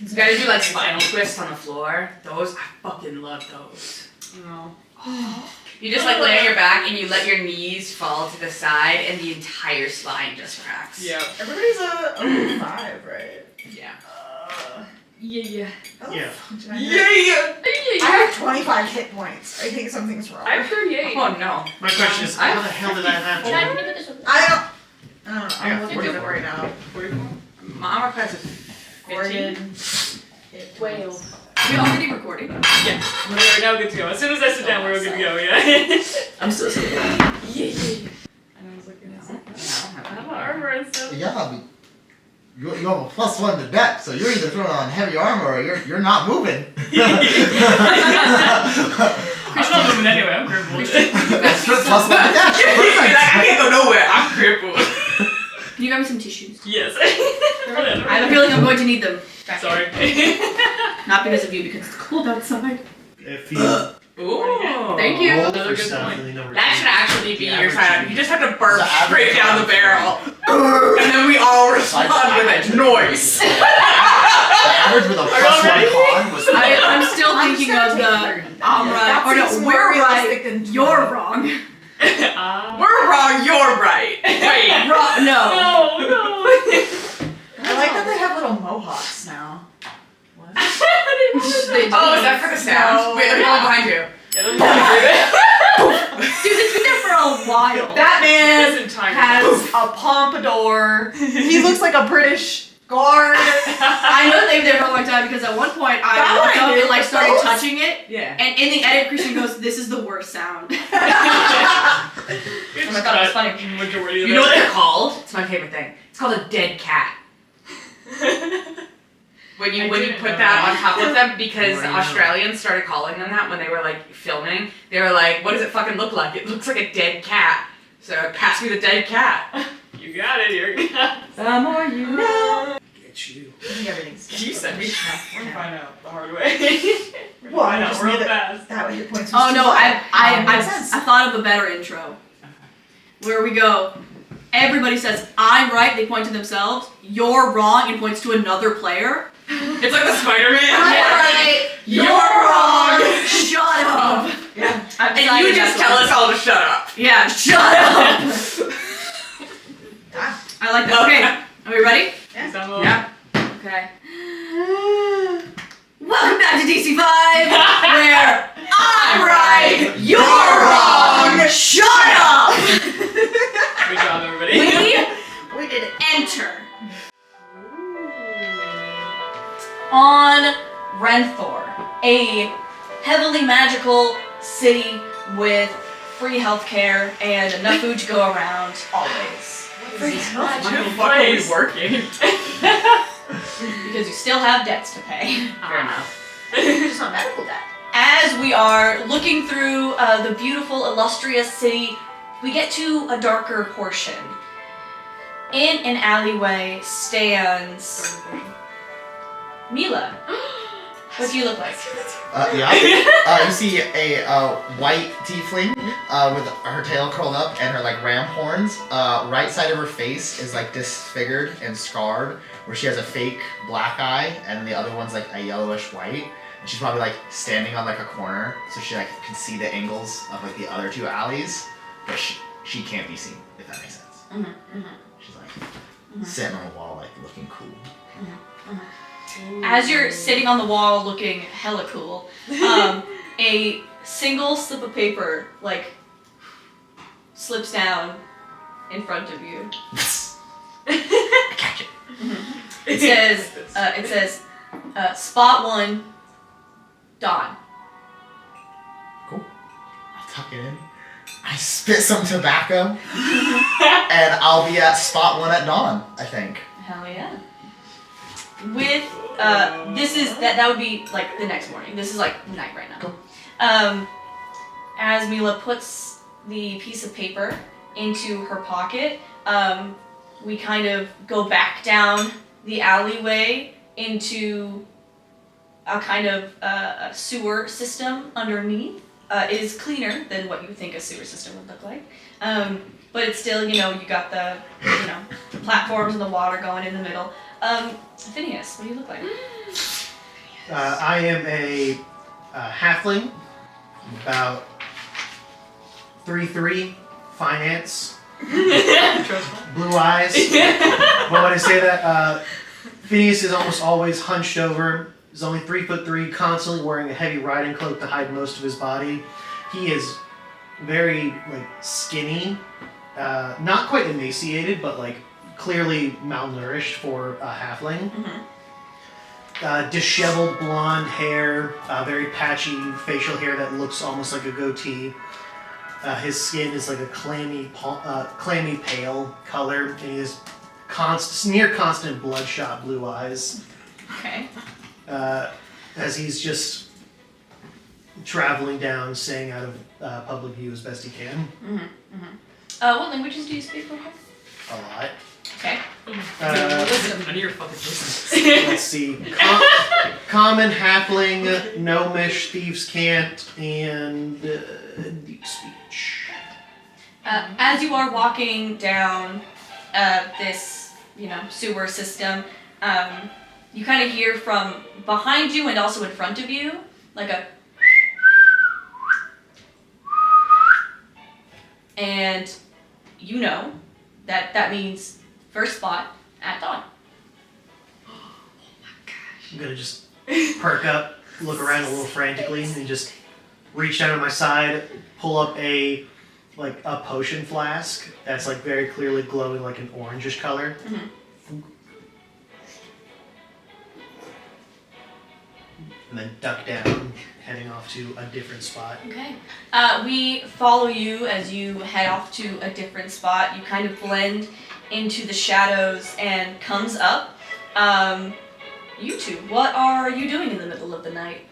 You gotta do like spinal twists on the floor. Those, I fucking love those. No. You just like lay on your back and you let your knees fall to the side and the entire spine just cracks. Yeah. Everybody's a 5, right? Yeah. Yeah. Oh, Yeah. I have 25 hit points. I think something's wrong. I have 38. Oh no. My question is, how the hell did I have Can I to? put this one? I don't know. I got I'm looking at it 44. right now. 44? My armor class is 15. Gordon. Whale. We already recording? Yeah. We are now good to go. As soon as I sit down, we're good to go, yeah. I'm still sitting. And I was looking at I have armor and stuff. Yeah, I mean, you have a +1 to deck, so you're either throwing on heavy armor or you're not moving. I'm not moving anyway, I'm crippled. That's just +1 to deck. I can't go nowhere. I'm crippled. Can you grab me some tissues? Yes. I have a feeling I'm going to need them. Sorry. Not because of you, because it's cold outside. If you Ooh. Thank you. roll Another for good stuff point. and then number That two, should actually be the your average sign. should You be- just have to burp The average straight down the amount. barrel. And then we all respond with a noise. The average with a +1 ready? con was I'm still I'm thinking just of gonna the take I'm right. That Or no, seems we're more realistic right. than You're 20. wrong. We're wrong, you're right. Wait. Wrong. No. No. I like that they have little mohawks now. What? They do. Oh, is that for the sound? No. Wait, let me go behind you. Yeah, let me do Dude, it's been there for a while. That man This entire has a pompadour. He looks like a British guard. I know they've been there for a long time because at one point I That walked one up is and like started those? touching it, Yeah. and in the edit, Christian goes, "This is the worst sound." It's And I thought it was funny. Majority of You know what it. they're called? It's my favorite thing. It's called a dead cat. When you put that on top of them, because Right. Australians started calling them that when they were like filming. They were like, "What does it fucking look like? It looks like a dead cat." So pass me the dead cat. You got it, you're good. The more you know. Get you. I think everything's You said me. We're gonna find out the hard way. We're Well, I gonna find out just real knew that fast. that hit points was Oh too no, high. I Makes sense. thought of a better intro. Where we go, everybody says, "I'm right," they point to themselves, "You're wrong," and points to another player. It's like the Spider-Man. I'm right, You're wrong. Shut up. Yeah. I'm And you deciding just that's tell what- us all to shut up. Yeah, shut up. Ah, I like that. Okay, are we ready? Yeah. Okay. Welcome back to DC5, where I'm right, you're wrong. Shut up. Good job, everybody. We did enter on Renthor, a heavily magical city with free healthcare and enough food to go around always. free health. Why the fuck are we working? Because you still have debts to pay. Fair enough. Just not medical debt. As we are looking through the beautiful, illustrious city, we get to a darker portion. In an alleyway stands Mila. What do you look like? You see a white tiefling with her tail curled up and her like ram horns. Right side of her face is like disfigured and scarred, where she has a fake black eye, and the other one's like a yellowish white. And she's probably like standing on like a corner, so she like can see the angles of like the other two alleys, but she can't be seen, if that makes sense. She's like sitting on the wall, like looking cool. As you're sitting on the wall looking hella cool, a single slip of paper like slips down in front of you. I catch it. It says, spot 1, Dawn. Cool. I'll tuck it in. I spit some tobacco, and I'll be at spot 1 at dawn, I think. Hell yeah. With, that would be like the next morning. This is like night right now. Cool. As Mila puts the piece of paper into her pocket, we kind of go back down the alleyway into a kind of a sewer system underneath. It is cleaner than what you think a sewer system would look like. But it's still, you got the, platforms and the water going in the middle. Phineas, what do you look like? I am a halfling, about 3'3", finance, blue eyes. But when I say that, Phineas is almost always hunched over. He's only 3'3", constantly wearing a heavy riding cloak to hide most of his body. He is very skinny, not quite emaciated, but clearly malnourished for a halfling. Disheveled blonde hair, very patchy facial hair that looks almost like a goatee. His skin is like a clammy pale color, and he has near constant bloodshot blue eyes. Okay. As he's just traveling down, staying out of public view as best he can. What languages do you speak, real quick? A lot. Okay. Listen, none of your fucking business. Let's see. Common, halfling, gnomish, thieves' cant, and deep speech. As you are walking down this, sewer system, you kind of hear from behind you and also in front of you, like a, and you know that means first spot at dawn. I'm gonna just perk up, look around a little frantically, and just reach down to my side, pull up a potion flask that's very clearly glowing like an orangish color. And then duck down, heading off to a different spot. Okay. We follow you as you head off to a different spot. You kind of blend into the shadows and comes up. You two, what are you doing in the middle of the night?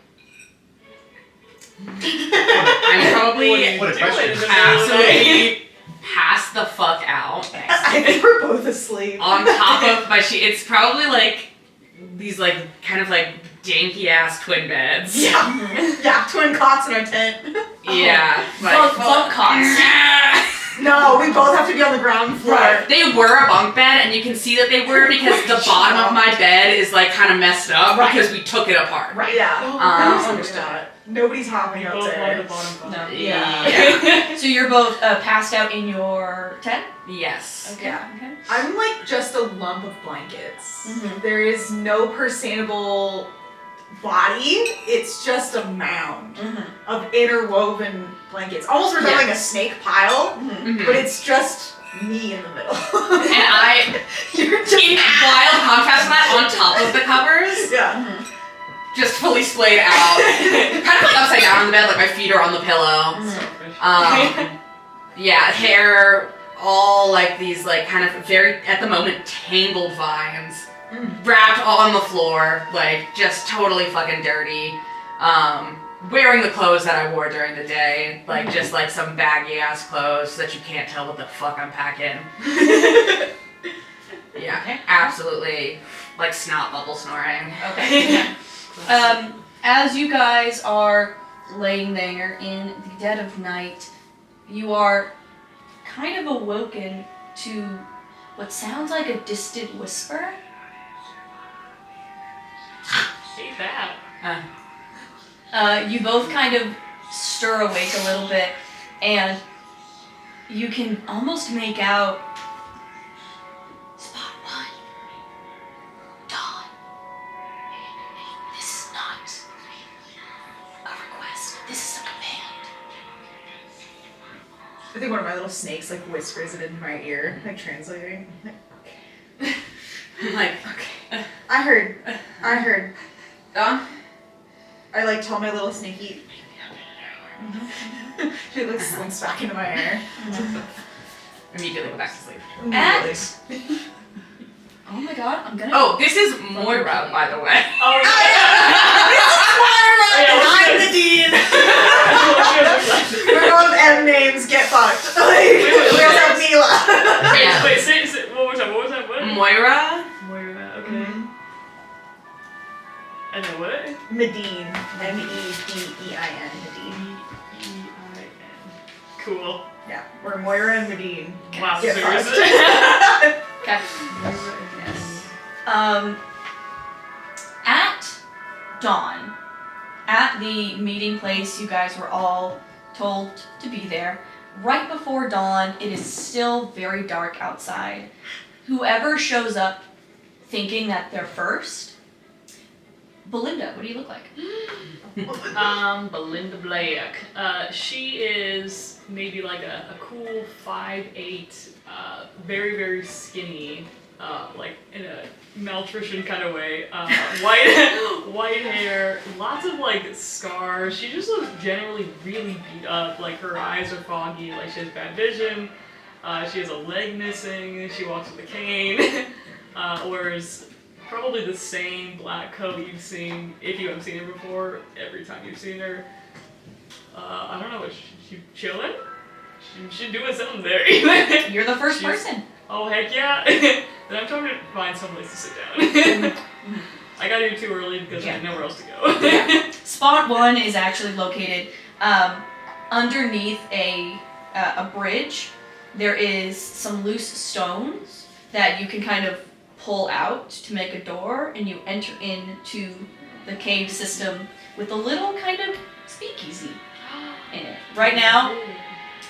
I'm probably What a question. absolutely passed the fuck out. I think we're both asleep. On top of my sheet. It's probably these kind of danky ass twin beds. Yeah, twin cots in our tent. Yeah. Bunk cots. No, we both have to be on the ground floor. Right. They were a bunk bed, and you can see that they were because the bottom of my bed is kind of messed up because we took it apart. Right. Yeah. Understood. Nobody's hopping up Both on the there. bottom. No. Yeah. So you're both passed out in your tent? Yes. Okay. Yeah. Okay. I'm just a lump of blankets. Mhm. There is no perceivable body. It's just a mound of interwoven blankets, almost resembling a snake pile, Mhm. but it's just me in the middle. And You're just in wild contrast to that, on top of the covers, yeah. just fully splayed out, kind of upside down on the bed, my feet are on the pillow. Yeah, hair, all these kind of very, at the moment, tangled vines. Wrapped all on the floor, just totally fucking dirty. Wearing the clothes that I wore during the day, just some baggy ass clothes so that you can't tell what the fuck I'm packing. Yeah, Okay. absolutely, snot bubble snoring. Okay. As you guys are laying there in the dead of night, you are kind of awoken to what sounds like a distant whisper. Hate that. You both kind of stir awake a little bit, and you can almost make out Spot 1, Dawn. This is not a request. This is a command. I think one of my little snakes whispers it into my ear, translating. I'm okay. I heard. Dawn? I tell my little snaky. She slinks back into my hair. Immediately go back to sleep. Immediately. Oh my god, I'm gonna. Oh, this is Moira, by the way. Oh, I'm the dean. We're going with M names. Get fucked. We also have Mila. Yeah. Wait, say, one more time. What was that? What? Moira? Moira, okay. And then what? Medine. M-E-D-E-I-N. Medine. E-I-N. Cool. Yeah, we're Moira and Medine. Wow, Get seriously? Okay. Moira and Yes. At dawn. At the meeting place, you guys were all told to be there. Right before dawn, it is still very dark outside. Whoever shows up thinking that they're first, Belinda, what do you look like? Belinda Black. She is maybe like a cool 5'8", very, very skinny, like in a malnutrition kind of way. White hair, lots of like scars. She just looks generally really beat up. Like her eyes are foggy, like she has bad vision. She has a leg missing. She walks with a cane. Wears probably the same black coat you've seen, if you haven't seen her before, every time you've seen her. I don't know, is she chilling? She's doing something there. You're the first person. Oh, heck yeah. Then I'm trying to find someplace to sit down. I got here too early because I had nowhere else to go. Spot 1 is actually located underneath a bridge. There is some loose stones that you can kind of pull out to make a door, and you enter into the cave system with a little kind of speakeasy in it. Right now,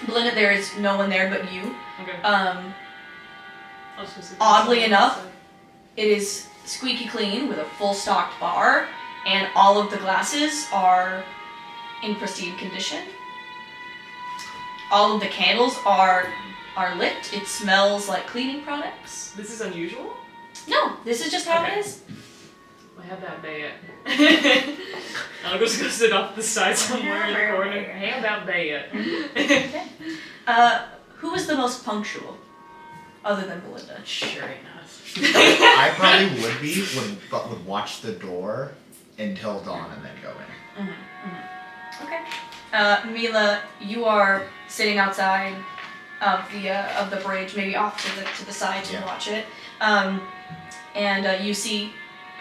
Belinda, there is no one there but you. Okay. Oddly enough, it is squeaky clean with a full stocked bar, and all of the glasses are in pristine condition. All of the candles are lit. It smells like cleaning products. This is unusual? No, this is just how it is. I have that bad. I'll just go sit off the side somewhere in the corner. How about that? Who is the most punctual, other than Belinda? Sure enough. I probably would be, but would watch the door until dawn and then go in. Okay. Mila, you are sitting outside of the bridge, maybe off to the side to watch it. And you see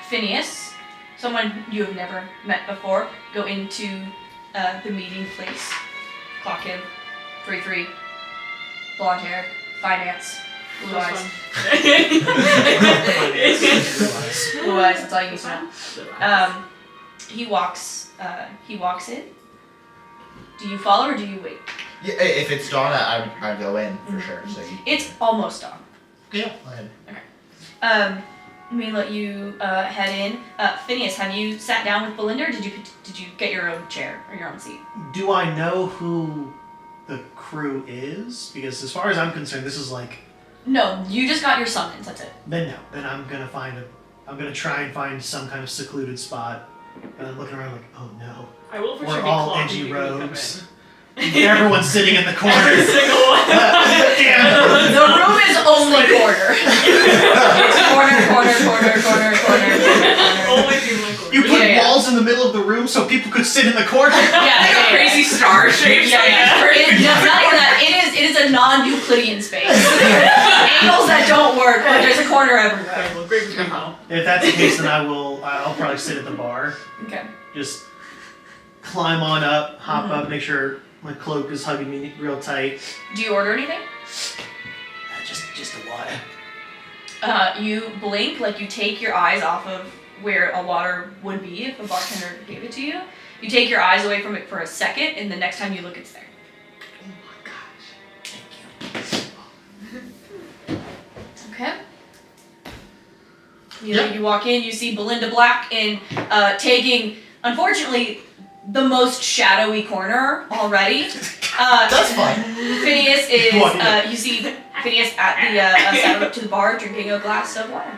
Phineas, someone you have never met before, go into the meeting place. Clock in, 3-3, blonde hair, finance, blue eyes. Blue eyes, that's all you need to know. He walks in. Do you follow or do you wait? Yeah, if it's dawn, I'd go in for sure. So It's almost dawn. yeah, go ahead. Let me let you head in. Phineas, have you sat down with Belinda, or did you get your own chair or your own seat? Do I know who the crew is? Because as far as I'm concerned, this is like. No, you just got your summons. That's it. Then no. Then I'm gonna try and find some kind of secluded spot. And I'm looking around like, oh no. I will for We're sure be all clocking edgy you when you come robes. Everyone's sitting in the corner. Every single one. Damn. The room is only corner. It's corner. Only people in corner. You put Yeah. walls in the middle of the room so people could sit in the corner. Yeah. Crazy star shapes. Yeah. It's not even that. It is a non-Euclidean space. Angles that don't work, but there's a corner everywhere. Incredible. Great between all. If that's the case, then I'll probably sit at the bar. Okay. Just climb on up, hop up, make sure my cloak is hugging me real tight. Do you order anything? Just the water. You blink, like you take your eyes off of where a water would be if a bartender gave it to you. You take your eyes away from it for a second, and the next time you look, it's there. Oh my gosh. Thank you. Okay. You walk in, you see Belinda Black in taking, unfortunately, the most shadowy corner already. That's fine. Phineas is, you see Phineas at the sat up to the bar drinking a glass of water.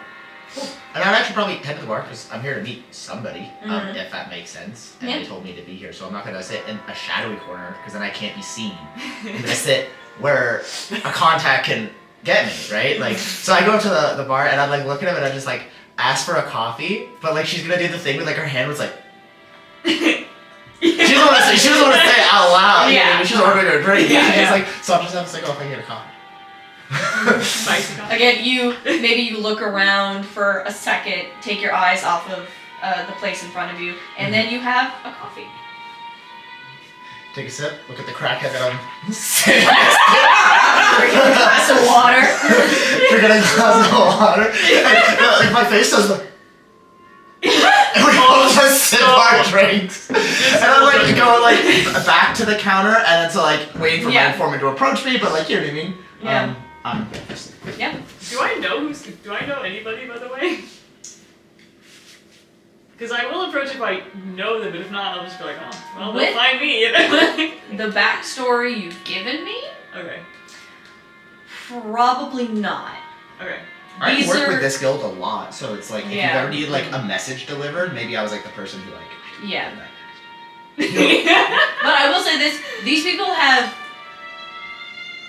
And I'd actually probably head to the bar because I'm here to meet somebody, if that makes sense. And they told me to be here, so I'm not gonna sit in a shadowy corner because then I can't be seen. I'm gonna sit where a contact can get me, right? Like, so I go up to the bar and I'm like looking at him and I just like ask for a coffee, but like she's gonna do the thing with like her hand was like. She doesn't want to say it out loud. Yeah. You know, she's ordering her drink. Yeah, She's yeah. like, so I'm just gonna say, oh, if I get a coffee. Spicy coffee. Again, you look around for a second, take your eyes off of the place in front of you, and then you have a coffee. Take a sip, look at the crackhead that I'm sitting Drinking a glass of water. drinking a glass of water. And, like my face does the. And we all just sit there drinks. And I'm like going like back to the counter and then to like waiting for my informant to approach me, but like you know what I mean? Yeah. Yeah. Do I know anybody, by the way? Because I will approach if I know them, but if not, I'll just be like, oh, well, they'll find me. The backstory you've given me? Okay. Probably not. Okay. I These work are- with this guild a lot, so it's like if Yeah. you ever need like a message delivered, maybe I was like the person who like. Yeah. But I will say this: these people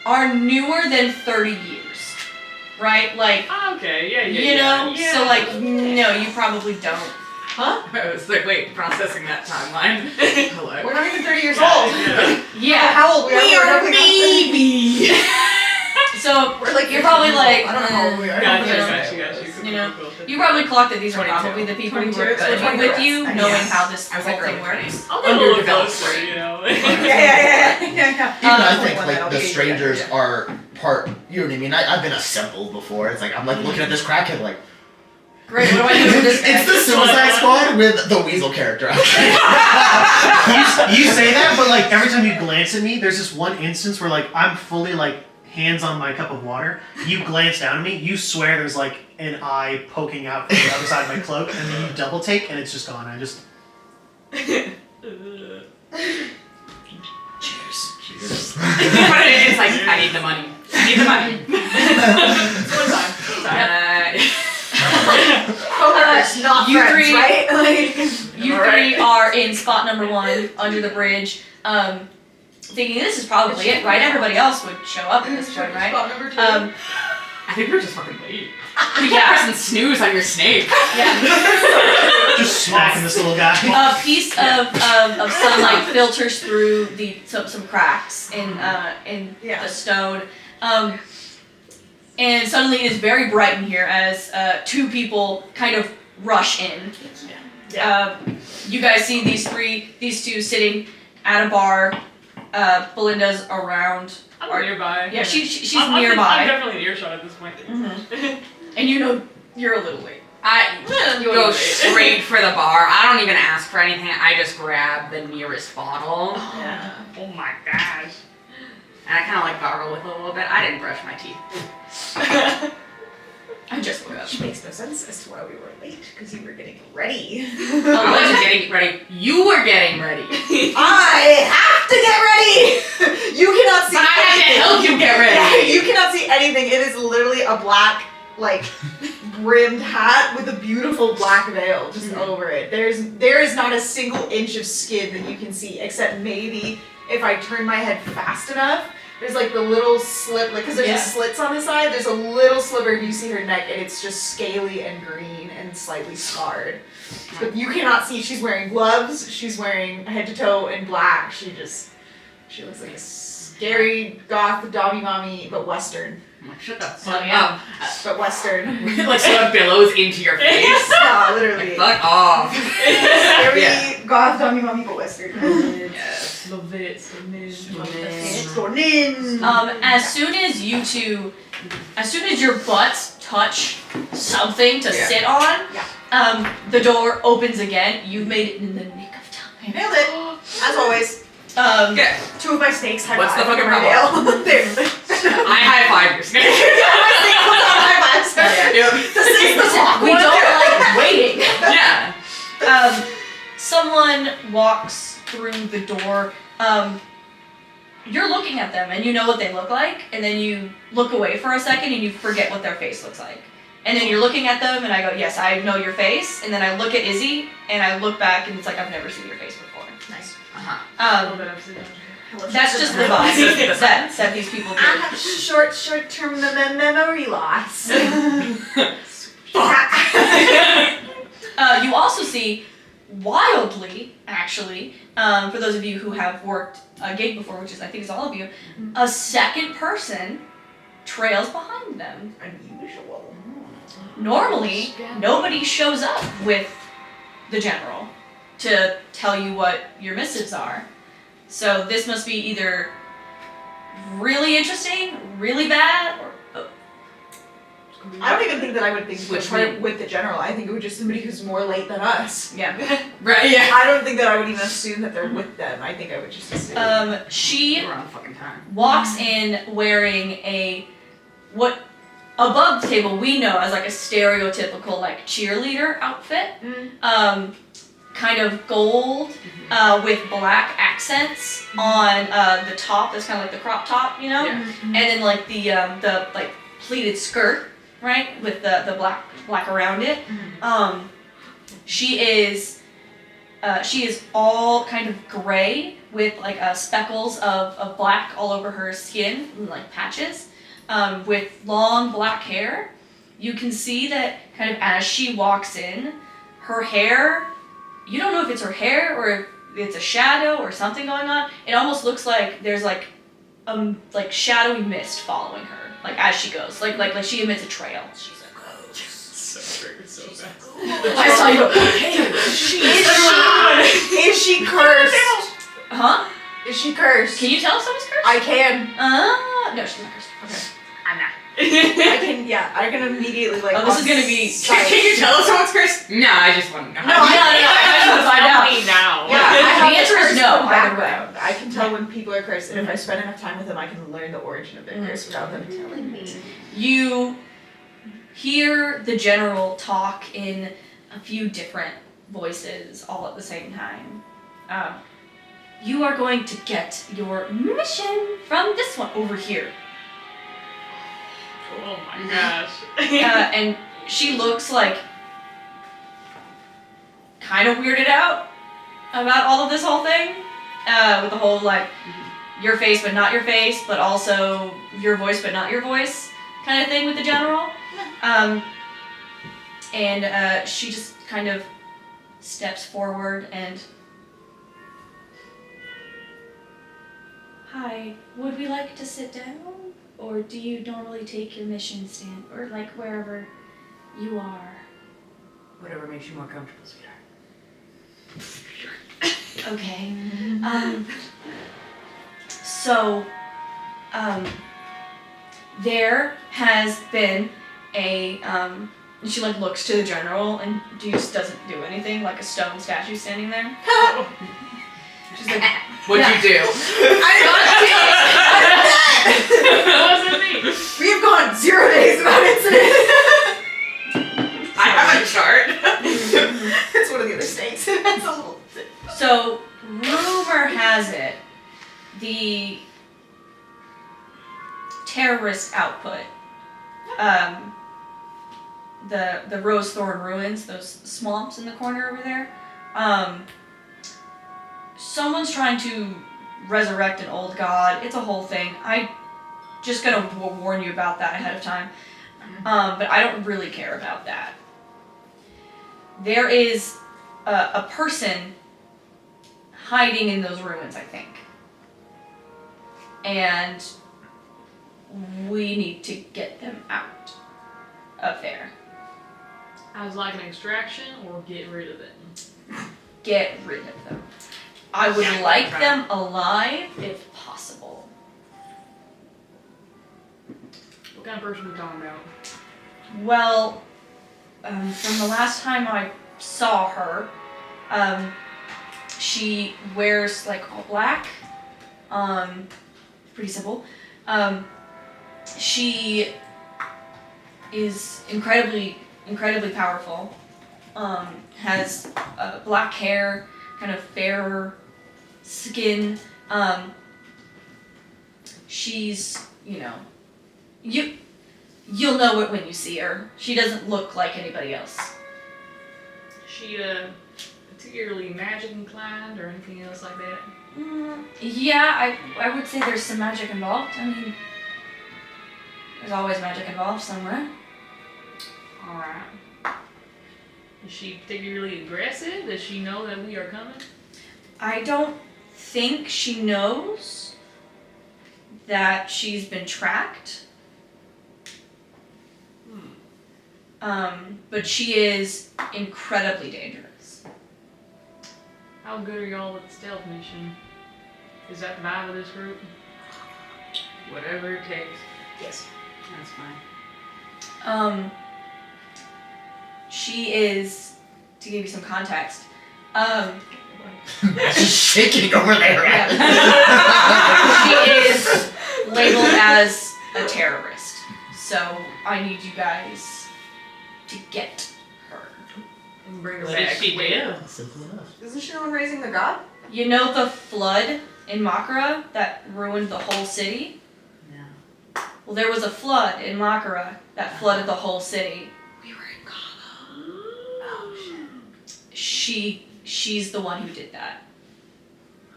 are newer than 30 years, right? Like, Okay, yeah. you know. Yeah. So like, no, you probably don't. Huh? I was like, wait, processing that timeline. Hello. We're not even 30 years old. Yeah. How old we are? We are We're definitely baby. So We're like you're probably like, I don't know how old we are. Gotcha, you know, gotcha. you know, Cool. you probably clocked that these are 22. probably the people who 22, were so good 22. with you, Yes. knowing how this I was whole like thing early works. 20s. I'll get a little closer, you know. Yeah. Even I think like the strangers are part. You know what I mean? I've been assembled before. It's like I'm like looking at this crackhead like. Great. What do I do with this? It's the Suicide Squad with the Weasel character. You say that, but like every time you glance at me, there's this one instance where like I'm fully like hands on my cup of water. You glance down at me, you swear there's like an eye poking out from the other side of my cloak, and then you double take, and it's just gone. I just cheers. It's like, I need the money. I need the money. Not you friends, three- right? Like, You three are in spot number 1 under the bridge, thinking this is probably it, right? Everybody else would show up at this point, right? Spot number 2. I think we're just fucking late. Yeah. Pressing snooze on your snake. Yeah. Just smacking this little guy. A piece of sunlight filters through some cracks in the stone, and suddenly it is very bright in here as 2 people kind of rush in. You guys see these 2 sitting at a bar. Belinda's around. I'm nearby. Yeah, she's I'm nearby, definitely in earshot at this point. and you know you're a little late. I go straight for the bar. I don't even ask for anything. I just grab the nearest bottle. Yeah. Oh my gosh. And I kind of like gargle with it a little bit. I didn't brush my teeth. I just woke up. Which makes no sense as to why we were late, because you were getting ready. I wasn't getting ready. You were getting ready. I have to get ready! You cannot see But I had to anything. help you get ready. Yeah, you cannot see anything. It is literally a black, like, brimmed hat with a beautiful black veil just over it. There is not a single inch of skin that you can see, except maybe if I turn my head fast enough. There's like the little slip, like, because there's just slits on the side, there's a little sliver, you see her neck, and it's just scaly and green and slightly scarred. But you cannot see, she's wearing gloves, she's wearing head to toe in black, she looks like a scary goth Dobby Mommy, but Western. I'm like, shut the fuck yeah. But Western. Like so it billows into your face. Yeah, literally. Fuck off. Scary Yeah. goth Dobby Mommy, but Western. Yes. Love it. As soon as your butts touch something to sit on, the door opens again. You've made it in the nick of time. Nailed it. As always. Okay. 2 of my snakes high What's the five fucking over problem? Dale. There. I high five your snake. High fives. Yep. This is the clock. We don't like waiting. Yeah. Someone walks through the door. You're looking at them and you know what they look like, and then you look away for a second and you forget what their face looks like. And then you're looking at them and I go, yes, I know your face. And then I look at Izzy and I look back and it's like, I've never seen your face before. Nice. That's just the vibe that these people I do. have short-term memory loss. You also see, wildly, actually, for those of you who have worked a gig before, which is I think is all of you, a second person trails behind them. Unusual. Normally, nobody shows up with the general to tell you what your missives are. So this must be either really interesting, really bad, or I don't even think that I would think Which part we- with the general. I think it would just somebody who's more late than us. Yeah. Right, yeah. I don't think that I would even assume that they're with them. I think I would just assume. She We're on fucking time. walks in wearing what above the table we know as like a stereotypical like cheerleader outfit. Kind of gold with black accents on the top. That's kind of like the crop top, you know, Yeah. and then like the like pleated skirt, right, with the black around it. She is all kind of gray with like speckles of black all over her skin, like patches, with long black hair. You can see that kind of as she walks in, her hair, you don't know if it's her hair or if it's a shadow or something going on. It almost looks like there's like shadowy mist following her, like as she goes, like she emits a trail. She's like, oh. So triggered so fast. I saw you go, hey, Is she cursed? huh? Is she cursed? Can you tell if someone's cursed? I can. No, she's not cursed. Okay. I'm not. I can. Yeah, I can immediately like. Oh, this is gonna be- Can you tell us someone's cursed? No, I just want to know. No, I want to find out. Tell me now. Yeah, I have The answer is curse no, from either way. background. I can tell when people are cursed, and if I spend enough time with them, I can learn the origin of their curse without them telling me. You hear the general talk in a few different voices all at the same time. You are going to get your mission from this one over here. Oh my gosh. And she looks like kind of weirded out about all of this whole thing, with the whole like your face but not your face, but also your voice but not your voice kind of thing with the general. And she just kind of steps forward and, hi, would we like to sit down? Or do you normally take your mission stand, or like wherever you are? Whatever makes you more comfortable, sweetheart. Okay. So, there has been a, she like looks to the general and just doesn't do anything, like a stone statue standing there. She's like, What'd you do? That wasn't me. We have gone 0 days without incident. I have a chart. It's one of the other snakes. That's a little. so, rumor has it, the terrorist output, the Rose Thorn Ruins, those swamps in the corner over there, someone's trying to resurrect an old god. It's a whole thing. I just gonna warn you about that ahead of time. But I don't really care about that. There is a person hiding in those ruins, I think. And we need to get them out of there. As like an extraction or get rid of it? Get rid of them. I would like them alive if possible. What kind of person are we talking about? Well, from the last time I saw her, she wears like all black. Pretty simple. She is incredibly powerful. Has black hair, kind of fairer skin. She's, you'll know it when you see her. She doesn't look like anybody else. Is she particularly magic inclined or anything else like that? Yeah, I would say there's some magic involved. I mean, there's always magic involved somewhere. Alright. Is she particularly aggressive? Does she know that we are coming? I don't think she knows that she's been tracked. But she is incredibly dangerous. How good are y'all with the stealth mission? Is that the vibe of this group? Whatever it takes. Yes. That's fine. She is, to give you some context, She's shaking over there. she is labeled as a terrorist. So I need you guys to get her. Bring her What back. did she do? Simple enough. Isn't she the one raising the god? You know the flood in Makara that ruined the whole city? No. Well, there was a flood in Makara that flooded the whole city. We were in Kala. Oh shit. She's the one who did that.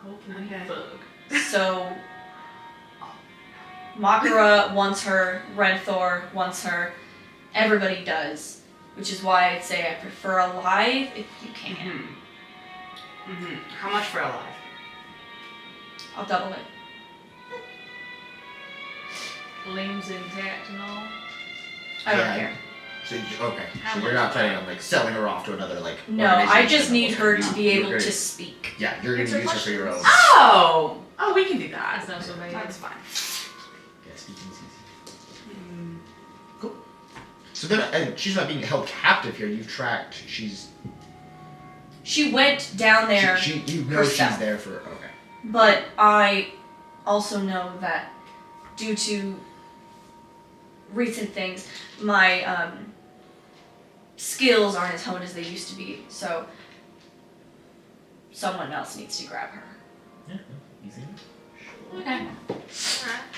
Holy Okay. fuck. So Makara wants her, Renthor wants her, everybody does. Which is why I'd say I prefer alive if you can. Mm-hmm. How much for a life? I'll double it. Limbs intact and all. I don't Yeah. care. So so you're not planning on like selling her off to another like. No, organization I just that need will- her to be you're able gonna- to speak. Yeah, you're gonna Answer use her for your own. Oh! Oh, we can do that. That's not so bad. That's fine. Yeah, speaking is easy. Cool. So then, and she's not being held captive here. You've tracked. She went down there, You know herself. she's there for. Okay. but I also know that due to recent things, my skills aren't as honed as they used to be, so someone else needs to grab her. Yeah. Easy. Okay.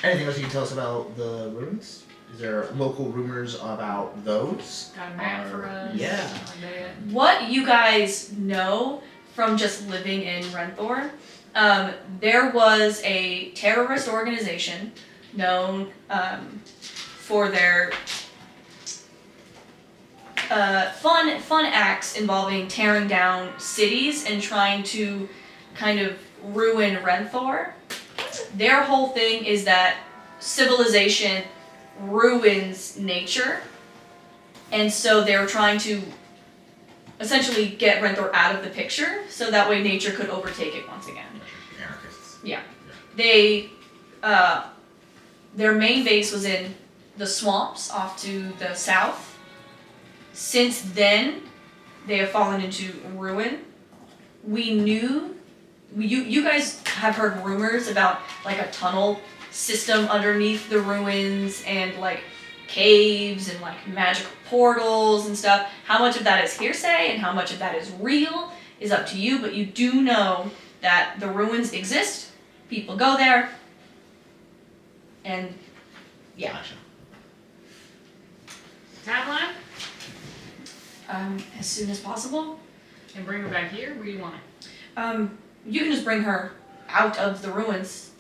Anything else you can tell us about the ruins? Is there local rumors about those? Got a map for us. Yeah. What you guys know from just living in Renthor, there was a terrorist organization known for their fun acts involving tearing down cities and trying to kind of ruin Renthor. Their whole thing is that civilization ruins nature, and so they were trying to essentially get Renthor out of the picture so that way nature could overtake it once again. Anarchists. They their main base was in the swamps off to the south. Since then, they have fallen into ruin. We knew you guys have heard rumors about like a tunnel system underneath the ruins and like caves and like magical portals and stuff. How much of that is hearsay and how much of that is real is up to you, but you do know that the ruins exist, people go there, and yeah. Gotcha. Timeline? As soon as possible. And bring her back here? Where do you want her? You can just bring her out of the ruins.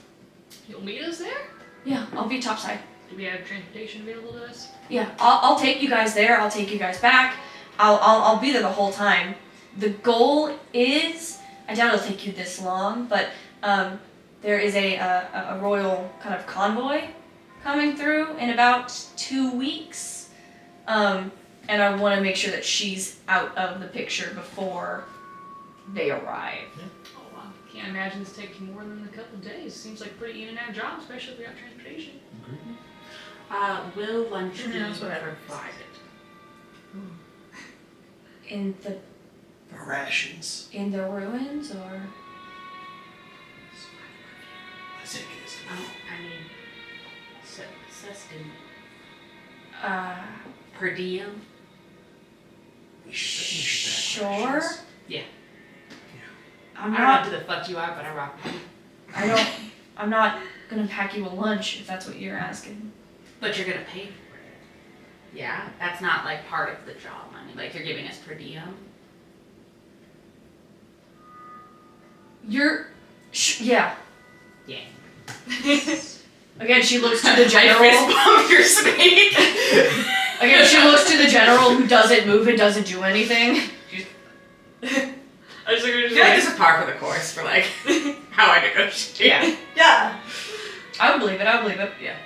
You'll meet us there? Yeah, I'll be topside. Do we have transportation available to us? Yeah, I'll take you guys there. I'll take you guys back. I'll be there the whole time. The goal is, I doubt it'll take you this long, but there is a royal kind of convoy coming through in about 2 weeks, and I want to make sure that she's out of the picture before they arrive. Oh, wow. Can't imagine this takes more than a couple of days. Seems like a pretty in and out job, especially if we got transportation. Will lunch be That's what I heard. provided? In the Rations. ruins, or I think it is. Oh, I mean, sustenance. Per diem? We should pack sure. rations. Yeah. I'm I not. don't know who the fuck you are, but I rock you. I'm not gonna pack you a lunch if that's what you're asking. But you're gonna pay for it. Yeah? That's not like part of the job money. Like you're giving us per diem. Yeah. Yeah. Again, she looks to the I general. fist bump your speak. Again, she looks to the general who doesn't move and doesn't do anything. I just I feel like this is par for the course for like how I negotiate. Yeah. Yeah. I would believe it. Yeah.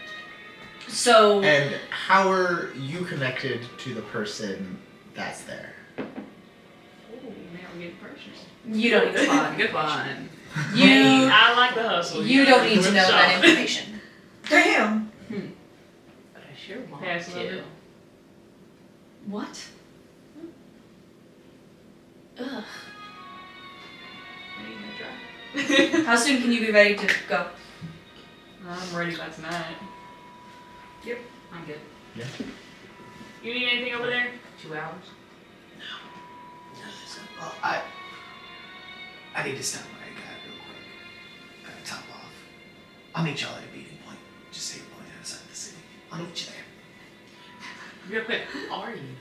So And how are you connected to the person that's there? Oh, now we're getting personal. you don't need Good to. one. Good one. You I like the hustle. you don't need to Good know that job. information. Damn. But I sure want Pass to. over. What? Ugh. Are you gonna try? How soon can you be ready to go? I'm ready by tonight. I'm good. You need anything over there? 2 hours. Well, I need to stop by a guy real quick. Gotta top off. I'll meet y'all at a meeting point. Just stay point outside the city. I'll meet you there. Real quick, who are you?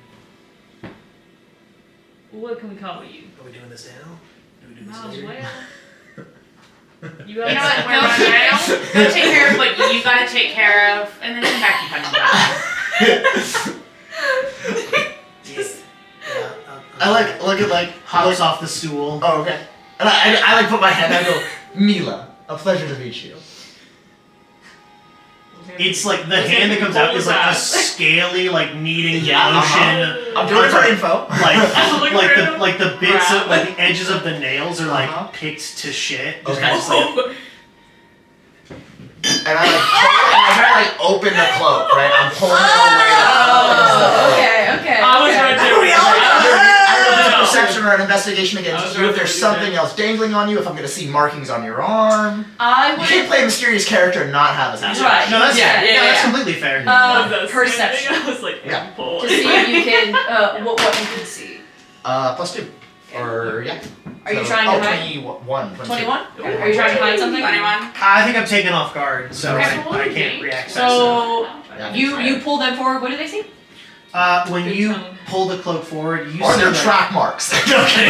What can we call you? Are we doing this now? Do we do this Might as later? well. You You know got what? Go take care of what you gotta take care of, and then come back and find me. I like look at like Hops off the stool. Oh, okay. And I like put my hand out and go, Mila, a pleasure to meet you. It's like the hand that comes out is like a scaly, like kneading Yeah, motion. I'm doing it for info. Like the bits of like the edges of the nails are like picked to shit. Just Okay. kind of like, And I try to like open the cloak, right? I'm pulling it away. Okay. I was right there. We all I don't know if it's No. a perception or an investigation I against was you, right if there's there. something else dangling on you, if I'm gonna see markings on your arm. I You can't would. play a mysterious character and not have a Right. no, that's Yeah, fair. yeah, That's yeah. completely fair. Was that the same Perception. thing? I was like, Yeah. pull. To see if you can. What you can see. +2. Or, yeah. Are you trying to hide? 21. 21? Are you trying to hide something? 21. I think I'm taken off guard, so Okay. I can't react. So Yeah, you pull them forward. What do they see? When Good you tone. pull the cloak forward, you Or see their like, track marks. Okay.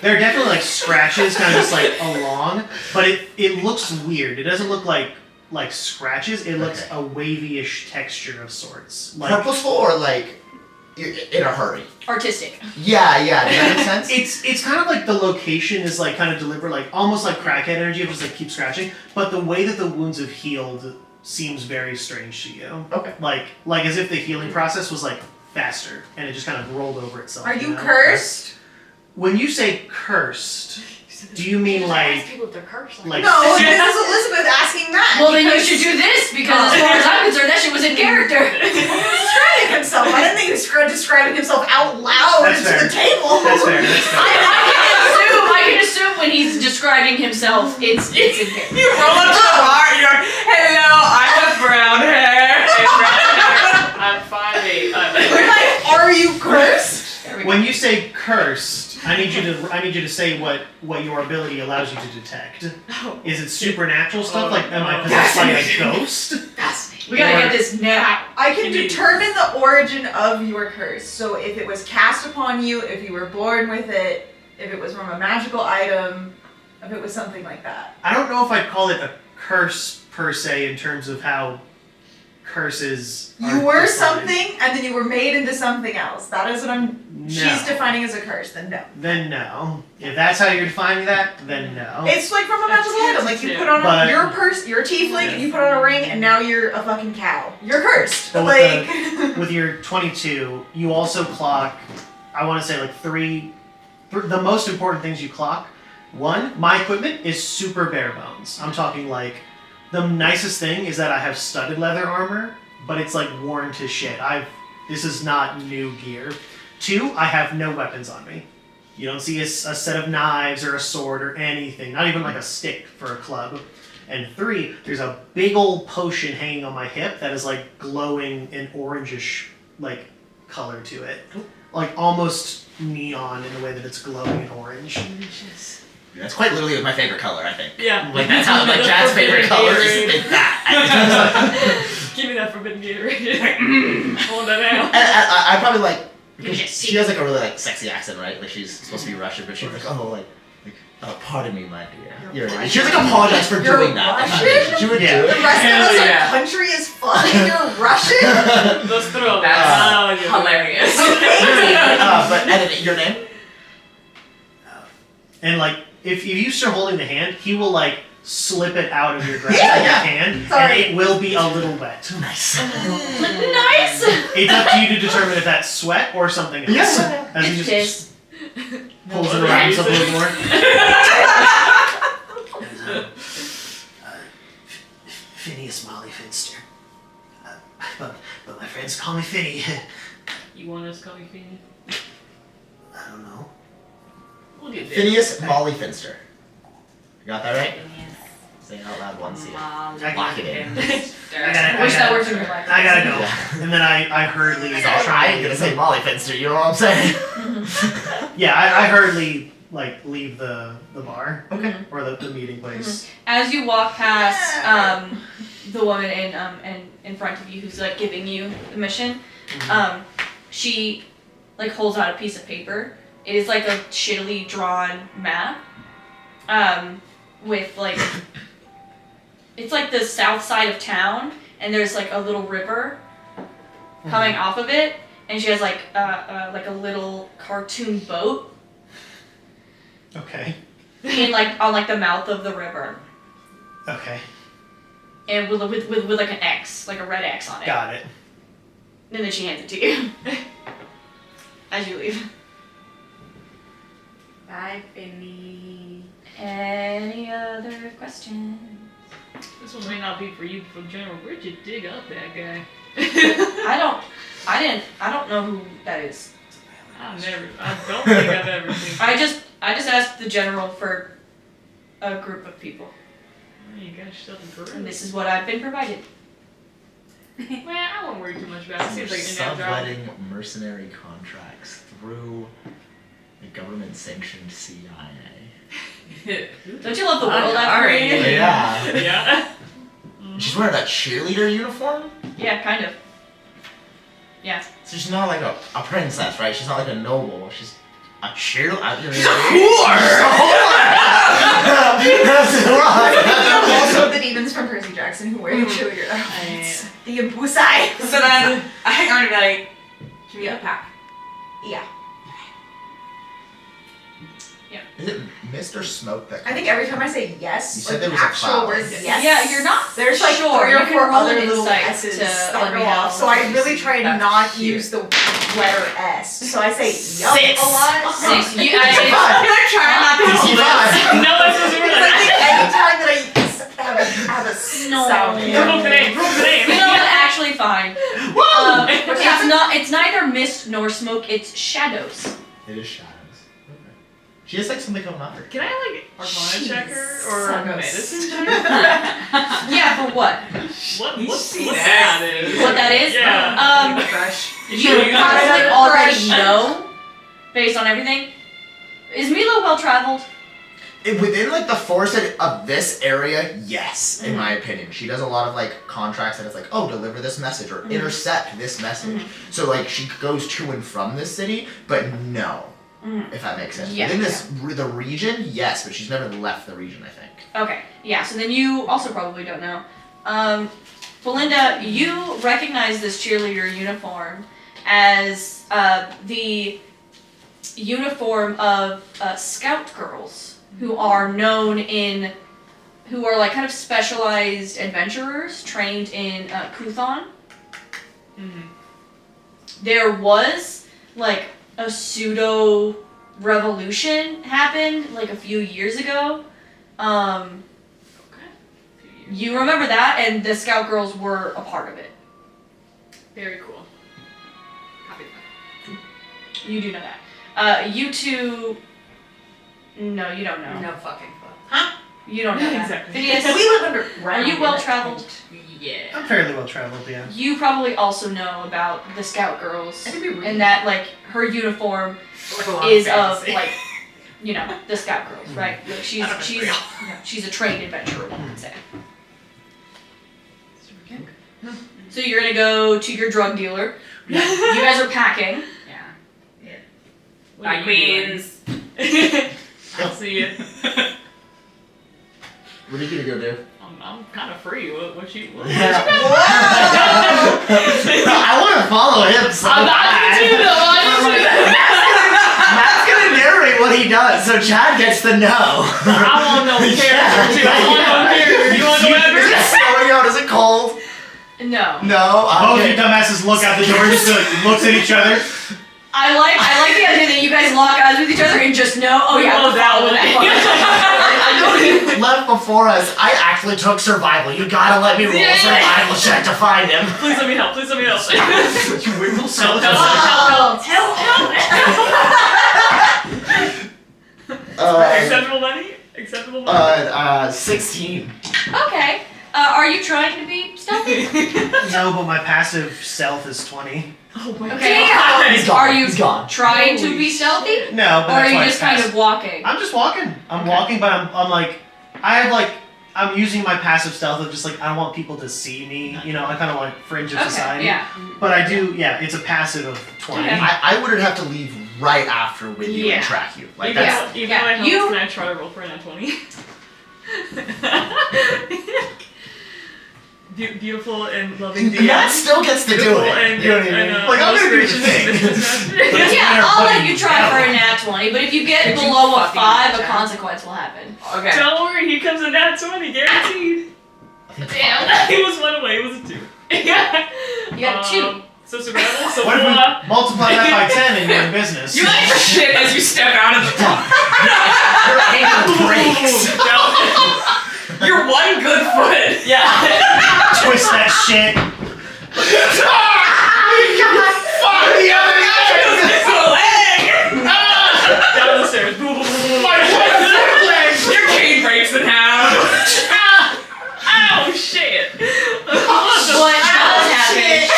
there are definitely like scratches kind of just like along, but it looks weird. It doesn't look like scratches. It looks Okay. a wavy-ish texture of sorts. Like Purposeful or like you're in a hurry? Artistic. Yeah, does that make sense? it's kind of like the location is like kind of deliberate, like almost like crackhead energy of just like keep scratching, but the way that the wounds have healed seems very strange to you. Okay. Like as if the healing process was like faster and it just kind of rolled over itself. Are you know? cursed? When you say cursed, do you mean Ask like people if they're cursed. like No, this is Elizabeth asking that. Well, then you because should do this because, as far as I'm concerned, that shit was in character. He was describing himself. I didn't think he was describing himself out loud That's into fair. the table. That's fair. That's fair. I can assume when he's describing himself, it's in character. You roll up to the bar and you're like, hello, I have brown hair. I'm 5'8". We're like, are you cursed? When you say cursed, I need you to say what your ability allows you to detect. Is it supernatural stuff? Like, am I possessed by a ghost? We gotta get this now. I can Can you- determine the origin of your curse. So if it was cast upon you, if you were born with it, if it was from a magical item, if it was something like that. I don't know if I'd call it a curse per se in terms of how curses. You are were defined. something, and then you were made into something else. That is what No. she's defining as a curse. Then no. Then no. If that's how you're defining that, then no. It's like from a magical item. Like you put on But- you're a tiefling, and you put on a ring, and now you're a fucking cow. You're cursed. But Like with your 22, you also clock, I want to say like three, the most important things you clock. One, my equipment is super bare bones. I'm talking like, the nicest thing is that I have studded leather armor, but it's like worn to shit. This is not new gear. Two, I have no weapons on me. You don't see a set of knives or a sword or anything, not even like a stick for a club. And three, there's a big old potion hanging on my hip that is like glowing an orangish like color to it. Like almost neon in the way that it's glowing in orange. That's quite literally my favorite color, I think. Yeah. Like that's how like Jad's favorite color is that. Give me that forbidden Gatorade. Hold that out. And I probably like You just she has like a really like sexy accent, right? Like she's supposed to be Russian, but she's like, pardon me, my dear. She would like apologize for You're doing that. Russian? She would Yeah. do the it. rest of us Hell yeah. are country as fuck, and you're Russian. Let's throw That's that. hilarious. But and then your name? And like, if you start holding the hand, he will like slip it out of your grasp Yeah, of your yeah. hand, Sorry. and it will be a little wet. Nice. Nice. It's up to you to determine if that's sweat or something else. Yeah. As he It's just piss. pulls it around himself a little more. Phineas Molly Finster. But my friends call me Finny. You want us to call you Finny? I don't know. We'll get there. Phineas Molly Finster. You got that right? Say it out loud once. Mom, Lock it in. I wish that worked in your life. I gotta go. And then I hurriedly I ain't gonna say Molly Finster, you know what I'm saying? Yeah, I hurriedly leave the bar. Okay. Or the meeting place. As you walk past the woman in front of you who's giving you the mission, she holds out a piece of paper. It is a shittily drawn map. With it's the south side of town, and there's a little river coming off of it, and she has a little cartoon boat. Okay. In on the mouth of the river. Okay. And with an X, a red X on it. Got it. And then she hands it to you. As you leave. Bye, Finny. Any other questions? This one may not be for you, but for General, where'd you dig up that guy? I don't know who that is. I don't think I've ever seen. I just asked the general for a group of people. Well, you got yourself a group. And this is what I've been provided. Well, I won't worry too much about it. Seems like an in-depth job. Subletting mercenary contracts through a government-sanctioned CIA. Don't you love the world after you? Yeah. Yeah. She's wearing that cheerleader uniform? Yeah, kind of. Yeah. So she's not a princess, right? She's not a noble. She's a cheerleader. She's also the demons from Percy Jackson who wear the cheerleader outfits. The Impusai. So then I aren't can we get a pack? Yeah. Is it Mr. Smoke that I think every time I say yes, You said there was a actual cloud. word yes. Yeah, you're not There's sure. 3 You or can 4 roll other an little insight S's to that let me go know. off. So I really try to That's not cute. use the letter S. So I say yup 6. a lot. 6. You, I'm trying not to DC5. No, that's just Because I think anytime that I have a No. sound. Prove the name. Prove the name. You know what? Actually, fine. It's neither mist nor smoke. It's shadows. It is shadows. Okay. She has something going on her. Can I Arcana check her or Suckers. medicine check her? Yeah, for what? What's see that is? What that is? Yeah. Fresh. You probably already know, based on everything. Is Milo well traveled? Within the forest of this area, yes, in my opinion. She does a lot of contracts that it's deliver this message or intercept this message. So she goes to and from this city, but no. If that makes sense. Yeah. Within the region, yes, but she's never left the region, I think. Okay, yeah, so then you also probably don't know. Belinda, you recognize this cheerleader uniform as the uniform of scout girls who are kind of specialized adventurers trained in Kuthon. There was a pseudo revolution happened a few years ago. You remember that, and the Scout Girls were a part of it. Very cool. Copy that. You do know that. You two. No, you don't know. No fucking fuck. You don't know that. Exactly. Phineas, We live underground. are you well traveled? Yeah. I'm fairly well traveled, yeah. You probably also know about the Scout Girls, I think we read. and that her uniform is of the Scout Girls, right? She's a trained adventurer, one would say. So you're gonna go to your drug dealer. You guys are packing. Yeah. What are By you Queens. I'll see you. What are you gonna go do? I'm kind of free. What I Whoa! want to follow him so I'm not bad. into you though. Matt's gonna narrate what he does, so Chad gets the no. I want no character too. I want no character. You want no Is it ever? snowing out? Is it cold? No. No. Both Okay. you dumbasses look out the door, just looks at each other. I like the idea that you guys lock eyes with each other and just know. Oh We yeah, know we're that following one. that one. I know He left before us. I actually took survival. You gotta let me roll a survival check to find him. Please let me help. Please let me help. You wiggle so Help. Acceptable money? Acceptable money? 16. Okay. Are you trying to be stealthy? No, but my passive stealth is 20. Oh my Okay. He's gone. Are you He's gone. trying to be stealthy? No, but Or are that's you why just it's kind passive. of walking? I'm just walking. I'm walking, but I'm like, I'm using my passive stealth of just like, I don't want people to see me, you know, I kind of like fringe of society. Yeah. But I do, it's a passive of 20. Okay. I wouldn't have to leave right after with you Yeah. and track you. Like Even that's though I helped, You- can I try to roll for a nat 20? Beautiful and loving DM. Matt still gets to do Beautiful it. and- You know what I mean? and, Like I'm most gonna do the gracious thing. business master. Yeah, I'll let you try No. for a nat 20, but if you get Could you below a fucking 5, a imagine? consequence will happen. Okay. Don't worry, here comes a nat 20, guaranteed. Damn, he was 1 away, it was a 2. Yeah. You got 2. So survival, so What if we voila. multiply that by 10 and you're in business? You like your shit as you step out of the car. Your ankle breaks. Your one good foot. Yeah. Twist that shit. Fuck the other guy. It's a leg. Down the stairs. Boom, boom, boom, boom. Your cane breaks in half. Ow, shit. What does happen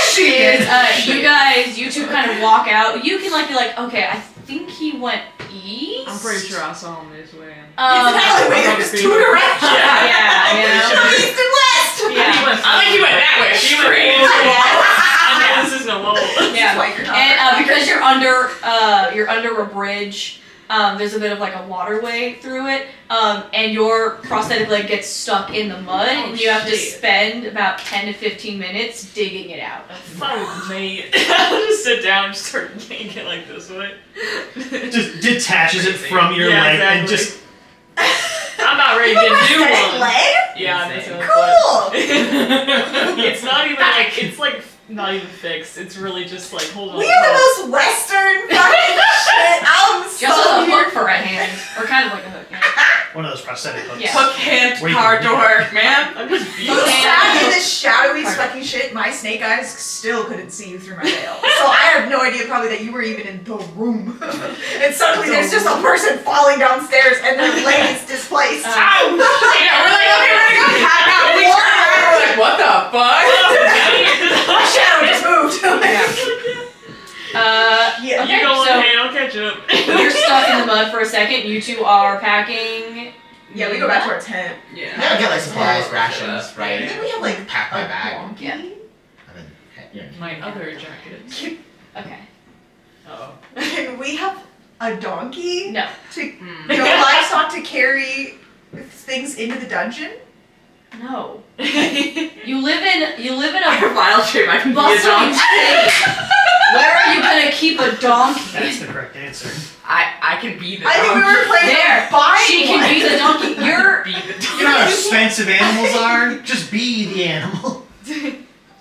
is you two kind of walk out. You can like be like, okay, I think he went east. I'm pretty sure I saw him this way. There's two directions. Yeah, East and west. yeah. I think you went that way. He went Straight. I know this is no level. Yeah. Like you're not And right. because you're under a bridge, there's a bit of like a waterway through it, and your prosthetic leg gets stuck in the mud, and you have to shit. spend about 10 to 15 minutes digging it out. Fuck me. I'll just sit down and start yanking like this way. Just detaches it from your Yeah, leg and exactly. just. I'm not ready to get a new Prosthetic one. leg? Yeah, that's what Cool. it's not even like, it's like not even fixed. It's really just like, hold on. We have the most Western fucking shit. I'm Just so as a here. hook for a hand, or kind of like a hook. Yeah. One of those prosthetic hooks. Yeah. Hook hand Where you car can- door, man. I'm just beat So Okay. sad in this shadowy Pardon. fucking shit, my snake eyes still couldn't see you through my veil. So I had no idea probably that you were even in the room. And suddenly there's just a person falling downstairs and their leg is displaced. Ow! Yeah, we're like, okay, we're gonna go hack out. We turn around, we're like, what the fuck? My shadow just moved. Yeah. You Okay, go so on, hey, I'll catch up. you're stuck in the mud for a second. You two are packing. Yeah, we go back to our tent. Yeah. Yeah, get like supplies, Yeah. rations, I right? think we have like Pack my a bag. donkey. Yeah. And then, yeah. My other jacket. Okay. Oh. Can we have a donkey No. to Hmm. no livestock to carry things into the dungeon? No. You live in I a have wild shape, I can be a bustling donkey. city. Where are you gonna keep a donkey? That's the correct answer. I can be the I think we donkey. were playing There. buying She can one. be the donkey. You're Be the You know how expensive animals are? Just be the animal.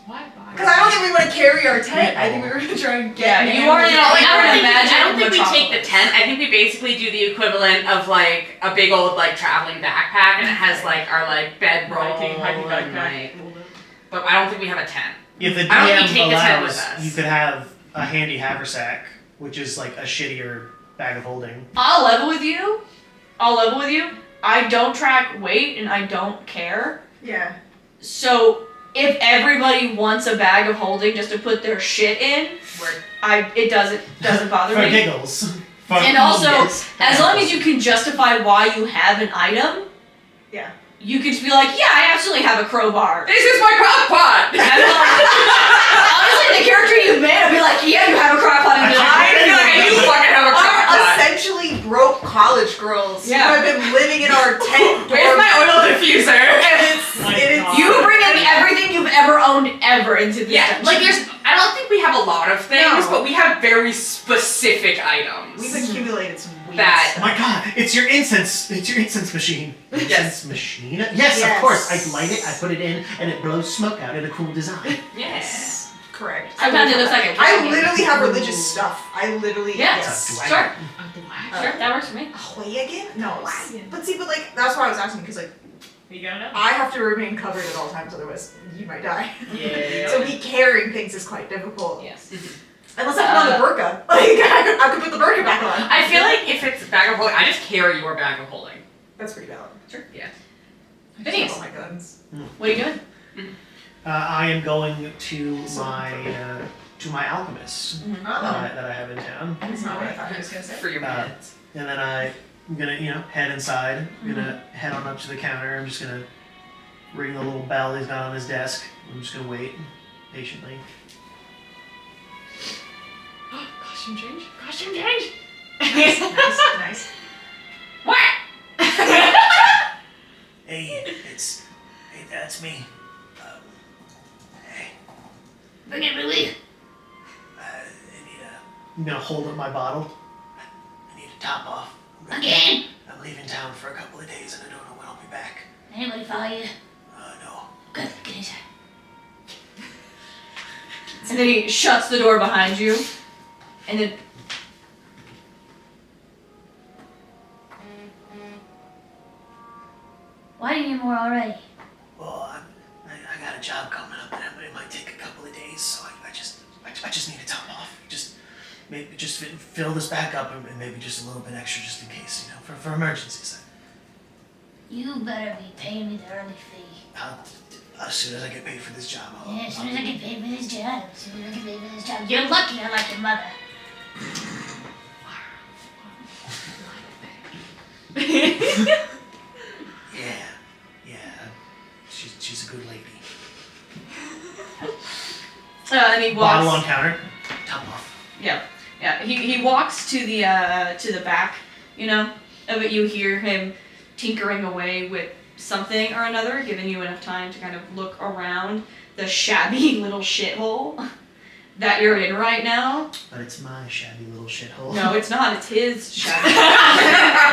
Why buy? Because I don't think we want to carry our tent. I think we were going to try and get. Yeah, an you are animal. in a- Like, I would imagine I don't think we take the metropolis. tent. I think we basically do the equivalent of like a big old like traveling backpack, and it has like our like bedroll. Hiking and, backpack. like- but I don't think we have a tent. If the I don't think DM we take the tent with allows, us. you could have a handy haversack, which is like a shittier bag of holding. I'll level with you. I don't track weight and I don't care. Yeah. So if everybody wants a bag of holding just to put their shit in, it doesn't bother For me. giggles. For And also, giggles. as long as you can justify why you have an item, Yeah. you can just be like, yeah, I absolutely have a crowbar. This is my crock pot. And I'm like, honestly, the character you made, I'd be like, yeah, you have a crock pot in the I feel like I do fucking have a crock Our pot. essentially broke college girls Yeah. who have been living in our tent. Where's dorm, my oil diffuser? And it's My it's God. You bring in everything you've ever owned ever into this Yeah, dungeon. like I don't think we have a lot of things, No. but we have very specific items. we've accumulated some weird That- Oh stuff. my god, it's your incense machine. Incense Yes. machine? Yes, of Yes. course. I light it, I put it in, and it blows smoke out in a cool design. Yes. Correct. Sometimes it looks like a I dragon. literally have religious stuff. I literally Yeah. yes. It's a Sure. dragon. Sure, that works for me. Wagon? No. Wagon. But see, but like that's why I was asking because like You gotta know. I have to remain covered at all times, otherwise you might die. Yeah. So me carrying things is quite difficult. Yes. Unless I put on the burqa. Like I could put the burqa back on. I feel like if it's bag of holding, I just carry your bag of holding. That's pretty valid. Sure. Yeah. I just Phineas. have all my guns. What are you doing? I am going to my alchemist Oh. that I have in town, That's not what I thought he was gonna say. For your meds. and then I'm gonna head inside. I'm gonna head on up to the counter. I'm just gonna ring the little bell he's got on his desk. I'm just gonna wait patiently. Costume change? Costume change! Nice. What? Hey, that's me. Hey, Bring it, Louis. I'm gonna hold up my bottle. I need a top off. Again? I'm leaving town for a couple of days, and I don't know when I'll be back. Anybody follow you? No. Good, get inside. And then he shuts the door behind you, and then Why do you need more already? Well, I got a job coming up, and it might take a couple of days, so I just need a top off. Maybe just fill this back up, and maybe just a little bit extra, just in case, for emergencies. You better be paying me the early fee. As soon as I get paid for this job, I'll. Yeah, as soon as I get paid for this job. As soon as I get paid for this job. You're lucky I like your mother. Yeah. She's a good lady. and he walks. Bottle on counter, top off. Yeah. He walks to the back, of it. You hear him tinkering away with something or another, giving you enough time to kind of look around the shabby little shithole that you're in right now. But it's my shabby little shithole. No, it's not. It's his shabby.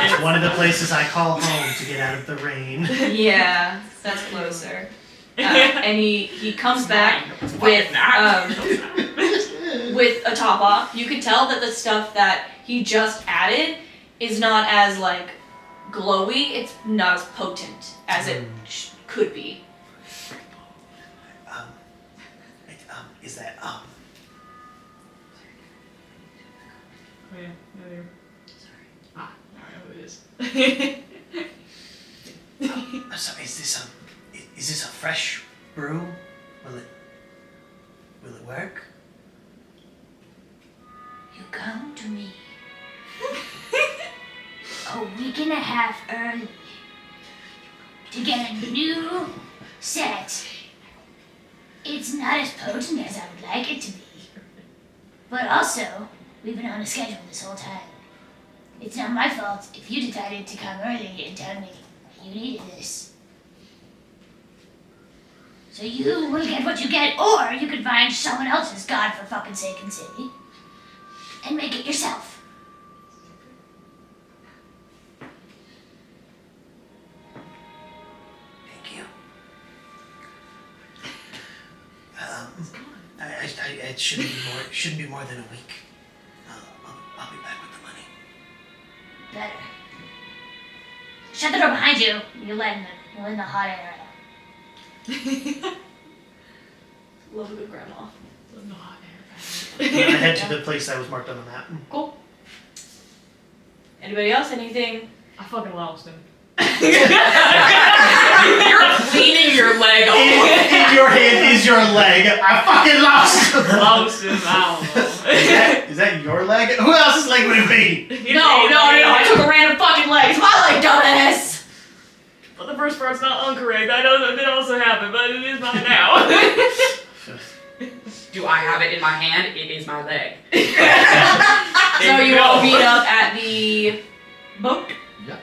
It's one of the places I call home to get out of the rain. Yeah, that's closer. And he comes back with with a top off. You can tell that the stuff that he just added is not as like glowy. It's not as potent as it could be. Is that Oh yeah, no, there. Sorry. Now I know who it is. So is this a fresh brew? Will it work? You come to me a week and a half early to get a new set. It's not as potent as I would like it to be. But also, we've been on a schedule this whole time. It's not my fault if you decided to come early and tell me you needed this. So you will get what you get, or you could find someone else's godforsaken city and make it yourself. Thank you. It shouldn't be more than a week. I'll be back with the money. Better. Shut the door behind you. You're in the hot air right now. Love a good grandma. I'm gonna head to the place that was marked on the map. Cool. Anybody else? Anything? I fucking lost him. You're cleaning your leg off. In your hand is your leg. I fucking lost. Lost him, I don't know. Is that your leg? Who else's leg would it be? No. I took a random fucking leg. It's my leg, dumbass. But the first part's not incorrect. I know that did also happen, but it is not now. Do I have it in my hand? It is my leg. So you all meet up at the boat? Yep.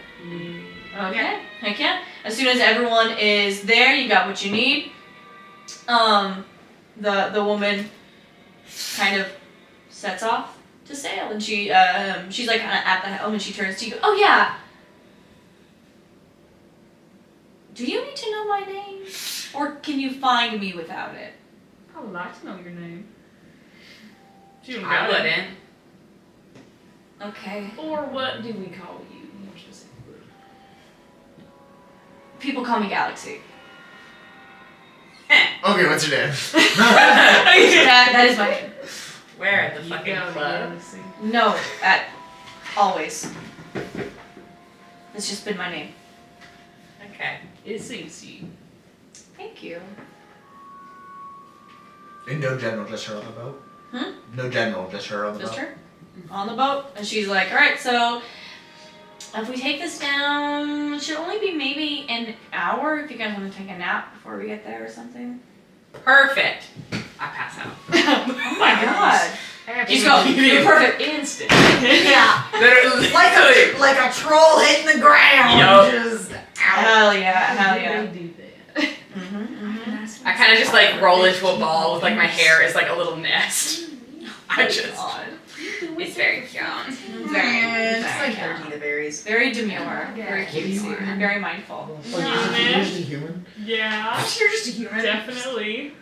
Okay. Heck yeah. As soon as everyone is there, you got what you need. The woman kind of sets off to sail, and she's like kind of at the helm, and she turns to you. Oh yeah. Do you need to know my name, or can you find me without it? I would like to know your name. If you don't I got it. wouldn't. Okay. Or what do we call you, more specifically? People call me Galaxy. Okay, what's your name? That is my name. Where at the You fucking got club? Galaxy. No, always. It's just been my name. Okay. It's easy. Thank you. And no general, just her on the boat? No general, just her on the Just boat? her on the boat, and she's like, "All right, so if we take this down, it should only be maybe an hour if you guys want to take a nap before we get there or something." Perfect. I pass out. Oh my god! You go. Absolutely. You're perfect. Instant. Yeah. Literally. Like a troll hitting the ground. Yup. Just out. Hell yeah! Hell yeah! They do that. I kind of just like roll into a ball with like my hair is like a little nest. I just. It's very cute. Just like Georgina berries. Very demure. Very cutesy. Very mindful. Oh, you're just a human? Yeah. You're just a human. Definitely.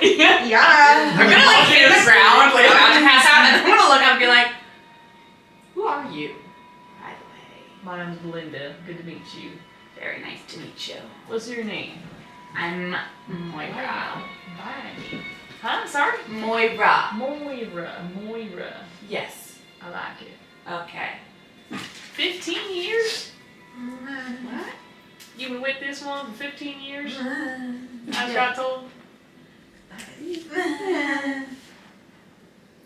Yeah. I'm gonna like hit the ground, like about to pass out, and I'm gonna look up and be like, "Who are you?" By the way, My name's Belinda. Good to meet you. very nice to meet you. What's your name? I'm Moira. Bye. Huh? Sorry? Moira. Moira. Yes. I like it. Okay. 15 years? What? You been with this one for 15 years? I got told.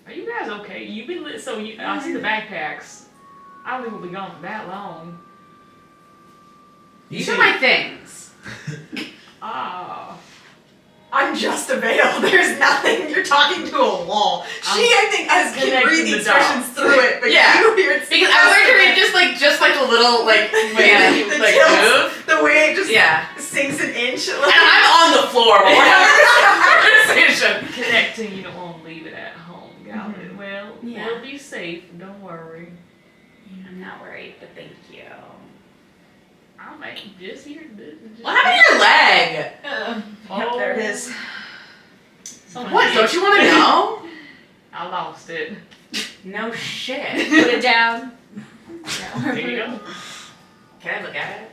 Are you guys okay? You've been I see the backpacks. I don't think we'll be gone for that long. These are my things. Ah. I'm just a veil. There's nothing. You're talking to a wall. She, I think, can connecting read the the expressions dots. through it, but Yeah. you hear it Because I learned to read just like a little like way that you The like tilts. move. the way it just Yeah. sinks an inch. And I'm on the floor while we're having this conversation. Connecting, you don't want to leave it at home, got it? Well, Yeah. we'll be safe. Don't worry. I'm not worried, but thank you. I'll make just here. What happened to your leg? Oh, There it is. What? Don't you want to know? I lost it. No shit. Put it down. There you go. Can I look at it?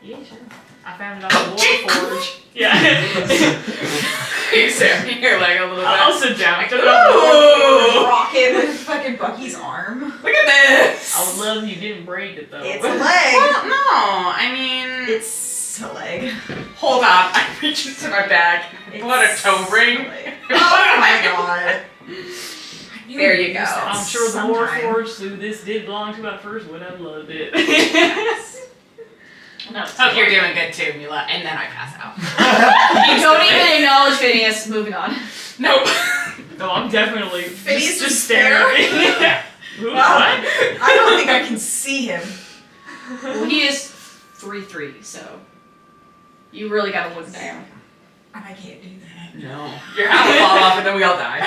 Yeah, sure. I found it on the Warforge. Yeah. You sit here like a little bit. I'll sit down. I took it Ooh. off the Warforge. Rocket with fucking Bucky's arm. Look at this. I would love if you didn't break it though. It's a Well, leg. no. I mean, It's a leg. hold on. I reach into my bag. I pull out a toe ring. Oh my god. There you go. I'm sure the Sometime. Warforge, who this did belong to at first, would have loved it. No, Hope you're doing good too, Mila. And then I pass out. You don't even acknowledge Phineas. Moving on. Nope. No, I'm definitely Phineas just is staring at me. Who? Wow. What? I don't think I can see him. Well, he is 3'3", so you really gotta look down. I can't do that. No. Your hat will fall off and then we all die.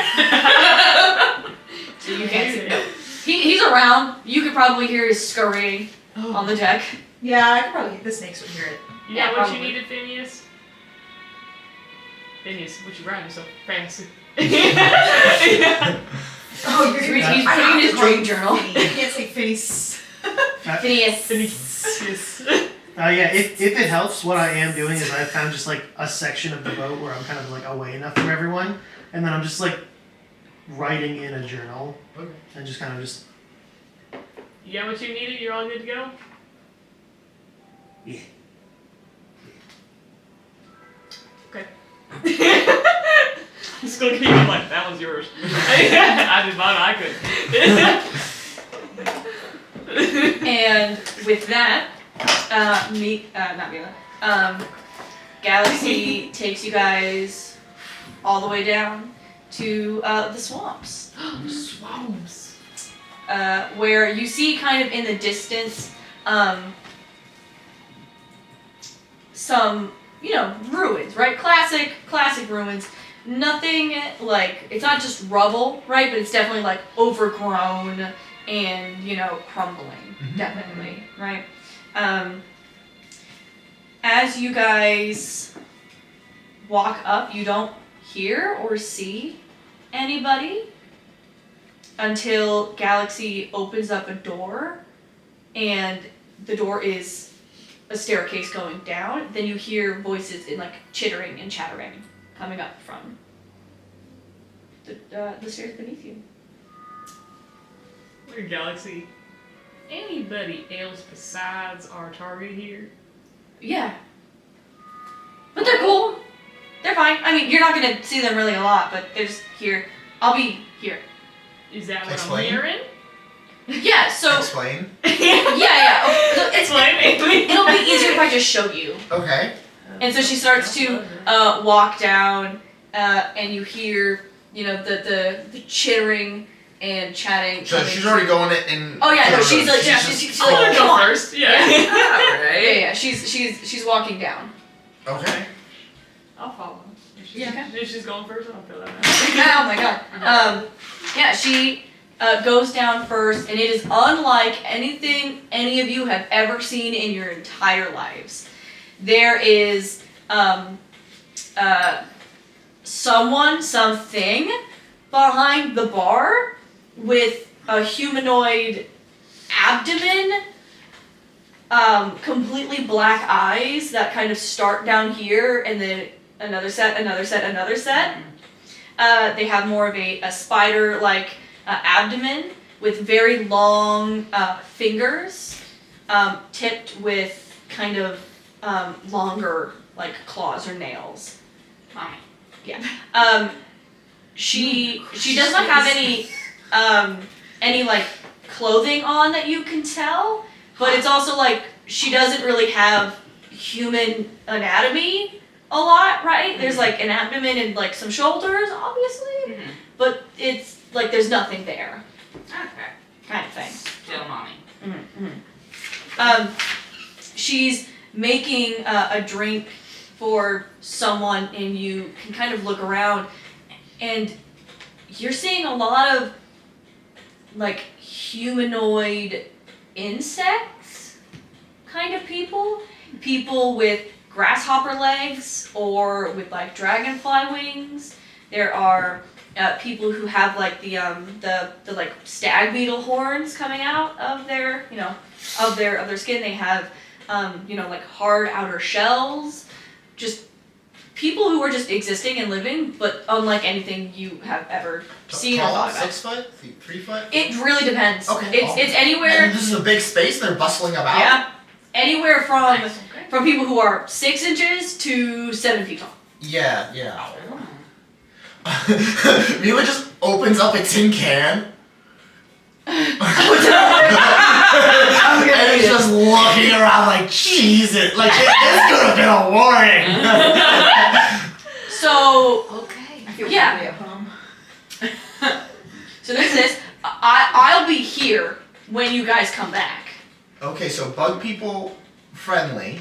So you can't see. No. He's around. You could probably hear his scurrying on the deck. Yeah, I could probably the snakes would hear it. You Yeah, know what probably. you needed, Phineas? Phineas, what you writing so fancy? Oh, you're He's putting in his dream journal. You can't say Phineas. Phineas. Phineas. Yeah, if it helps, what I am doing is I found just like a section of the boat where I'm kind of like away enough from everyone, and then I'm just like writing in a journal, Okay. and just kind of just You got what you needed? You're all good to go? yeah. Okay. I'm just gonna keep it like, that was yours. I did mine, I could. And with that, Galaxy takes you guys all the way down to the swamps. Swamps. Where you see kind of in the distance some, ruins, right? Classic ruins. Nothing like, it's not just rubble, right? But it's definitely like overgrown and, crumbling, definitely, right? As you guys walk up, you don't hear or see anybody until Galaxy opens up a door, and the door is a staircase going down. Then you hear voices in like chittering and chattering coming up from the stairs beneath you. We're Galaxy. Anybody else besides our target here? Yeah. But they're cool. They're fine. I mean, you're not gonna see them really a lot, but they're just here. I'll be here. Is that what Explain. I'm hearing? Yeah, so... Explain. yeah. Explain. It'll be easier if I just show you. Okay. And so she starts to walk down, and you hear, the chittering and chatting. So she's already going in. Oh yeah, no, she's like, she's like, I'll come go on. first. Yeah. Alright. Yeah, she's walking down. Okay. I'll follow. If she's going first, I'll fill that out. Oh my god. Yeah, she goes down first, and it is unlike anything any of you have ever seen in your entire lives. There is something behind the bar with a humanoid abdomen, completely black eyes that kind of start down here, and then another set. They have more of a spider-like abdomen with very long fingers, tipped with kind of longer like claws or nails. Mommy. Yeah. She does not have any like clothing on that you can tell, but it's also like she doesn't really have human anatomy a lot, right? There's like an abdomen and like some shoulders, obviously, but it's like there's nothing there, Okay. kind of thing. Still mommy. She's making a drink for someone, and you can kind of look around, and you're seeing a lot of like humanoid insects kind of people with grasshopper legs or with like dragonfly wings. There are people who have like the like stag beetle horns coming out of their of their skin. They have like hard outer shells. Just people who are just existing and living, but unlike anything you have ever seen or Tall, thought about. 6 foot, 3 foot. It really depends. Okay. It's anywhere. And this is a big space. They're bustling about. Yeah, anywhere from Nice. from people who are 6 inches to 7 feet tall. Yeah. Mila just opens up a tin can. And he's just looking around like, Jesus, like this could have been a warning. So Okay. I feel Yeah. really at home. so there's this. I'll be here when you guys come back. Okay, so bug people friendly.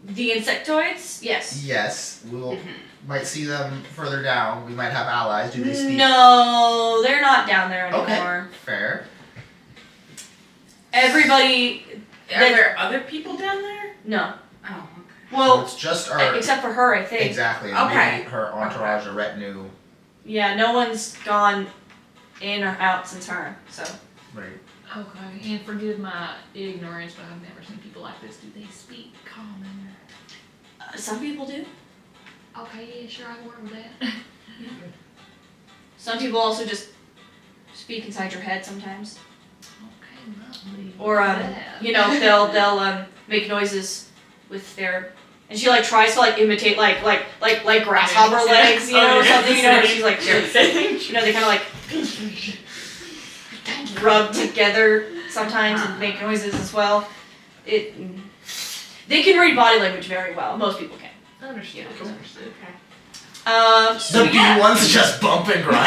The insectoids, yes. Yes, we'll might see them further down. We might have allies. Do they speak? No, they're not down there Okay. anymore. Fair. Everybody, Are there other people down there? no. Oh, okay. So Well, it's just our except for her, I think. exactly. Okay. Maybe her entourage or retinue. Yeah, no one's gone in or out since her. So Right. Okay, and forgive my ignorance, but I've never seen people like this. Do they speak common? some people do. Okay, yeah, sure, I can work with that. Some people also just speak inside your head sometimes. Okay, lovely. Or Yeah. they'll make noises with their, and she like tries to like imitate like grasshopper legs, or something, she's like they kind of like rub together sometimes and make noises as well. They can read body language very well. Most people can. Understood. Understood. So The B yeah. ones just bump and grind.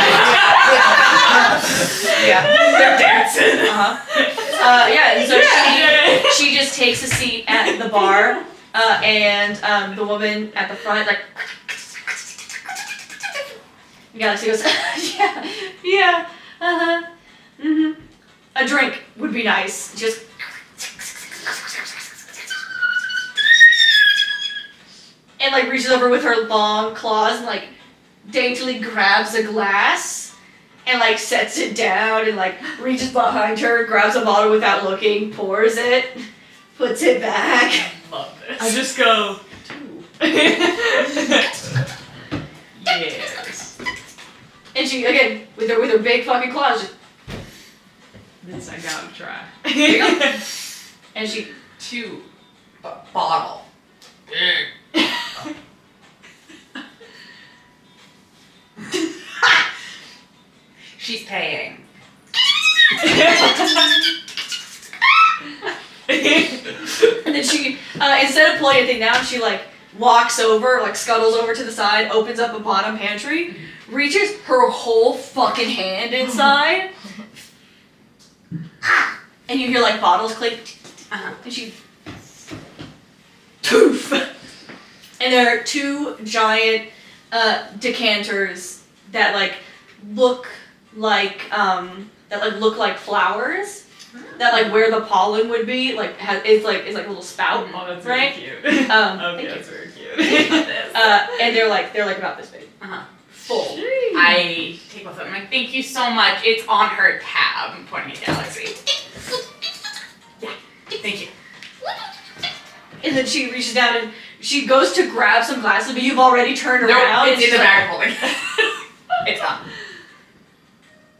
Yeah. They're dancing. Yeah, and so she just takes a seat at the bar, and the woman at the front like Galaxy goes, yeah, a drink would be nice. Just and like reaches over with her long claws and like daintily grabs a glass and like sets it down and like reaches behind her, grabs a bottle without looking, pours it, puts it back. Love this. I just go, 2. Yes. And she again with her big fucking claws just, This I gotta try. and she 2 bottle. She's paying. and then she instead of pulling anything down, she like walks over, like scuttles over to the side, opens up a bottom pantry, reaches her whole fucking hand inside, and you hear like bottles click, and she poof, and there are 2 giant decanters that like look like flowers. That like where the pollen would be, like it's like a little spout, Oh, that's right? very cute. Okay, Okay, that's very cute. and they're like about this big, full. I take both of them. I'm like, thank you so much. It's on her tab. I'm pointing at Galaxy. Yeah, thank you. And then she reaches down and she goes to grab some glasses, but you've already turned around. Nope, it's in the like, bag of holding. It's gone.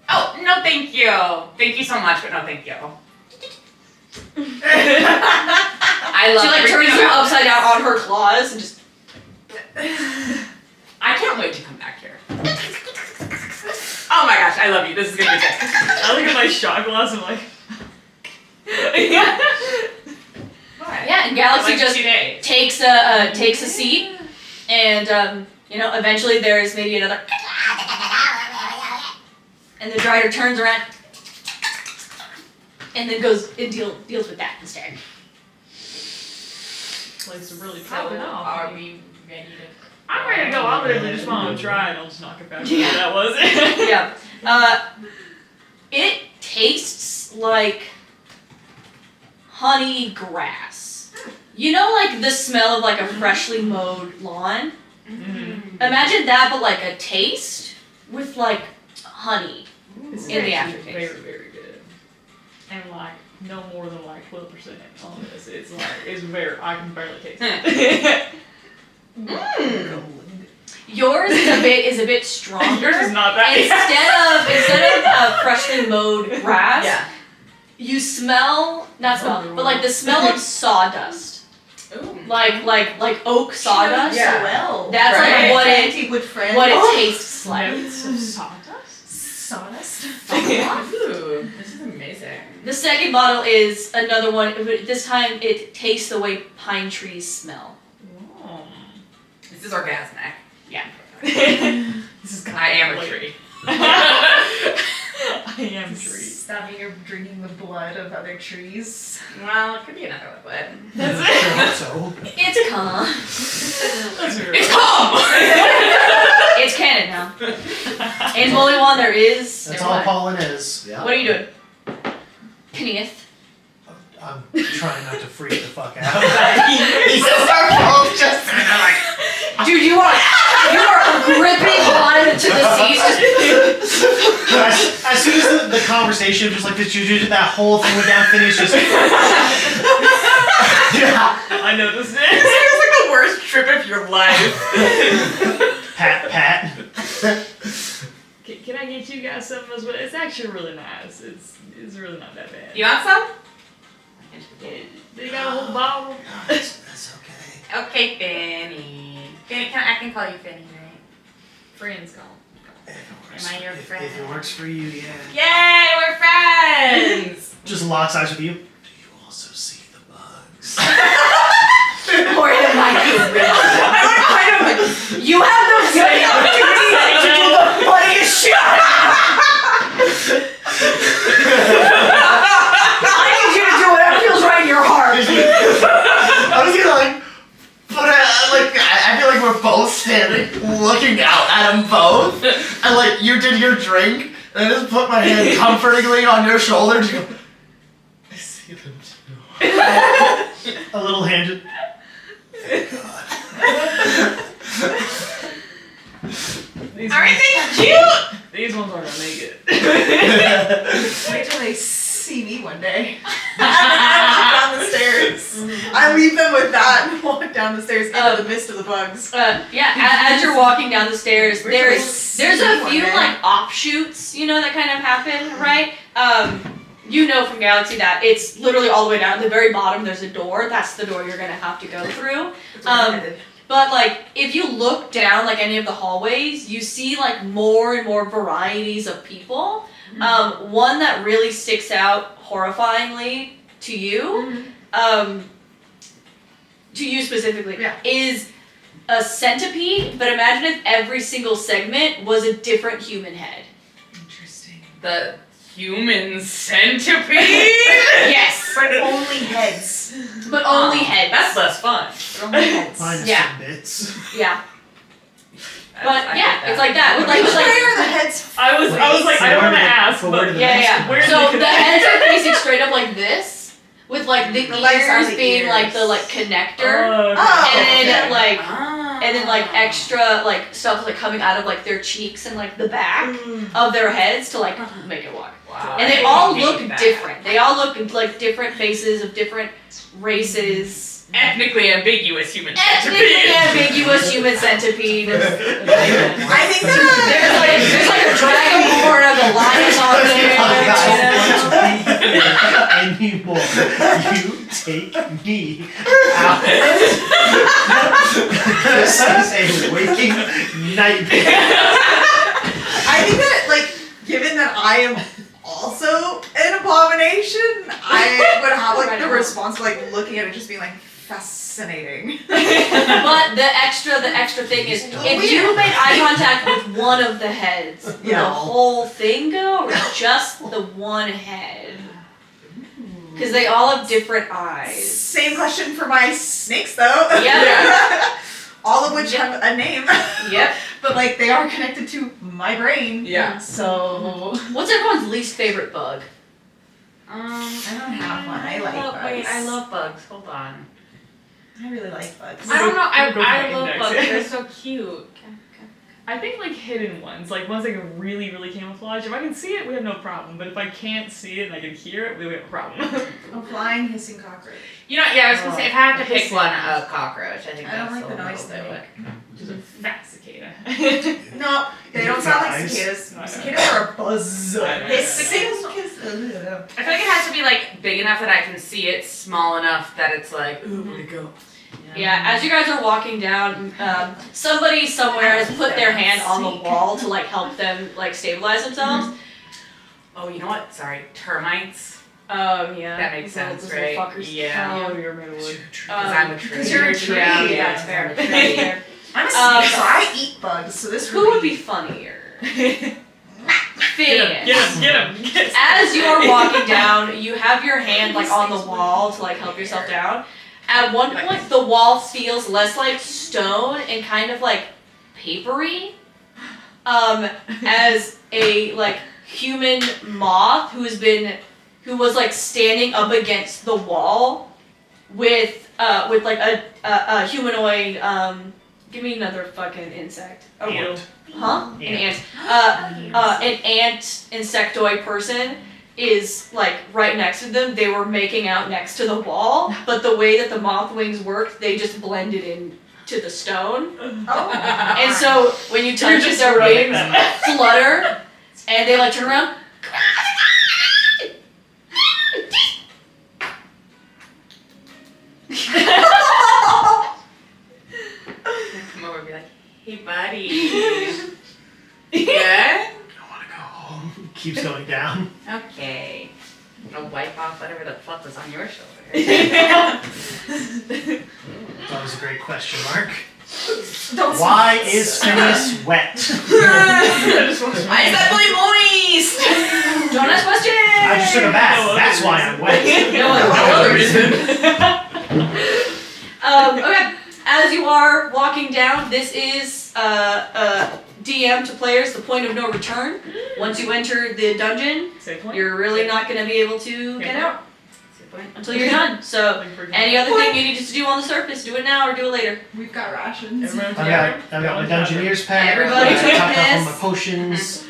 Oh, no thank you. Thank you so much, but no thank you. I love She like everything turns them about upside down on her claws and just. I can't wait to come back here. Oh my gosh, I love you. This is gonna be good. I look at my shot glass and I'm like, What? Yeah, and Galaxy Like just 2 days. takes a seat, and eventually there's maybe another. And the drider turns around and then goes and deals with that instead. place to really So, top it off. are we ready to? I'm ready to go. I literally just want to try and I'll just knock it back. Yeah. That was it. Yeah. It tastes like honey grass. You know, like the smell of like a freshly mowed lawn? Mm-hmm. Imagine that, but like a taste with like honey It's in the actually aftertaste. very, very good. And like no more than like 12% on this. It's like it's very. I can barely taste it. Yours is a bit stronger. Yours is not that. Instead of freshly mowed grass, Yeah. you smell but like the smell of sawdust. Ooh. Like oak sawdust. Yeah. Well, That's Right. like what it Antique with friends. tastes like. Notes of sawdust. Sawdust. Ooh, this is amazing. The second bottle is another one, but this time it tastes the way pine trees smell. Oh. This is orgasmic. Yeah. This is I am a tree. I am tree. Stop me, you're drinking the blood of other trees. Well, it could be another liquid. That's Sure it. hope so. It's calm. That's weird. It's calm! It's canon now. It's the only one there is. That's all pollen is. Yeah. What are you doing? Peneth. I'm trying not to freak the fuck out. These are both just like. Dude, you are gripping on to the seats. As soon as the conversation, just like that whole thing went down, finished. Just yeah. I know this This is like the worst trip of your life. Pat. Can I get you guys some as well? It's actually really nice. It's really not that bad. You want some? They got a whole bottle. That's okay. Okay, Fanny. Fanny, I can call you Fanny, right? Friends call. If it works, Am I your friend? If it works for you, yeah. Yay, we're friends! Just locks eyes with you. Do you also see the bugs? Or it might be real. You have the great opportunity to do the funniest shit. I need you to do whatever feels right in your heart. I was gonna like, but I feel like we're both standing, looking out at them both, and like you did your drink, and I just put my hand comfortingly on your shoulder to go. I see them too. A little hand. Thank God. These Aren't ones, they cute? these ones aren't gonna make it. Wait till they see me one day. I walk down the stairs. I leave them with that and walk down the stairs into the midst of the bugs. As you're walking down the stairs, Wait till they there's see a me one few day. like offshoots, that kind of happen, right? You know from Galaxy that it's literally all the way down at the very bottom. There's a door. That's the door you're gonna have to go through. But like if you look down like any of the hallways, you see like more and more varieties of people. One that really sticks out horrifyingly to you, specifically, is a centipede. But imagine if every single segment was a different human head. Interesting. The human centipede? Yes, But only heads. but only heads. That's less fun. But only heads. Minus Yeah. some bits. Yeah, I but get yeah, that. it's like that. With like, Which it's like way are the heads? I was like, I don't want to ask, But where but do the yeah, heads yeah. come Where from? do So they the heads are facing straight up like this, with like the The legs are ears the being like the ears. like connector, Oh, okay. Oh, and then okay. like Ah. and then like extra like stuff like coming out of like their cheeks and like the back of their heads to like make it walk. Wow. And they I all hate look that. different. They all look like different faces of different races. Ethnically ambiguous human Ethnically centipede. ambiguous human centipede. I think that There's like a dragonborn of the lions on there. Anymore. You take me out. This is a waking nightmare. I think that, like, given that I am also an abomination, I would have like the response of like looking at it just being like fascinating. But the extra thing is, if you made eye contact with one of the heads, would the whole thing go, or just the one head? Because they all have different eyes. Same question for my snakes though. Yeah. All of which have a name. Yep. But like they are connected to my brain. Yeah. So What's everyone's least favorite bug? I don't have one. I like bugs. Wait, I love bugs. Hold on. I really like bugs. I don't know. We'll go for I my love index. bugs. They're so cute. I think like hidden ones, like ones that can really, really camouflage. If I can see it, we have no problem. But if I can't see it and I can hear it, we have a problem. A flying hissing cockroach. You know, yeah, I was gonna say if I had to pick Hissing. one, a cockroach. I think I don't that's like the a noise little though. bit. Which is a fat cicada. No, they don't sound like Guys. cicadas. I know. Cicadas are a buzz. I know. Hissing. I feel like it has to be like big enough that I can see it, small enough that it's like, ooh, where'd it go? Yeah, as you guys are walking down, somebody somewhere has put their hand on the wall to like help them like stabilize themselves. Oh, you know what? Sorry, termites. Yeah. That makes Those sense, little right? fuckers. Yeah. Oh, you're made of wood. Because I'm a tree. 'Cause you're a tree. Yeah, that's fair. That's fair. I'm a snake, so I eat bugs. So this Who would be funnier? Phineas. Get him. As you are walking down, you have your hand like on the wall to like help yourself down. At one point, the wall feels less like stone and kind of like papery. As a like human moth who was like standing up against the wall with like a humanoid. Give me another fucking insect. Ant. Huh? Yeah. An ant insectoid person is like right next to them. They were making out next to the wall, but the way that the moth wings worked, they just blended in to the stone. Oh. And so when you touch it, their running wings that. flutter, and they like turn around. Come over and be like, hey, buddy. Good? I want to go home. Keeps going down. Okay. I'm gonna wipe off whatever the fuck was on your shoulder. That was a great question, Mark. Why is Phineas wet? Why is that boy moist? Don't ask questions. I just took a bath. That's why I'm wet. No other reason. Okay. As you are walking down, this is DM to players, the point of no return. Once you enter the dungeon, Save point. you're really not going to be able to get out. point. until you're done. So Like, for example, any other thing you need to do on the surface, do it now or do it later. We've got rations. everyone's I've got my Dungeoneer's pack. Everybody I took topped off on this. my potions.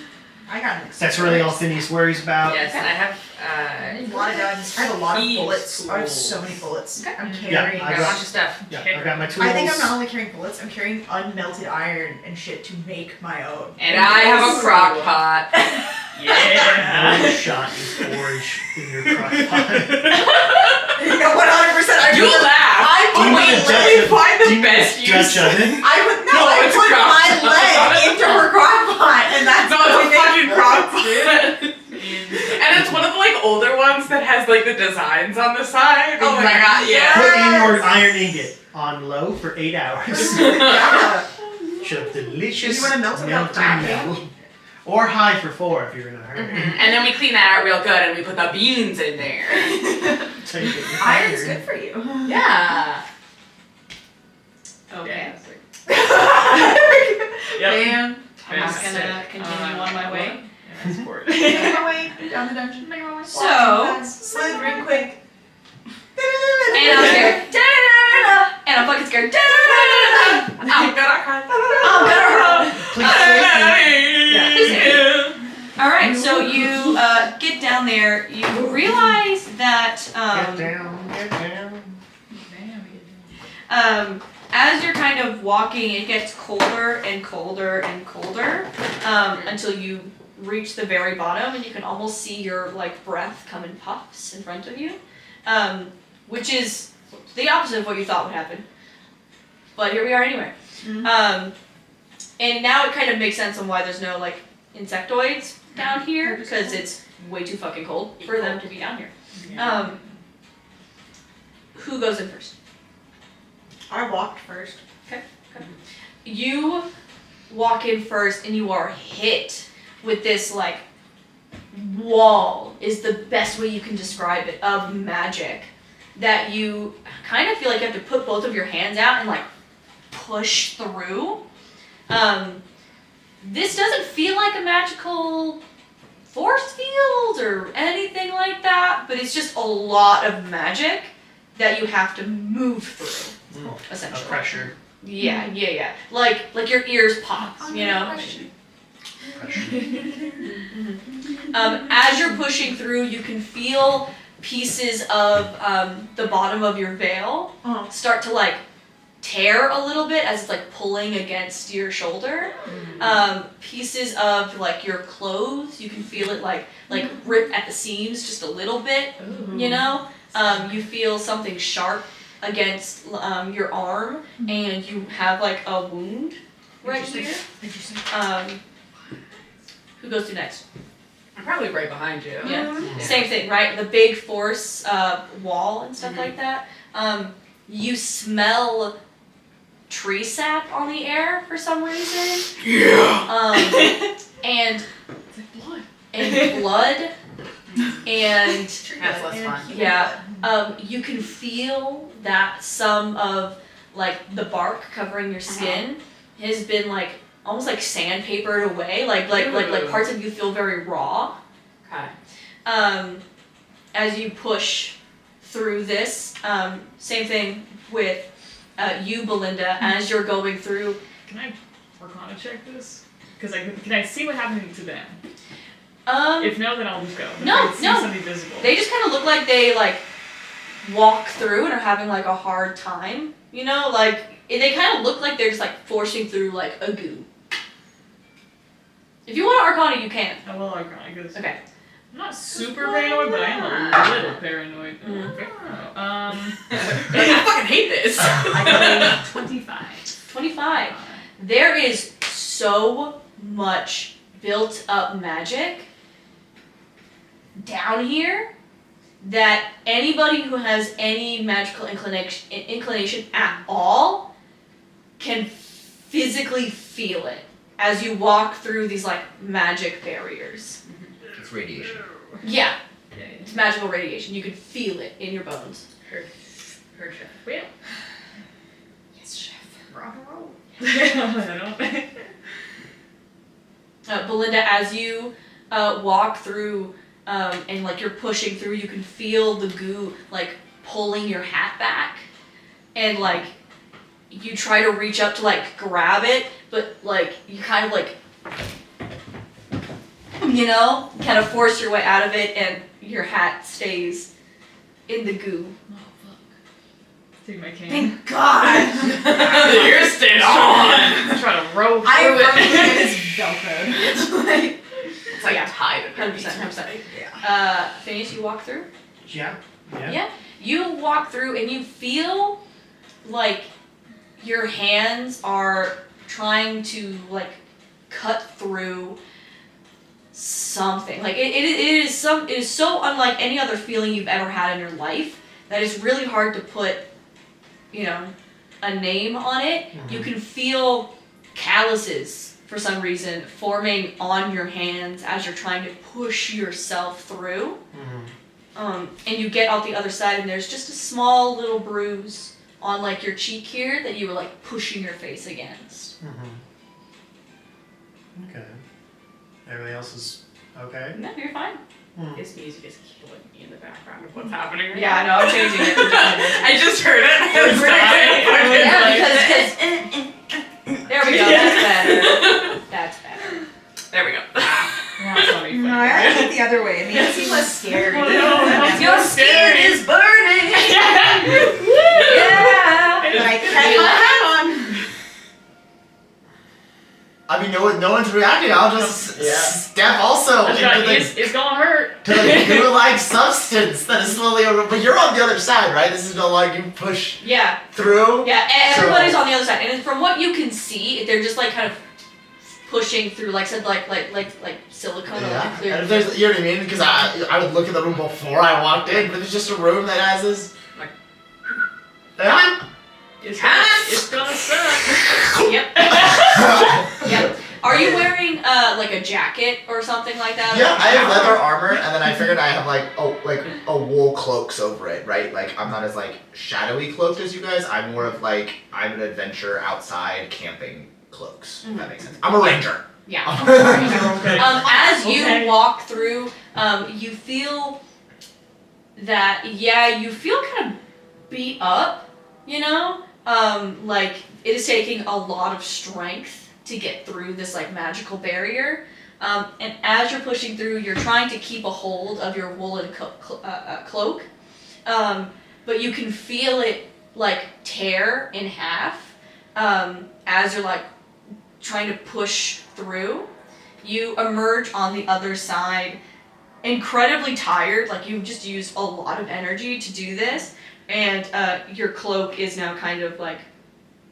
I got an That's really all Phineas worries about. Yes, and I have A lot of guns. I have a lot of Thieves' bullets. I have tools. so many bullets. Okay. I'm Yeah, carrying. I got a bunch of stuff. Yeah, I've got my tools. I think I'm not only carrying bullets, I'm carrying unmelted iron and shit to make my own. And I have a crock pot. Yeah. No shot you forge in your crock pot. Yeah, 100%. You laugh. I Do you would mean a literally Dutch- find Do the you mean best a use. Dutch oven? I would No, I it's a put crock my pot. leg into her crock pot, and that's No, the it's a thing. fucking crock pot. And it's one of the like older ones that has like the designs on the side. Oh my God, yeah. Put in your iron ingot on low for 8 hours. Yeah. Should delicious You wanna melt it without cracking? melt. Or high for 4 if you're in a hurry. And then we clean that out real good and we put the beans in there. So you get your Iron's iron. good for you. Yeah. Okay. Yep. And I'm just gonna continue on my way. Yeah, sport. make my way down the dungeon. So, Slid real quick. and I'm scared. Da-da-da-da-da. And I'm fucking scared. Da-da-da-da-da. I'm gonna cry. Please save me. Alright, so you get down there, you realize that Get down, get down. as you're kind of walking, it gets colder and colder and colder until you reach the very bottom, and you can almost see your like breath come in puffs in front of you, which is the opposite of what you thought would happen. But here we are anyway. And now it kind of makes sense on why there's no like insectoids down here, because it's way too fucking cold for them to be down here. Who goes in first? I walked first. You walk in first and you are hit with this like wall is the best way you can describe it of magic that you kind of feel like you have to put both of your hands out and like push through. This doesn't feel like a magical force field or anything like that, but it's just a lot of magic that you have to move through, A essentially. pressure. Yeah. Like your ears pop, you know? As you're pushing through, you can feel pieces of the bottom of your veil start to like tear a little bit as it's like pulling against your shoulder. Pieces of like your clothes, you can feel it like rip at the seams just a little bit, you know? You feel something sharp against your arm, and you have like a wound right here. Who goes to next? I'm probably right behind you. Yeah. Same thing, right? The big force wall and stuff like that. You smell tree sap on the air for some reason. Yeah. And It's like blood. and blood and That's less fun. yeah. You can feel that some of like the bark covering your skin has been like almost like sandpapered away. Like parts of you feel very raw. Okay. As you push through this, same thing with you, Belinda, as you're going through. Can I Arcana check this? Because can I see what happened to them? If no, then I'll just go. If No, I see no. something visible. They just kind of look like they like walk through and are having like a hard time. You know, like they kind of look like they're just like forcing through like a goo. If you want to Arcana, you can. I will Arcana because Okay. I'm not super paranoid, but I am a little paranoid. Okay. I fucking hate this. I got a 25. 25. There is so much built up magic down here that anybody who has any magical inclination at all can physically feel it as you walk through these like magic barriers. It's radiation. Yeah, it's magical radiation. You can feel it in your bones. Her chef. Well. Yes, chef. Rock and roll. I don't know. Belinda, as you walk through and like you're pushing through. You can feel the goo like pulling your hat back, and like you try to reach up to like grab it, but like you kind of like, you know, kind of force your way out of it, and your hat stays in the goo. Oh fuck. Take my cane. Thank God. You're staying on. Try to roll through I it. firmly think it is velcroed. It's like, It's like Yeah. tied. 100%. yeah. Phineas, you walk through? Yeah. Yeah. You walk through and you feel like your hands are trying to like cut through something. Like it is so unlike any other feeling you've ever had in your life that it's really hard to put, you know, a name on it. You can feel calluses for some reason forming on your hands as you're trying to push yourself through. And you get out the other side and there's just a small little bruise on like your cheek here that you were like pushing your face against. Okay. Everything else is okay? No, you're fine. This music is killing me in the background of what's happening right Yeah, I know, I'm changing it. I just heard it. It's dying. Yeah, because there we go, that's better. That's better. There we go. That's not me No, I like it the other way. It makes it seem less scary. Oh, no, Your that's skin scary. is burning! Yeah! But I kept my hat on. I mean, no one's reacting. I'll just step also into It's gonna hurt. the goo-like substance that is slowly over. But you're on the other side, right? This is no longer you push Yeah, through. yeah, everybody's on the other side. And from what you can see, they're just like kind of pushing through, like said, like silicone or like Yeah, clear. and if there's, you know what I mean? Because I would look at the room before I walked in, but it's just a room that has this. Like- Yeah. It's gonna suck. Yep. Yep. Are you wearing like a jacket or something like that? Yeah, I have leather armor, and then I figured I have like a wool cloaks over it, right? Like I'm not as like shadowy cloaked as you guys. I'm more of like I'm an adventure outside camping cloaks. If that makes sense. I'm a ranger. Yeah. Okay. As you Okay. walk through, you feel that you feel kind of beat up, you know? Like it is taking a lot of strength to get through this like magical barrier. And as you're pushing through, you're trying to keep a hold of your woolen cloak. But you can feel it like tear in half as you're like trying to push through. You emerge on the other side incredibly tired, like you've just used a lot of energy to do this, and your cloak is now kind of like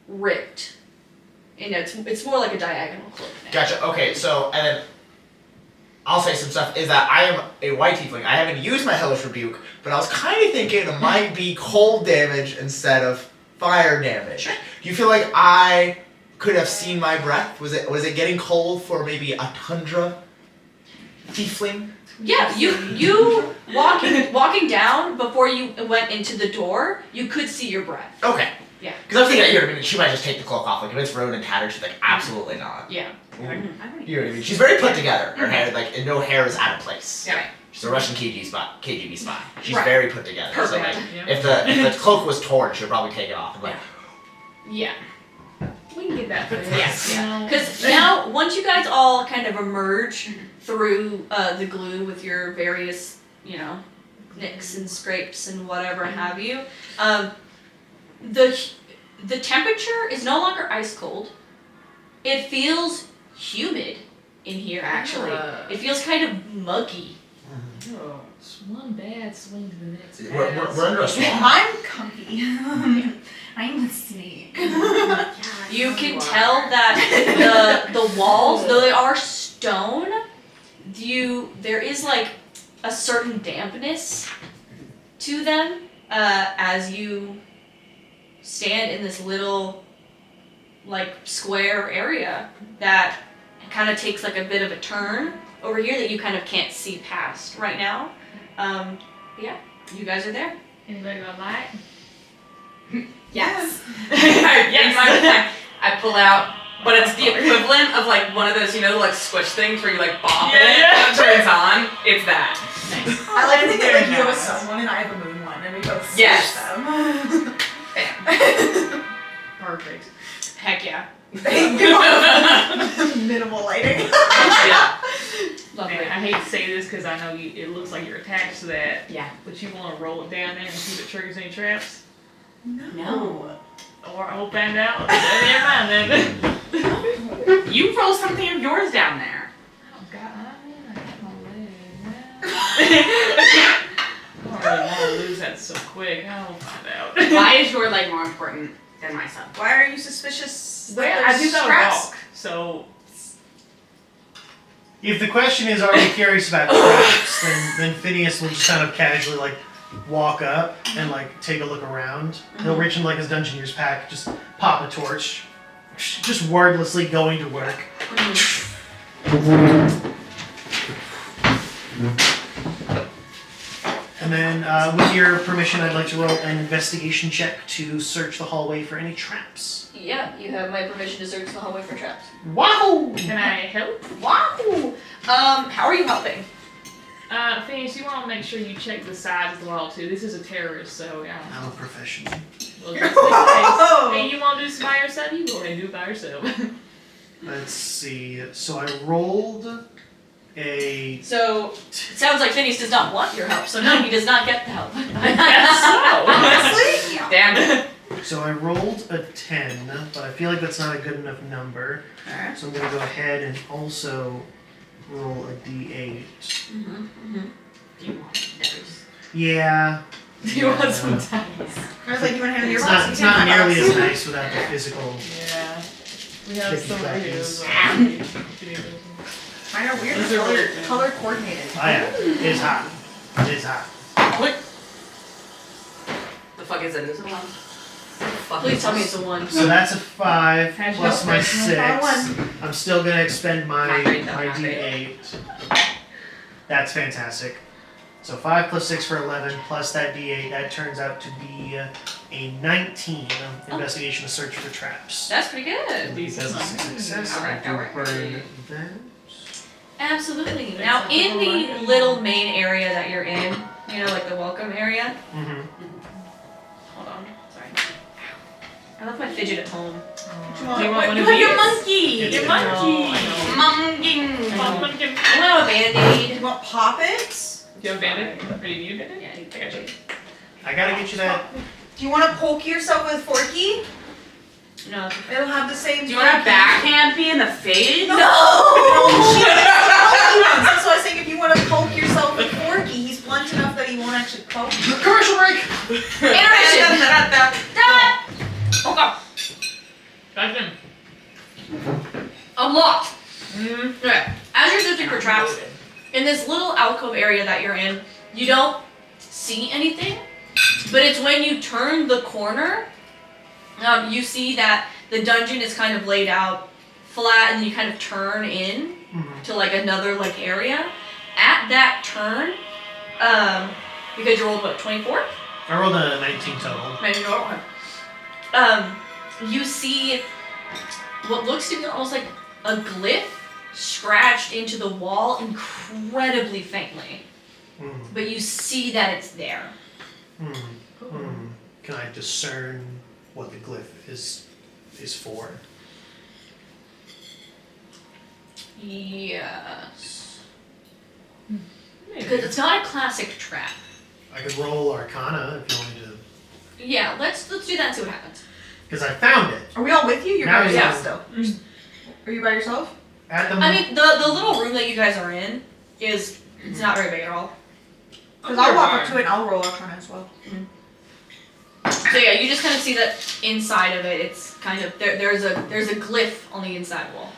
ripped. You know, it's more like a diagonal cloak now. Gotcha. Okay, so and then I'll say some stuff. Is that I am a white tiefling. I haven't used my hellish rebuke, but I was kind of thinking it might be cold damage instead of fire damage. Do you feel like I could have seen my breath? Was it getting cold for maybe a tundra tiefling? Yeah, you walking down before you went into the door, you could see your breath. Okay. Yeah. Because I'm thinking, you know what I mean, she might just take the cloak off. Like if it's ruined and tattered, she's like, absolutely not. Yeah. You know what I mean? She's very put together. Her hair, like, and no hair is out of place. Yeah. She's a Russian KGB spy. She's Right. very put together. So Perfect. like, Yeah. if the cloak was torn, she would probably take it off and be like, Yeah. We can get that for Yes. Because now, once you guys all kind of emerge through the glue with your various, you know, nicks and scrapes and whatever have you, the temperature is no longer ice cold. It feels humid in here, actually. It feels kind of muggy. It's one bad swing to the next. we're under a swamp. I'm comfy. I'm a snake. You can tell that the walls, though they are stone, there is like a certain dampness to them as you stand in this little like square area that kind of takes like a bit of a turn over here that you kind of can't see past right now. Yeah, you guys are there. Anybody got a light? Yes. In my mind, I pull out But it's the equivalent of like one of those, you know, the like squish things where you like bop it Yeah. and it turns on. It's that. I like to think that like you have a Nice. sun one and I have a moon one, and we both switch Yes. them. Perfect. Heck yeah. Minimal lighting. Yeah. Lovely. Man, I hate to say this because I know it looks like you're attached to that, Yeah. but you want to roll it down there and see if it triggers any traps? No. Or I'll find out. Never mind then. You roll something of yours down there. Oh God, I got my leg. I don't really want to lose that so quick. I'll find out. Why is your leg more important than my son? Why are you suspicious? Well, that I there's do know traps? walk, so If the question is, are you curious about traps, then Phineas will just kind of casually like walk up and like take a look around. He'll reach in like his Dungeoneer's pack, just pop a torch, just wordlessly going to work. And then, with your permission, I'd like to roll an investigation check to search the hallway for any traps. Yeah, you have my permission to search the hallway for traps. Wow! can I help? Wow. How are you helping? Phineas, you want to make sure you check the sides of the wall too. This is a terrorist, so yeah. I'm a professional. Well, just in case. Hey, you want to do this by yourself? You go ahead and do it by yourself. Let's see. So I rolled a. So, it sounds like Phineas does not want your help, so no, he does not get the help. Yes, so. Honestly? Damn it. So I rolled a 10, but I feel like that's not a good enough number. Alright. So I'm gonna go ahead and also roll a d8. Do you want those? Yeah. Do you want Yeah. some dice? I was like, you want to hand me your It's box? not, You it's can not have my nearly box. as nice without the physical. Yeah. We have Sticky some buttons. videos. Mine are weird. Those They're are weird. color coordinated. Oh yeah, it's hot. It's hot. What? The fuck is it? Is it one? Please tell me it's a 1. So that's a 5 How's plus your my personal 6. I'm still gonna expend my Not great, though, my not great. d8. That's fantastic. So 5 plus 6 for 11 plus that d8. That turns out to be a 19 investigation to search for traps. That's pretty good. Because of success, Alright, I do alright. burn that. Absolutely. Now, in the little main area that you're in, you know, like the welcome area. Mm-hmm. Hold on. Sorry. I left my fidget at home. Do you want one You of have your these? monkey! It's Your good. monkey! Monkey! I have a band-aid. You want poppets? Do you have a bandit? Or do you need a bandit? Yeah, I got you. I gotta get you that. Do you want to poke yourself with Forky? No. It'll have the same. Do you want to backhand me in the face? No! That's why I was saying if you want to poke yourself with Forky, he's blunt enough that he won't actually poke you. Commercial break! Intermission! Done! Oh god. Back in. Unlocked. Okay. As you're searching for traps, in this little alcove area that you're in, you don't see anything, but it's when you turn the corner, you see that the dungeon is kind of laid out flat, and then you kind of turn in to like another like area. At that turn, because you rolled what, 24? I rolled a 19 total. Maybe not. You see what looks to be almost like a glyph scratched into the wall incredibly faintly. But you see that it's there. Can I discern what the glyph is for? Yes. Maybe. Because it's not a classic trap. I could roll Arcana if you want me to, Yeah, let's do that and see what happens. because I found it. Are we all with you? You're Now by he's yourself out. still. Are you by yourself? At the I mean, the little room that you guys are in it's not very big at all. Because I'll walk up to it and I'll roll Arcana as well. So yeah, you just kind of see that inside of it, it's kind of there's a glyph on the inside wall.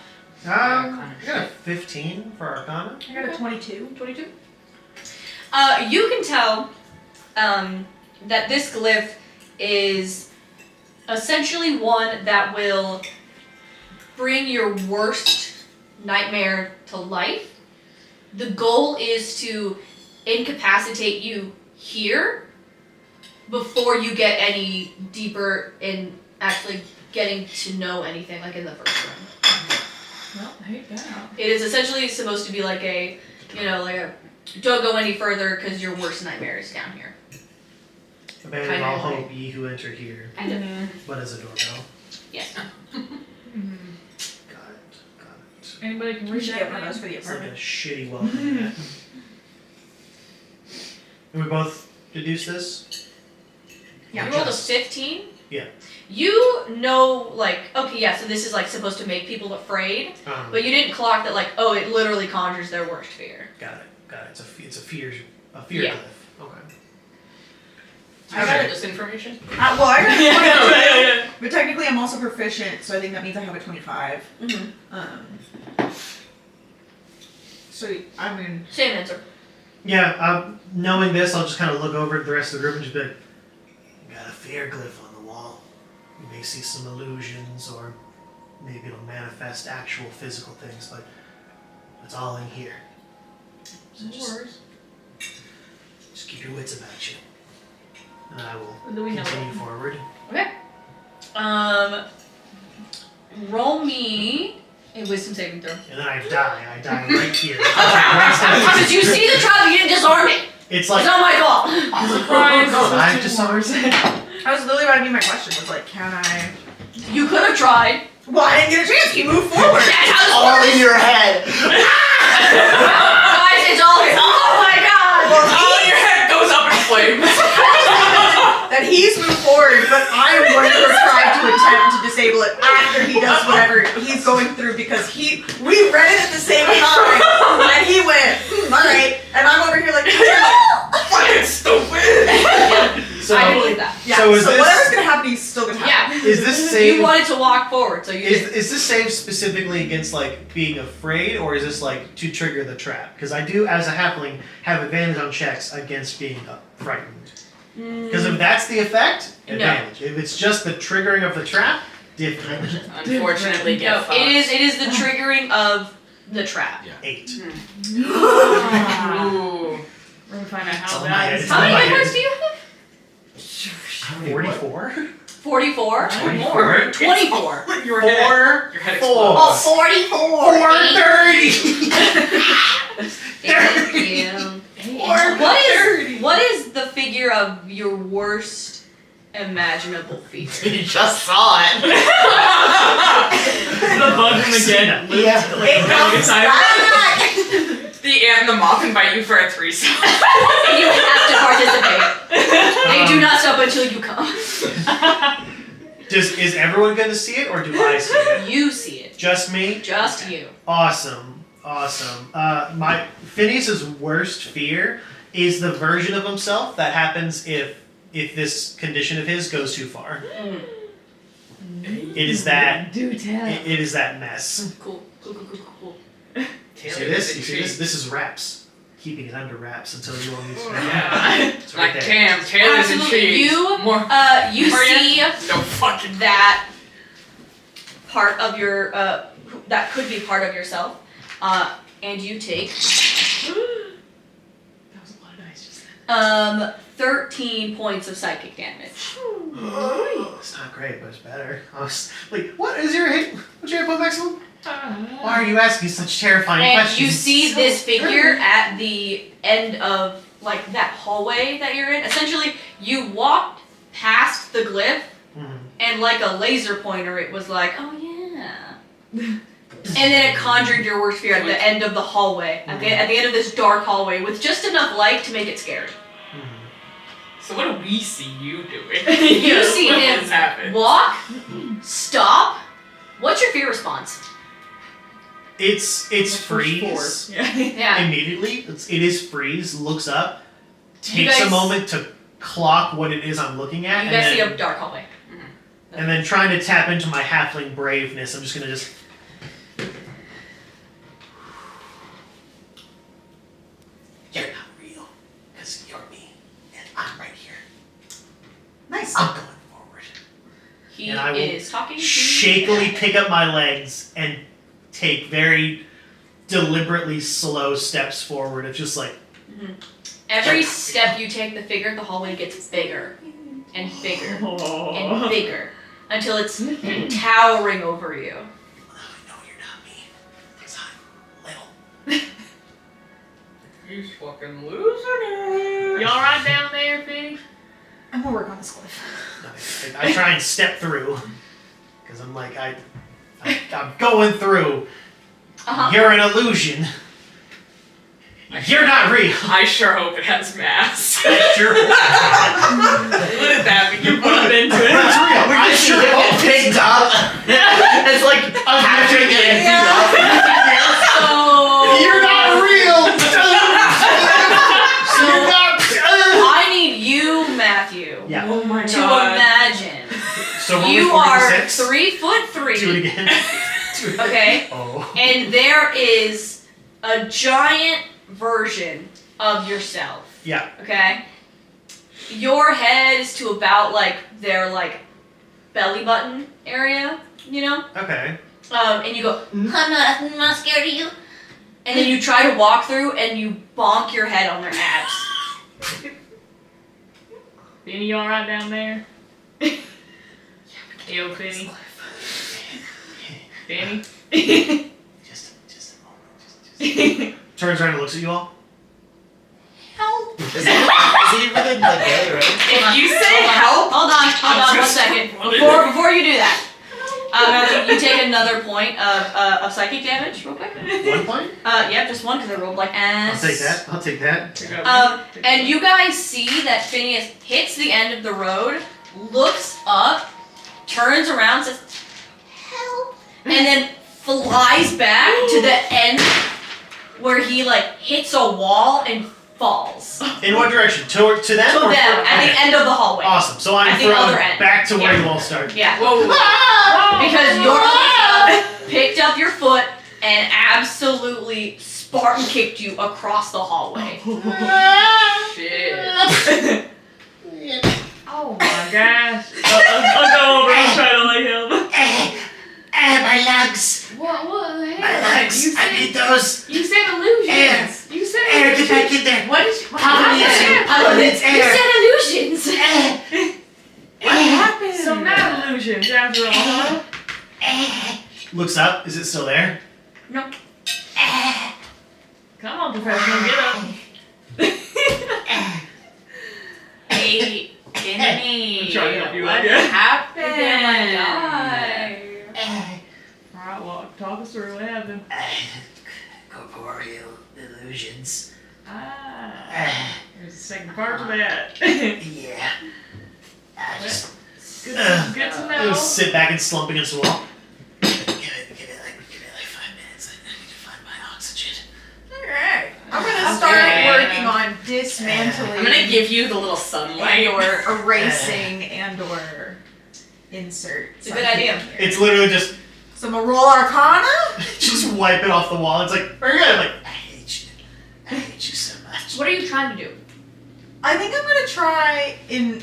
I got a 15 for Arcana. I got a 22. 22. You can tell that this glyph is essentially one that will bring your worst nightmare to life. The goal is to incapacitate you here before you get any deeper in actually getting to know anything like in the first room. Well, hey, yeah. It is essentially supposed to be like a, don't go any further because your worst nightmare is down here. Abandon Kind of all like- hope, ye who enter here. Kind of. But as a doorbell. Yes. Got it. Anybody can We read should that get one of name? those for the It's like a apartment. shitty welcome mat. And we both deduce this? You Or rolled a just- 15? Yeah. You know, okay, yeah, so this is supposed to make people afraid, but you didn't clock that it literally conjures their worst fear. Got it. It's a fear Yeah. glyph. Okay. I got this information. Well, I got a 22, Yeah. but technically I'm also proficient, so I think that means I have a 25. Mm-hmm. So I mean, Same answer. Yeah, knowing this, I'll just kind of look over at the rest of the group and just be like, you got a fear glyph on the wall. You may see some illusions, or maybe it'll manifest actual physical things, but it's all in here. So just keep your wits about you. And I will Do we know continue forward. Okay. Roll me a wisdom saving throw. And then I die right here. Because you see the trap, you didn't disarm it. It's It's like, not my fault. I disarmed. that was literally what I mean. My question was can I? You could have tried. Well, I didn't get a chance. He moved forward. That's how this All works. in your head. Guys, it's all here. Oh my god. All your head goes up in flames. That he's moved forward, but I am going to try to attempt to disable it after he does whatever he's going through because we read it at the same time, and he went, all right, and I'm over here Fucking stupid. So, I can believe that. yeah. So is this- whatever's gonna happen, he's still gonna happen. Yeah. is this save? You wanted to walk forward, so you Is did. this save specifically against being afraid, or is this to trigger the trap? Because I do, as a halfling, have advantage on checks against being frightened. Because if that's the effect, advantage. If it's just the triggering of the trap, different. Unfortunately, No, get fucked. it is the triggering of the trap. 8. Ooh. We're gonna find out It's how on my that head. is. It's How on many my hit head. points do you have? 44? 44? 24? 24. Your head explodes. Oh, 44. 430! What is the figure of your worst imaginable fear? You just saw it. The bug from the dead. Yeah. The ant and the moth invite you for a threesome. And you have to participate. They do not stop until you come. Is everyone going to see it, or do I see it? You see it. Just me? Just you. Awesome. My Phineas's worst fear is the version of himself that happens if this condition of his goes too far. It is that. Do tell. It is that mess. Cool. You see this? You see this? This is wraps. Keeping it under wraps until you want me to. Yeah. It's right Like, there. damn, Taylor's in Absolutely. cheese. You More. you Are ya? see No fucking. that part of your that could be part of yourself, and you take That was a lot of dice just then. 13 points of psychic damage. It's not great, but it's better. I was like, what is your hit? What's your hit point maximum? Why are you asking such terrifying And questions? you see this figure at the end of that hallway that you're in. Essentially, you walked past the glyph, Mhm. and like a laser pointer, it was like, oh yeah. And then it conjured your worst fear at the end of the hallway, at the end of this dark hallway, with just enough light to make it scary. So what do we see you doing? You see What him has happened? walk, stop. What's your fear response? It's freeze. Yeah. Immediately. It is freeze, looks up, You takes a guys- moment to clock what it is I'm looking at, You and guys see then, a dark hallway. and then trying to tap into my halfling braveness, I'm just gonna just. You're not real, because you're me, and I'm right here. Nice. I'm going forward. He And I will is talking to Shakily pick up my legs and take very deliberately slow steps forward. It's just like, Every step you take, the figure of the hallway gets bigger and bigger and bigger. until it's towering over you. No, you're not me. Because I'm little. He's fucking losing it. You alright down there, Finny? I'm gonna work on this glyph. I try and step through. Because I'm like, I'm going through. Uh-huh. You're an illusion. You're not real. I sure hope it has mass. Sure. What did that mean? You put it into it. That's real. I sure hope Picked up. It's like Patrick and So You're not real. You're not. I need you, Matthew, Yeah. Oh my to god. imagine So we're you with are 46. 3'3". Do it again. Do it. Okay, Oh. and there is a giant version of yourself. Yeah. Okay, your head is to about like their like belly button area, you know. Okay. And you go, I'm not scared of you. And then you try to walk through and you bonk your head on their abs. Finny, you alright down there? Yo, Finny. Finny? Just a moment. Just. Turns around and looks at you all. Is he within the day, right? If you say help, Hold on 1 second. Before you do that, Matthew, you take another point of psychic damage, real quick. 1 point? Yep, just one because I rolled like ass. I'll take that. And you guys see that Phineas hits the end of the road, looks up, turns around, says, "Help," and then flies back to the end where he like hits a wall and falls. In what direction? To them? To or them at the end of the hallway. Awesome. So I'm At the thrown other end. back to where Yeah. you all started. Yeah. whoa. Because your other self picked up your foot and absolutely Spartan kicked you across the hallway. Shit. Oh my gosh. I'll go over and try to like help. My legs. What? My legs. I need those. You said illusions. You said Air, get back in there. What Papa needs you. Papa needs You air. said illusions. What happened? So not illusions after all, huh? Looks up. Is it still there? No. Come on, professional, get up. Hey, Jimmy. I'm trying to help you what out, yeah. happened? Alright, well, talk us through what happened. Corporeal illusions. Ah, there's a second part to that. Yeah. I just Good to I'll know. sit back and slump against the wall. give it like 5 minutes. I need to find my oxygen. Alright. I'm gonna start working on dismantling I'm gonna give you the little sunlight. and or erasing and or insert. It's a good idea. It's literally just So I'm gonna roll Arcana. just wipe it off the wall. It's like, very good. I'm like, I hate you. I hate you so much. What are you trying to do? I think I'm gonna try and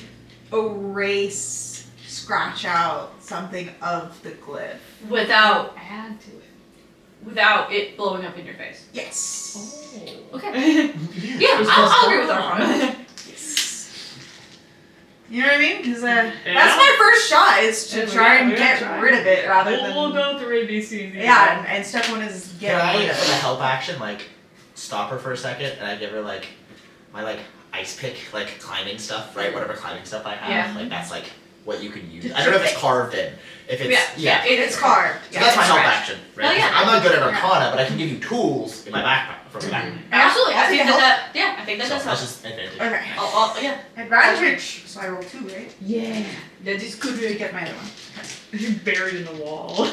erase, scratch out something of the glyph. Without Add to it. it blowing up in your face. Yes. Okay. Yeah. Yeah, I'll agree with Arcana. Yes. You know what I mean? Because that's my first shot is to Yeah, try and we get gotta try. rid of it rather We'll than. go through A, B, C, and D. Yeah, and step one is get Can I, rid of for the it. help action, like stop her for a second, and I give her like my like ice pick, like climbing stuff, right? Whatever climbing stuff I have, Yeah. like that's like what you can use. I don't know if it's carved in. If it's Yeah. It's carved. So that's my it's help scratched. action, right? Oh, yeah. I'm not good at Arcana, but I can give you tools in my backpack from my backpack. Absolutely. I I'll think take that yeah, I think that So does that's help. just advantage. Okay. Yeah. Advantage. So I roll 2, right? Yeah. That is good to get my other one. Buried in the wall.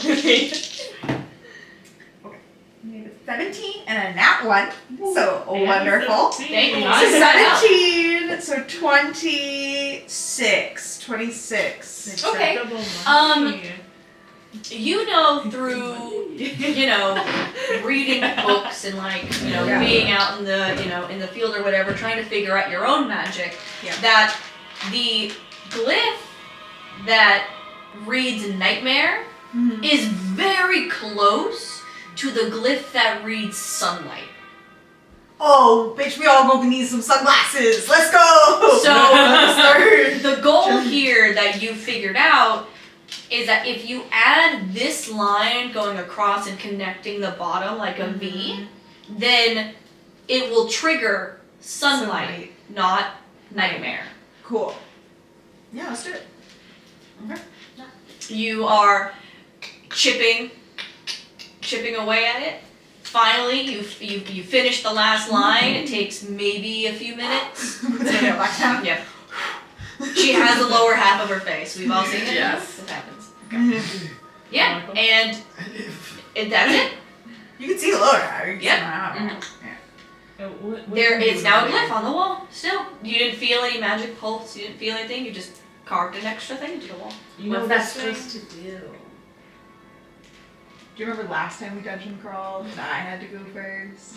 Made a 17 and a nat 1. So And wonderful. 17. Thank you. So Nice. 17. So 26. Okay. Acceptable money. You know through reading books and Yeah. being out in the field or whatever, trying to figure out your own magic, Yeah. that the glyph that reads nightmare Mhm. is very close to the glyph that reads sunlight. Oh, bitch, we all go need some sunglasses. Let's go! So Let's start. the goal here that you figured out is that if you add this line going across and connecting the bottom like a V, then it will trigger sunlight, not nightmare. Cool. Yeah, let's do it. You are chipping away at it. Finally, you finish the last line. It takes maybe a few minutes. Put it back down. Yep. She has the lower half of her face. We've all seen it. Yes. It happens. Yeah, and that's it. You can see the lower half. You can see Yep. my half. There is now a glyph on the wall. Still, you didn't feel any magic pulse. You didn't feel anything. You just carved an extra thing into the wall. You What's know that this thing? supposed to do? Do you remember last time we dungeon crawled and I had to go first?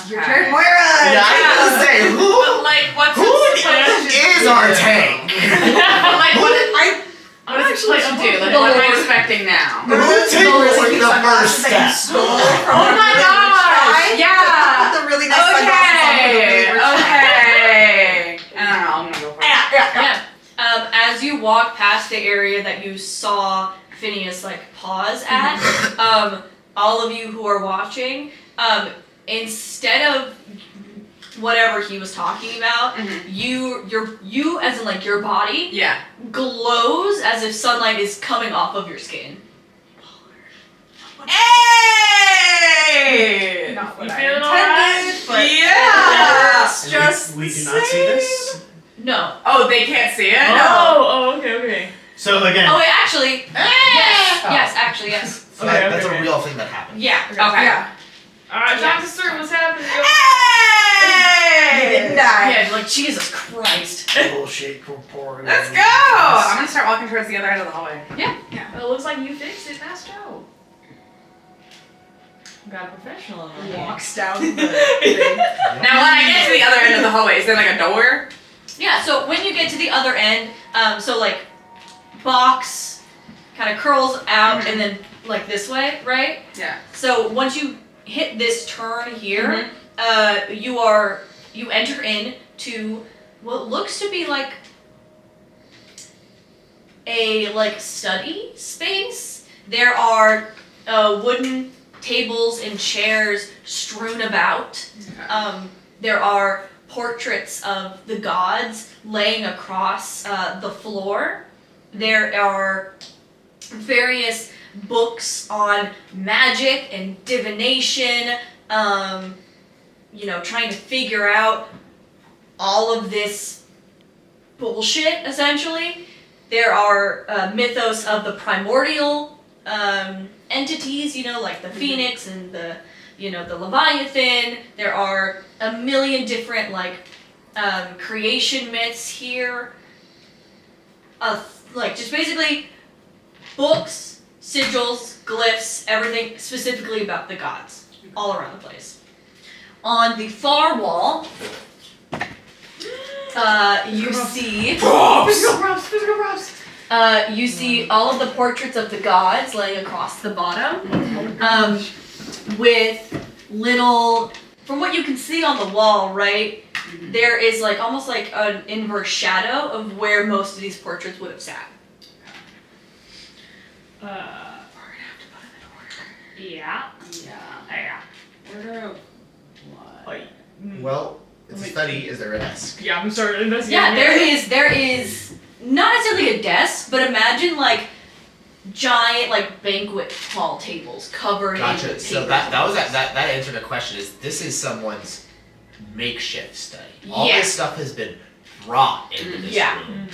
Your Okay. turn, Moira! Yeah, I was gonna say, But like, what's who it supposed to is do? our tank? But like, what is I'm it supposed to do? Like, what am I expecting now? Who takes the first step? Oh my gosh! Yeah! The really nice sunglasses on with the Okay. really rich Okay. I don't know. I'm gonna go for it. Yeah. As you walk past the area that you saw Phineas like pause at, all of you who are watching, instead of whatever he was talking about, you as in like your body Yeah. glows as if sunlight is coming off of your skin. Hey! Not what You I feeling intended, but Yeah! it's just we do not see this. No. Oh, they can't see it? Okay. So again, Oh wait, actually, yes, actually, yes. That's okay. a real thing that happened. Yeah. Okay. Yeah. Alright, time to start what's happening. You didn't die. Yeah, like Jesus Christ. bullshit corporeal. Let's go! I'm gonna start walking towards the other end of the hallway. Well, it looks like you fixed it. Nice job. Got a professional on our Walks down the thing. Now, when I get to the other end of the hallway, is there like a door? Yeah, so when you get to the other end, so like box kind of curls out and then like this way, right? Yeah. So once you hit this turn here, you enter in to what looks to be like a like study space. There are wooden tables and chairs strewn about. There are portraits of the gods laying across the floor. There are various books on magic and divination, trying to figure out all of this bullshit, essentially. There are mythos of the primordial entities, like the phoenix and the Leviathan. There are a million different, creation myths here. Just basically books, sigils, glyphs, everything specifically about the gods, all around the place. On the far wall, you see Physical props. you see all of the portraits of the gods laying across the bottom, with little, from what you can see on the wall, right, there is almost like an inverse shadow of where most of these portraits would have sat. We're gonna have to put them in order. Yeah. Order of what? Well, it's a study. Is there a desk? Yeah, I'm gonna start investigating. Yeah, there is not necessarily a desk, but imagine giant banquet hall tables covered in Gotcha. paper. So that answered the question. This is someone's makeshift study. All Yeah. this stuff has been brought into this Yeah. room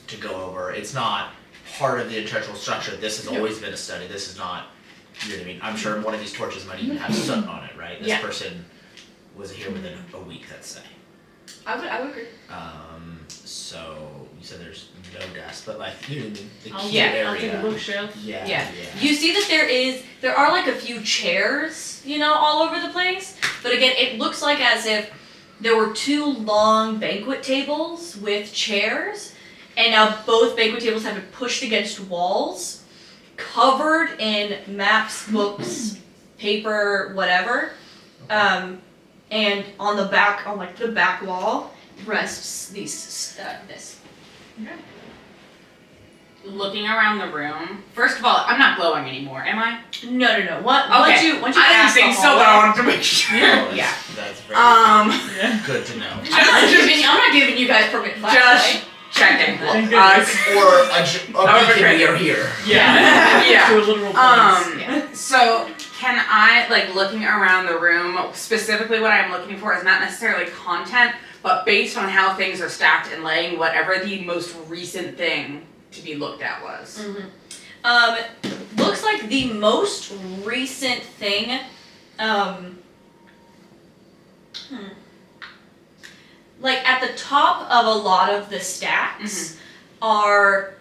to go over. It's not part of the intentional structure. This has always been a study. This is not. You know what I mean? I'm sure one of these torches might even have soot on it, right? This Yeah. person was here within a week, let's say. I would agree. So you said there's no desk, but you know what I mean? The key Yeah, area. I'll take a bookshelf. Yeah. You see that there are a few chairs, all over the place. But again, it looks like as if there were two long banquet tables with chairs, and now both banquet tables have been pushed against walls, covered in maps, books, paper, whatever. And on the back wall rests this. Okay. looking around the room. First of all, I'm not glowing anymore, am I? No. Once Okay. you I didn't pass think the so, but I hallway- wanted to make sure. Yeah. That's very Yeah. good to know. I'm not giving you guys permit Just checking. Thank Us. Or a would've been beacon, we great. are here. Yeah. Yeah. To a literal place. Yeah. So can I, like, looking around the room, specifically what I'm looking for is not necessarily content, but based on how things are stacked and laying, whatever the most recent thing to be looked at was. Looks like the most recent thing, like at the top of a lot of the stacks are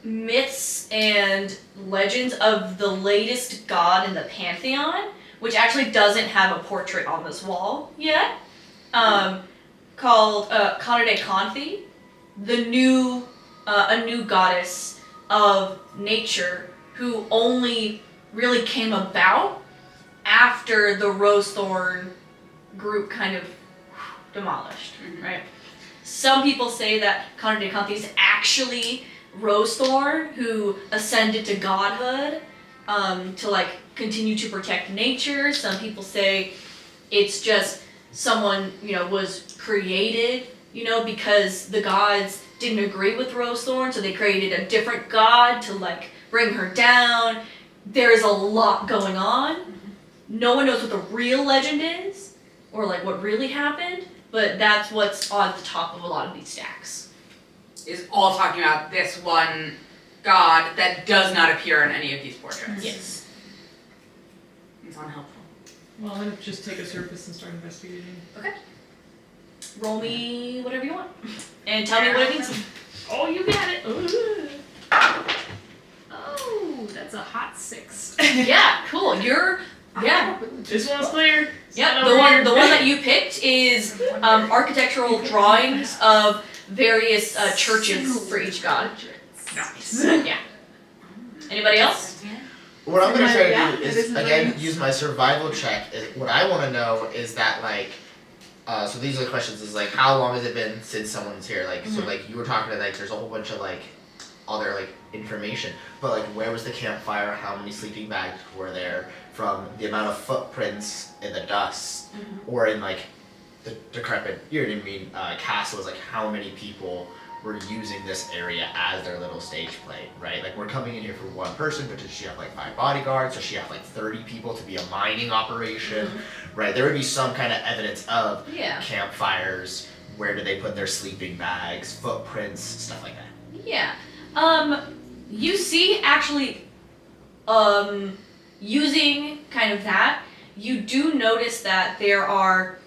myths and legends of the latest god in the pantheon, which actually doesn't have a portrait on this wall yet, called Kanade Kanthi, a new goddess of nature who only really came about after the Rosethorn group kind of demolished, right? Some people say that Kanade Kanthi is actually Rosethorn who ascended to godhood to like continue to protect nature. Some people say it's just someone, was created, because the gods didn't agree with Rosethorn, so they created a different god to like bring her down. There's a lot going on. No one knows what the real legend is, or like what really happened, but that's what's on the top of a lot of these stacks. Is all talking about this one god that does not appear in any of these portraits. Yes. It's unhelpful. Well, I'm gonna just take a surface and start investigating. Roll me whatever you want, and tell me what it means. Oh, you got it. Ooh. Oh, that's a hot 6. Yeah, cool. Yeah. This one's clear. Yep, the one that you picked is architectural drawings of various churches for each god. Nice. Yeah. Anybody else? What I'm gonna try to Yeah, do it is is again nice. use my survival check. What I want to know is that like, so these are the questions. Is like how long has it been since someone's here? Like so like you were talking to like there's a whole bunch of like other like information, but like where was the campfire? How many sleeping bags were there? From the amount of footprints in the dust, or in like the decrepit, castle, is like how many people were using this area as their little stage play, right? Like we're coming in here for one person, but does she have like 5 bodyguards? Does she have like 30 people to be a mining operation, right? There would be some kind of evidence of Yeah. campfires. Where do they put their sleeping bags? Footprints, stuff like that. Yeah. You see actually, using kind of that, you do notice that there are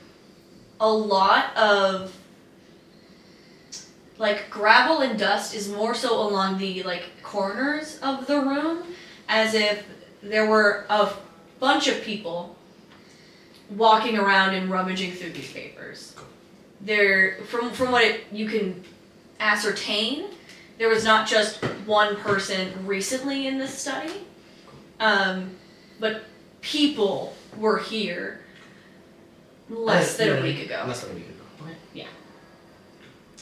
a lot of like gravel and dust is more so along the like corners of the room, as if there were a bunch of people walking around and rummaging through these papers. There, from what you can ascertain, there was not just one person recently in this study, but people were here less than a week ago, Less than a week ago. Okay.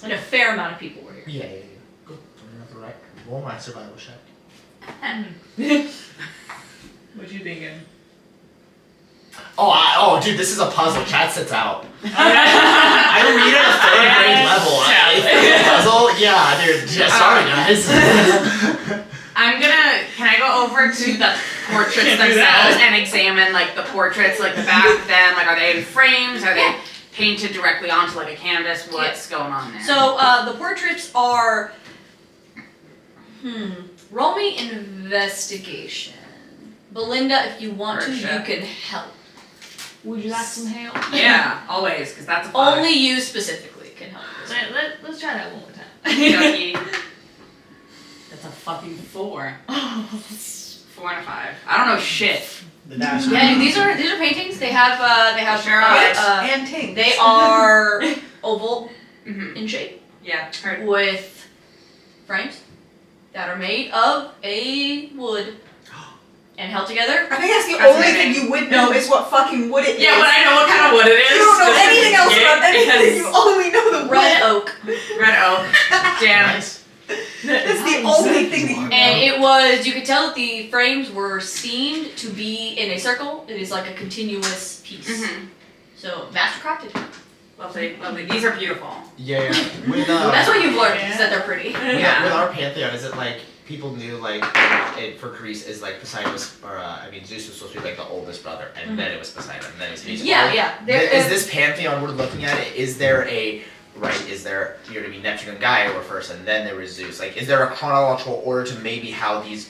and a fair amount of people were here. Yeah. Good. That's all right. Roll my survival check. What you thinking? Oh, dude, this is a puzzle. Chat sits out. I read at a 3rd grade level. It's a puzzle. Yeah, dude. Sorry, guys. Can I go over to the portraits Can't do themselves that. and examine like the portraits, like the back of them, like are they in frames? Are they painted directly onto like a canvas? What's going on there? So the portraits are. Roll me investigation. Belinda, if you want to, you Sure. can help. Would you like some help? yeah, always, because that's a five. Only you specifically can help. Let's try that one more time. Ducky. That's a fucking 4. 4 and a 5. I don't know shit. The dash. Yeah, these are paintings. They have Sure are. And Tink. they are oval Mm-hmm. in shape Yeah, heard. with frames that are made of a wood and held together. I think that's the That's only amazing. thing you would know is what fucking wood it is. Yeah, but I know what kind of wood it is. You don't know just anything else yeah, about anything. because You only know the wood. Red oak. Red oak. Damn. Nice. That's the only thing that you know. And you could tell that the frames were seamed to be in a circle. It is like a continuous piece. So, mastercrafted. Lovely, lovely. These are beautiful. Yeah. With That's what you've learned, is that they're pretty. Yeah. With our pantheon, is it like people knew like it for Greece is like Poseidon was, or Zeus was supposed to be like the oldest brother, and then it was Poseidon, and then it was Zeus. Yeah. Is this pantheon we're looking at it? Is there a Is there you're gonna be Neptune and Gaia were first, and then there was Zeus? Like, is there a chronological order to maybe how these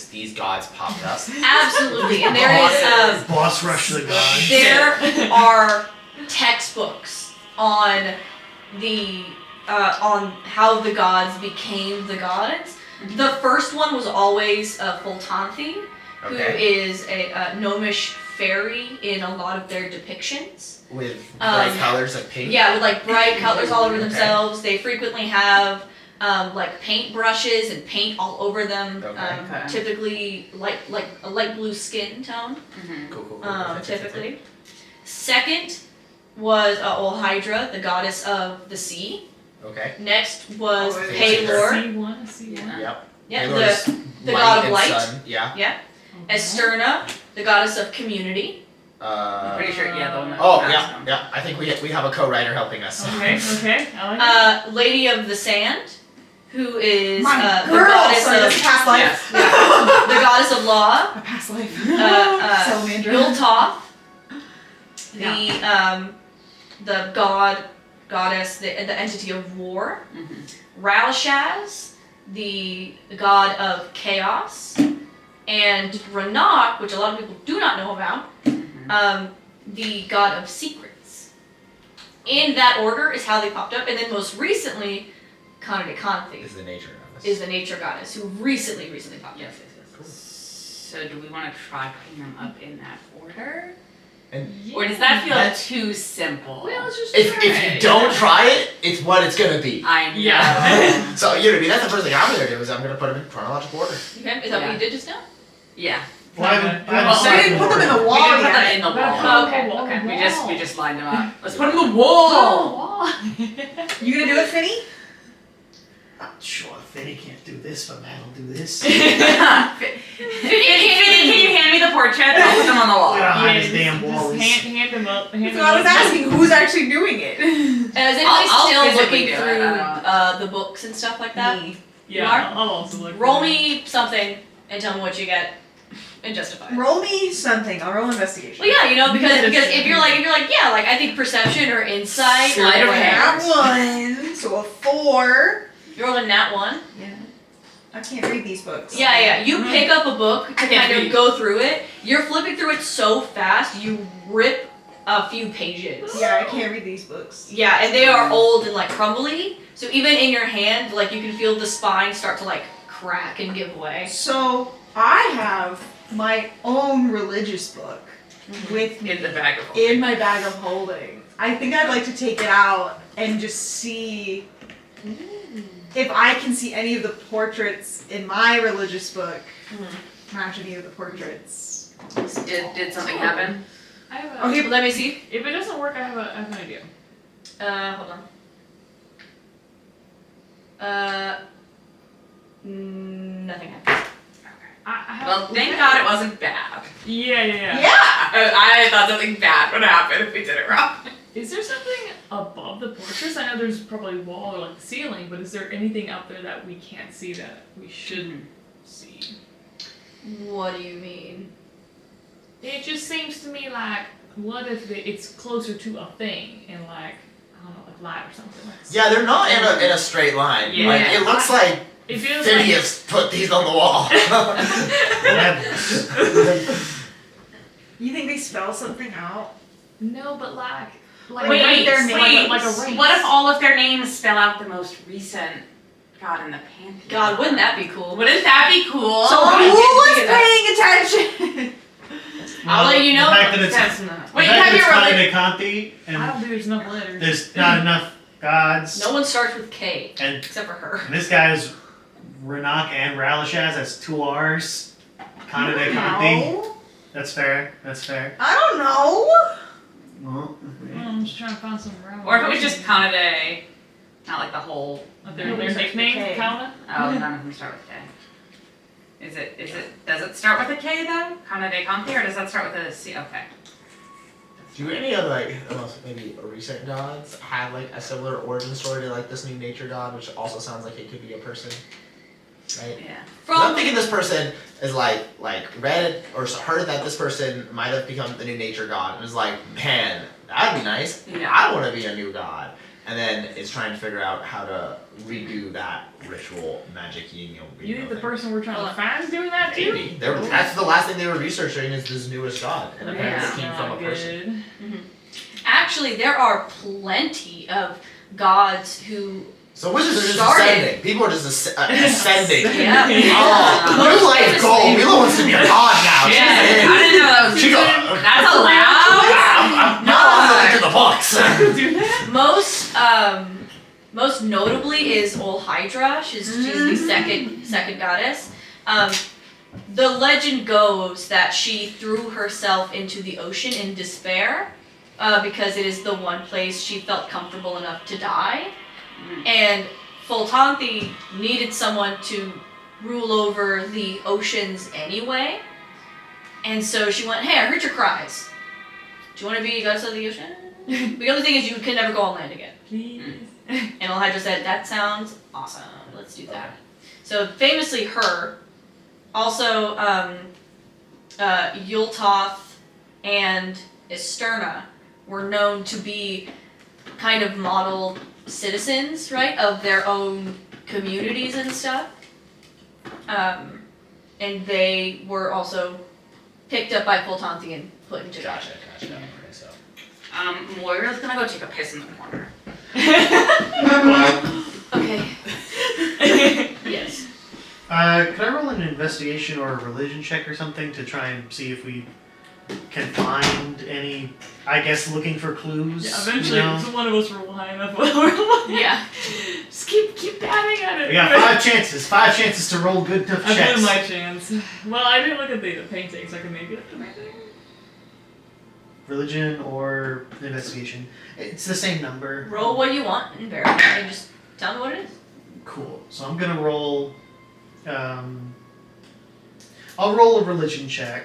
these gods popped up? Absolutely, and there is Boss rush the gods. there are textbooks on on how the gods became the gods. The first one was always Fultanthi, who is a gnomish fairy in a lot of their depictions. With bright colors like pink? Yeah, with like bright colors all over themselves. They frequently have like paint brushes and paint all over them. Typically a light blue skin tone. Cool. Typically. Second was Hydra, the goddess of the sea. Okay. Next was Pelor. C1. Yep. Yeah, Pelor's the god of and light. sun. Yeah. Yeah. Esterna, the goddess of community. I'm pretty sure, the one that Yeah. I think we have a co-writer helping us. Okay. I like Lady of the Sand, who is My the girl! goddess Sorry, that's of a past life. the goddess of law. A past life. Salamandra. Hiltoth, the goddess, the entity of war. Ralshaz, the god of chaos, and Ranak, which a lot of people do not know about, the god of secrets. In that order is how they popped up, and then most recently, Kanadikanthi Is the nature goddess. is the nature goddess who recently popped up. Yes. So do we want to try putting them up in that order? Or does that feel too simple? Well, let's just If you don't try it, it's what it's gonna be. I know. Yeah. So that's the first thing I'm gonna do is I'm gonna put them in chronological order. Okay, is that what you did just now? Yeah. Well, I haven't So you didn't put them in the We wall didn't put yet. them in the wall. Okay. We just lined them up. Let's put them in the wall. You gonna do it, Finny? Sure, Finny can't do this, but Matt will do this. Finny, can you hand me the portrait? I'll put them on the wall. Look how high this damn wall is. Hand them up. So I was asking who's actually doing it. Is anybody I'll still physically looking do it, through I the books and stuff like that? Me. Yeah, I'll also look. Roll me something and tell me what you get and justify it. Roll me something. I'll roll investigation. Well, yeah, because if you're like yeah, like I think perception or insight or Sleight of whatever. hand. That one. So a 4. You're rolling that one. Yeah. I can't read these books. Yeah. You pick up a book to can't kind of read. go through it. You're flipping through it so fast, you rip a few pages. Yeah, I can't read these books. Yeah, and they are old and like crumbly. So even in your hand, like you can feel the spine start to like crack and give way. So I have my own religious book with me In the bag of in my bag of holding. I think I'd like to take it out and just see if I can see any of the portraits in my religious book match any of the portraits. Did something happen? I have a, Okay, Let me see. If it doesn't work, I have an idea. Hold on. Nothing happened. I have, Well, thank God it wasn't bad. Yeah. Yeah. I thought something bad would happen if we did it wrong. Is there something above the portraits? I know there's probably a wall or like the ceiling, but is there anything up there that we can't see that we should see? What do you mean? It just seems to me like, what if it's closer to a thing and like, I don't know, like light or something like that. Yeah, they're not in a straight line. Yeah. Like it looks like It feels like Phineas put these on the wall. You think they spell something out? no, but like Wait, write their wait, name like a race. What if all of their names spell out the most recent god in the pantheon? God, wouldn't that be cool? Wouldn't that be cool? So Who I was didn't think of paying attention? I'll let you know. The fact that it's, That's not. the Wait, you fact have that your it's Kanadikanthi I and don't think there's enough letters. there's not enough gods. No one starts with K And, except for her. and this guy's Ranak and Ralashaz, that's 2 R's. Kanadikanthi. No. That's fair. I don't know. Well, I'm just trying to find some round. Or if it was just Kanade Not like the whole. Their Nobody starts with nickname, K. kinda? Oh, none of them start with K. Does it start with a K though? Kana de Conti, or does that start with a C? Okay. Do any other like almost maybe recent gods have like a similar origin story to like this new nature god, which also sounds like it could be a person, right? Yeah. 'Cause I'm thinking this person is like read or heard that this person might have become the new nature god and is like, man, that'd be nice. Yeah. I want to be a new god, and then is trying to figure out how to redo that ritual magic yin. You think the thing. person we're trying to find is doing that too? Maybe. That's the last thing they were researching is this newest god, and apparently Yeah. it came from a person. Actually, there are plenty of gods who. So wizards are just Started. ascending. People are just ascending. Yeah. Oh, Most your life famously- goal. Mila wants to be a god now. Yeah, I didn't know that was. She go, That's allowed. I'm looking through the books. Do that? Most notably is Ol Hydra. She's the second goddess. The legend goes that she threw herself into the ocean in despair because it is the one place she felt comfortable enough to die. And Foltanthi needed someone to rule over the oceans anyway. And so she went, hey, I heard your cries. Do you want to be a goddess of the ocean? The only thing is you can never go on land again. Please. And Ol Hydra said, that sounds awesome. Let's do that. So famously her. Also, Yultoth and Isterna were known to be kind of model citizens, right, of their own communities and stuff. And they were also picked up by Foltanthi and put into Gotcha. Okay, so. Moira's gonna go take a piss in the corner. Okay. Yes. Could I roll an investigation or a religion check or something to try and see if we can find any, I guess, looking for clues? Yeah, eventually, you know? one of us will high enough. We're Yeah. Just keep batting at it. We got 5 chances to roll good enough I checks. blew my chance. Well, I didn't look at the paintings. I can maybe look at the painting. Religion or investigation. It's the same number. Roll what you want and verify and just tell me what it is. Cool. So I'm gonna roll. I'll roll a religion check.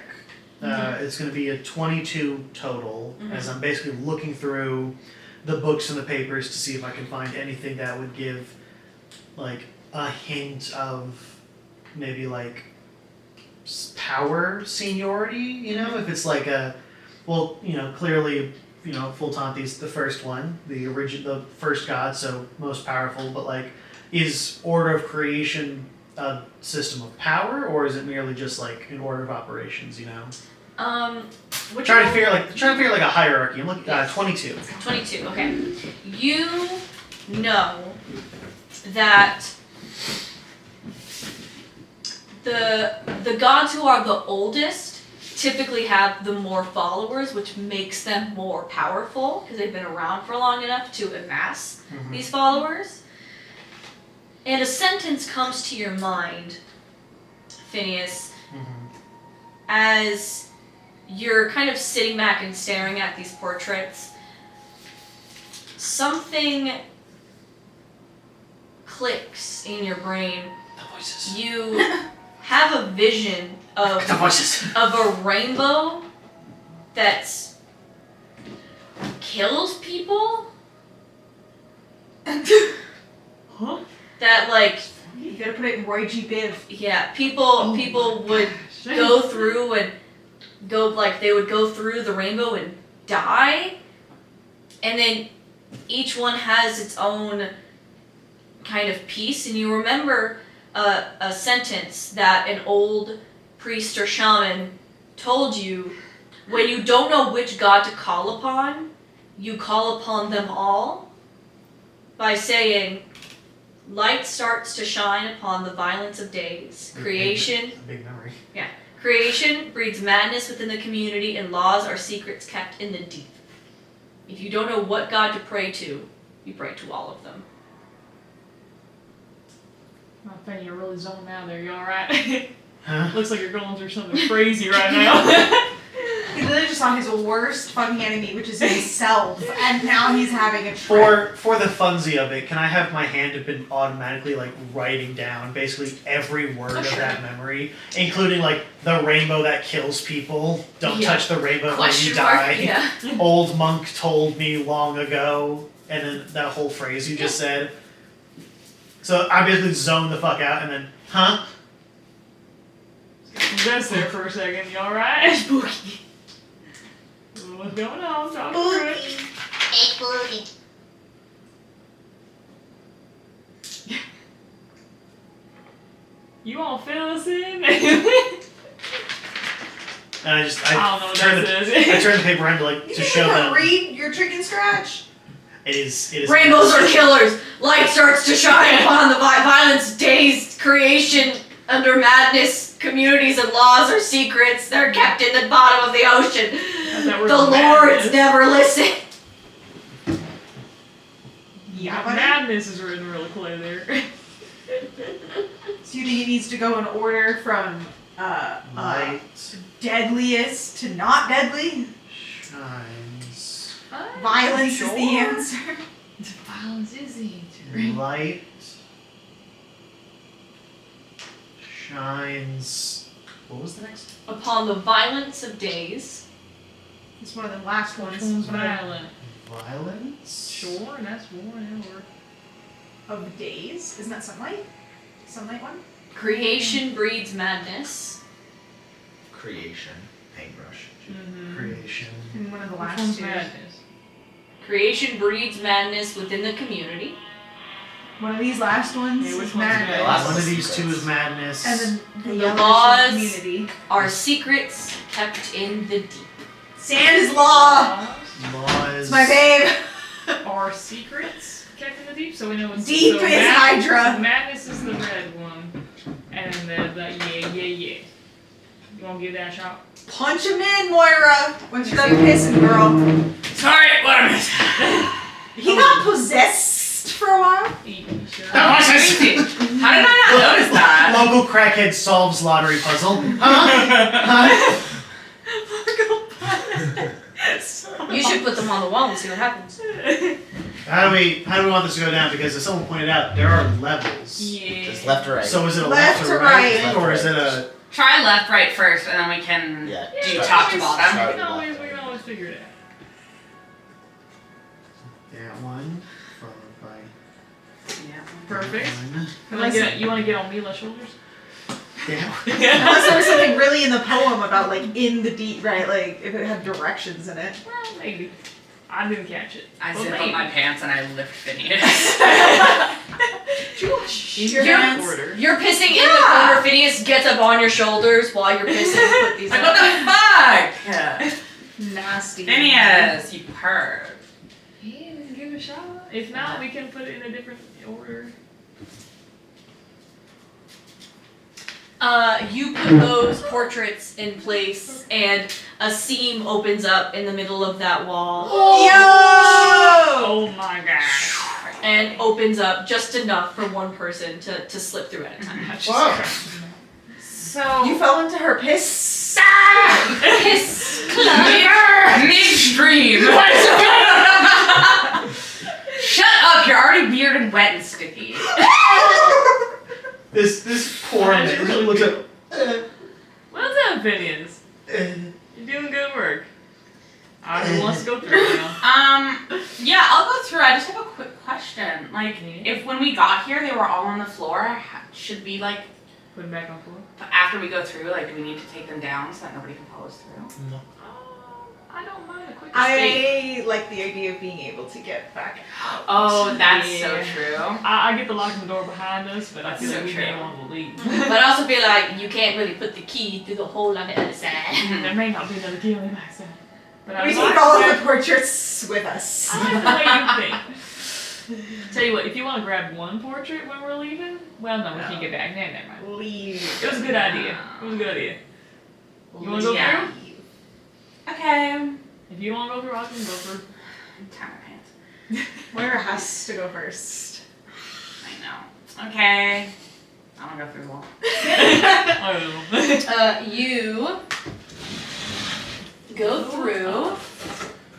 It's gonna be a 22 total, as I'm basically looking through the books and the papers to see if I can find anything that would give, like, a hint of maybe like power seniority. You know, if it's like a, well, you know, clearly, you know, Foltanthi's the first one, the first god, so most powerful. But like, is Order of Creation a system of power, or is it merely just like an order of operations? You know, trying to figure like a hierarchy. I'm looking 22. 22, okay. You know that the gods who are the oldest typically have the more followers, which makes them more powerful because they've been around for long enough to amass these followers. And a sentence comes to your mind, Phineas, as you're kind of sitting back and staring at these portraits. Something clicks in your brain. The voices. You have a vision of The voices. a rainbow that's kills people. Huh? That like You gotta put it in Roy G. Biv. people would go through and they would go through the rainbow and die, and then each one has its own kind of piece, and you remember a sentence that an old priest or shaman told you: when you don't know which god to call upon, you call upon them all by saying, light starts to shine upon the violence of days. Creation A big memory. Creation breeds madness within the community, and laws are secrets kept in the deep. If you don't know what god to pray to, you pray to all of them. I think you're really zoned out there. You alright? Huh? Looks like you're going through something crazy right now. He literally just saw his worst fucking enemy, which is himself, and now he's having a trip. For the funsy of it, can I have my hand have been automatically like writing down basically every word of that memory, including like the rainbow that kills people, don't touch the rainbow when you die. Yeah. Old monk told me long ago, and then that whole phrase you just said. So I basically zone the fuck out and then, huh? That's there for a second. You alright? Spooky. What's going on? Talk through it. It's booty. You all fill us in? And I I don't know what turn that the says. turn the paper around to like You to think show you them. can't read your trick and scratch? It is. Rainbows are killers. Light starts to shine upon the violence, dazed creation under madness. Communities and laws are secrets. They're kept in the bottom of the ocean. That word The madness. lords never listen. Yeah, buddy. Madness is written really clear there. So you think it needs to go in order from Light deadliest to not deadly? shines. Violence is the answer. Violence is the answer. Light shines. What was the next? Upon the violence of days. It's one of the last ones. One's violent. Violence. Sure, that's one. Of days. Isn't that sunlight? Sunlight one? Creation breeds madness. Creation. Paintbrush. Mm-hmm. Creation. And one of the Which last one's two. madness? Creation breeds madness within the community. One of these last ones Yeah, which is one's madness. madness? last One of one's these two is madness. And then the The yellow laws- community. Are secrets kept in the deep. Sand is law. laws. It's my babe. Are secrets kept in the deep? So we know it's Deep so is madness, Hydra. Madness is the red one. And then the yeah. You wanna give that a shot? Punch him in, Moira. Once you're done pissing, girl. Sorry, what I missed. He got possessed for a while. Sure. That was crazy. How did I not notice that? Local crackhead solves lottery puzzle. Huh? You should put them on the wall and see what happens. How do we want this to go down? Because as someone pointed out, there are levels. Yeah. Just left or right. So is it a Left left, to or right, right. thing, or is it a? Try left, right first, and then we can Yeah. do Start- top to bottom. start We can with always, left. figure it out. That one followed by Yeah. Perfect. one. You wanna get on Mila's shoulders? Yeah. Unless there was something really in the poem about like in the deep, right? Like if it had directions in it. Well, maybe. I didn't catch it. I Well, zip up maybe. my pants and I lift Phineas. In Your that hands. order. You're pissing in the Yeah. corner. Phineas gets up on your shoulders while you're pissing. Put these Like, up. what the fuck? Nasty. Phineas, you perv. Yeah, give it a shot. If not, we can put it in a different order. You put those portraits in place, and a seam opens up in the middle of that wall, Yo! Oh my gosh. and opens up just enough for one person to slip through at a time. Wow. So You fell into her piss. Piss club. midstream. Shut up! You're already weird and wet and sticky. This poor That's man really looks good. up. Well done, Phineas. You're doing good work. Who wants to go through it now? Yeah, I'll go through. I just have a quick question. Like, Mhm. if when we got here they were all on the floor, should we like Put them back on floor. after we go through, like, do we need to take them down so that nobody can follow us through? I don't mind a quick escape. I like the idea of being able to get back out. Oh, that's Yeah. so true. I get to lock the door behind us, but I feel So like we true. may want to leave. But I also feel like you can't really put the key through the hole on the other side. There may not be another key on the backside. But I We like take all the of the portraits with us. I like the way you think. Tell you what, if you want to grab one portrait when we're leaving, well, no, we can't get back. Never mind. Leave. It was a good idea. It was a good idea. You want to go Yeah. through? Okay. If you want to go through, I can go through. Tie my pants. Moira has to go first. I know. Okay. I'm gonna go through the wall. I don't know. You go through,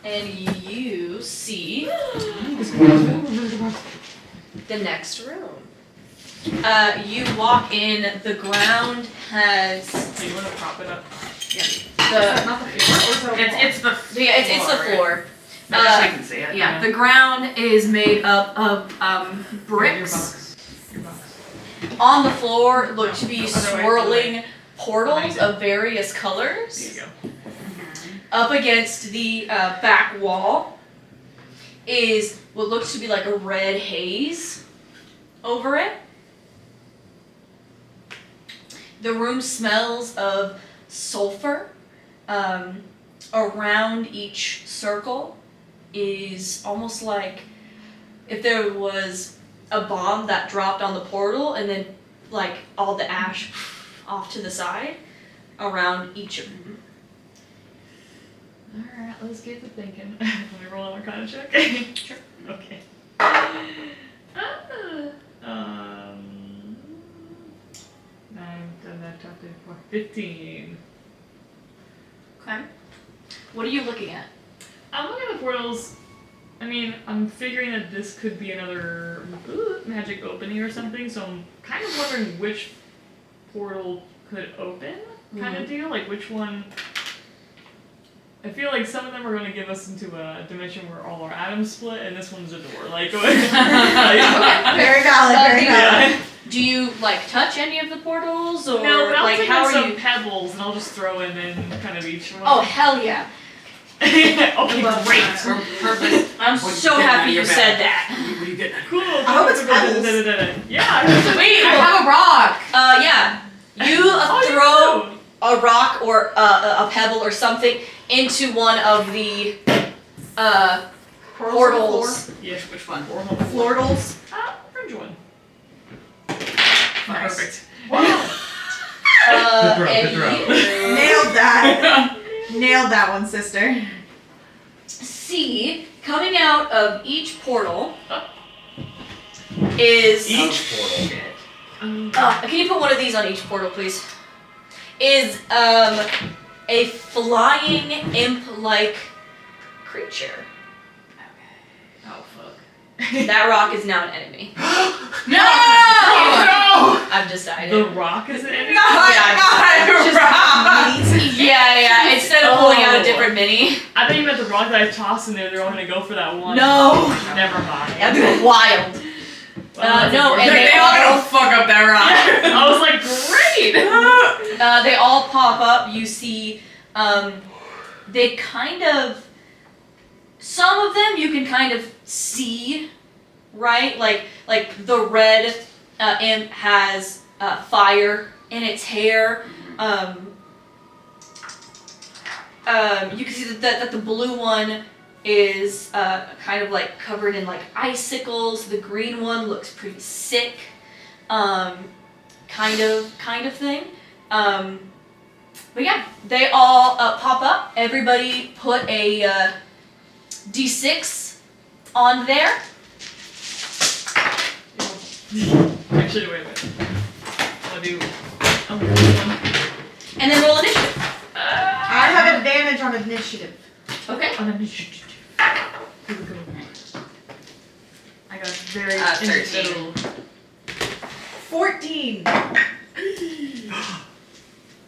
and you see the next room. You walk in. The ground has Do you want to prop it up? the Not the floor, or is it It's the it's the floor. Just so you can see it. Yeah, the ground is made up of bricks. Your box. On the floor look to be Other way, swirling portals Amazing. of various colors. There you go. Up against the back wall is what looks to be like a red haze over it. The room smells of sulfur. Around each circle is almost like if there was a bomb that dropped on the portal and then like all the ash off to the side around each of them. Alright, let's get to thinking. Let me roll an Arcana check. Sure. Okay. 9, 10, 15. Okay. What are you looking at? I'm looking at the portals. I mean, I'm figuring that this could be another magic opening or something, so I'm kind of wondering which portal could open, kind of deal. Like, which one. I feel like some of them are going to give us into a dimension where all our atoms split, and this one's a door. Like, Very valid, very valid. Do you like touch any of the portals, or No, but I'll like take how out are some you? pebbles, and I'll just throw them in kind of each one. Oh hell yeah! Okay, love great. For purpose. I'm What so you getting out happy of you your said bag? that. What are you getting? Cool. I hope it's pebbles. Yeah. Wait, I have a rock. Yeah. You throw a rock or a pebble or something into one of the portals. Yes, Which one? Flortals. Orange one. Nice. Perfect. Good throw, And good throw. you Nailed that. Nailed that one, sister. see coming out of each portal is Each portal. can you put one of these on each portal, please? Is a flying imp-like creature. Oh fuck. That rock is now an enemy. No! I've decided. The rock is an enemy? Yeah. Instead of pulling out a different mini. I thought you meant the rock that I tossed in there, they're all gonna go for that one. No. Never mind. That'd be wild. Well, No, and They all gonna fuck up that rock. I was like, great! They all pop up. You see, they kind of. Some of them you can kind of see, right? Like the red imp has fire in its hair. You can see that the blue one is kind of like covered in like icicles. The green one looks pretty sick, kind of thing. But yeah, they all pop up. Everybody put a D6 on there. Actually, wait a minute. I'll do a one. And then roll initiative. I have advantage on initiative. Okay. On initiative. Here we go. I got very 13. 14.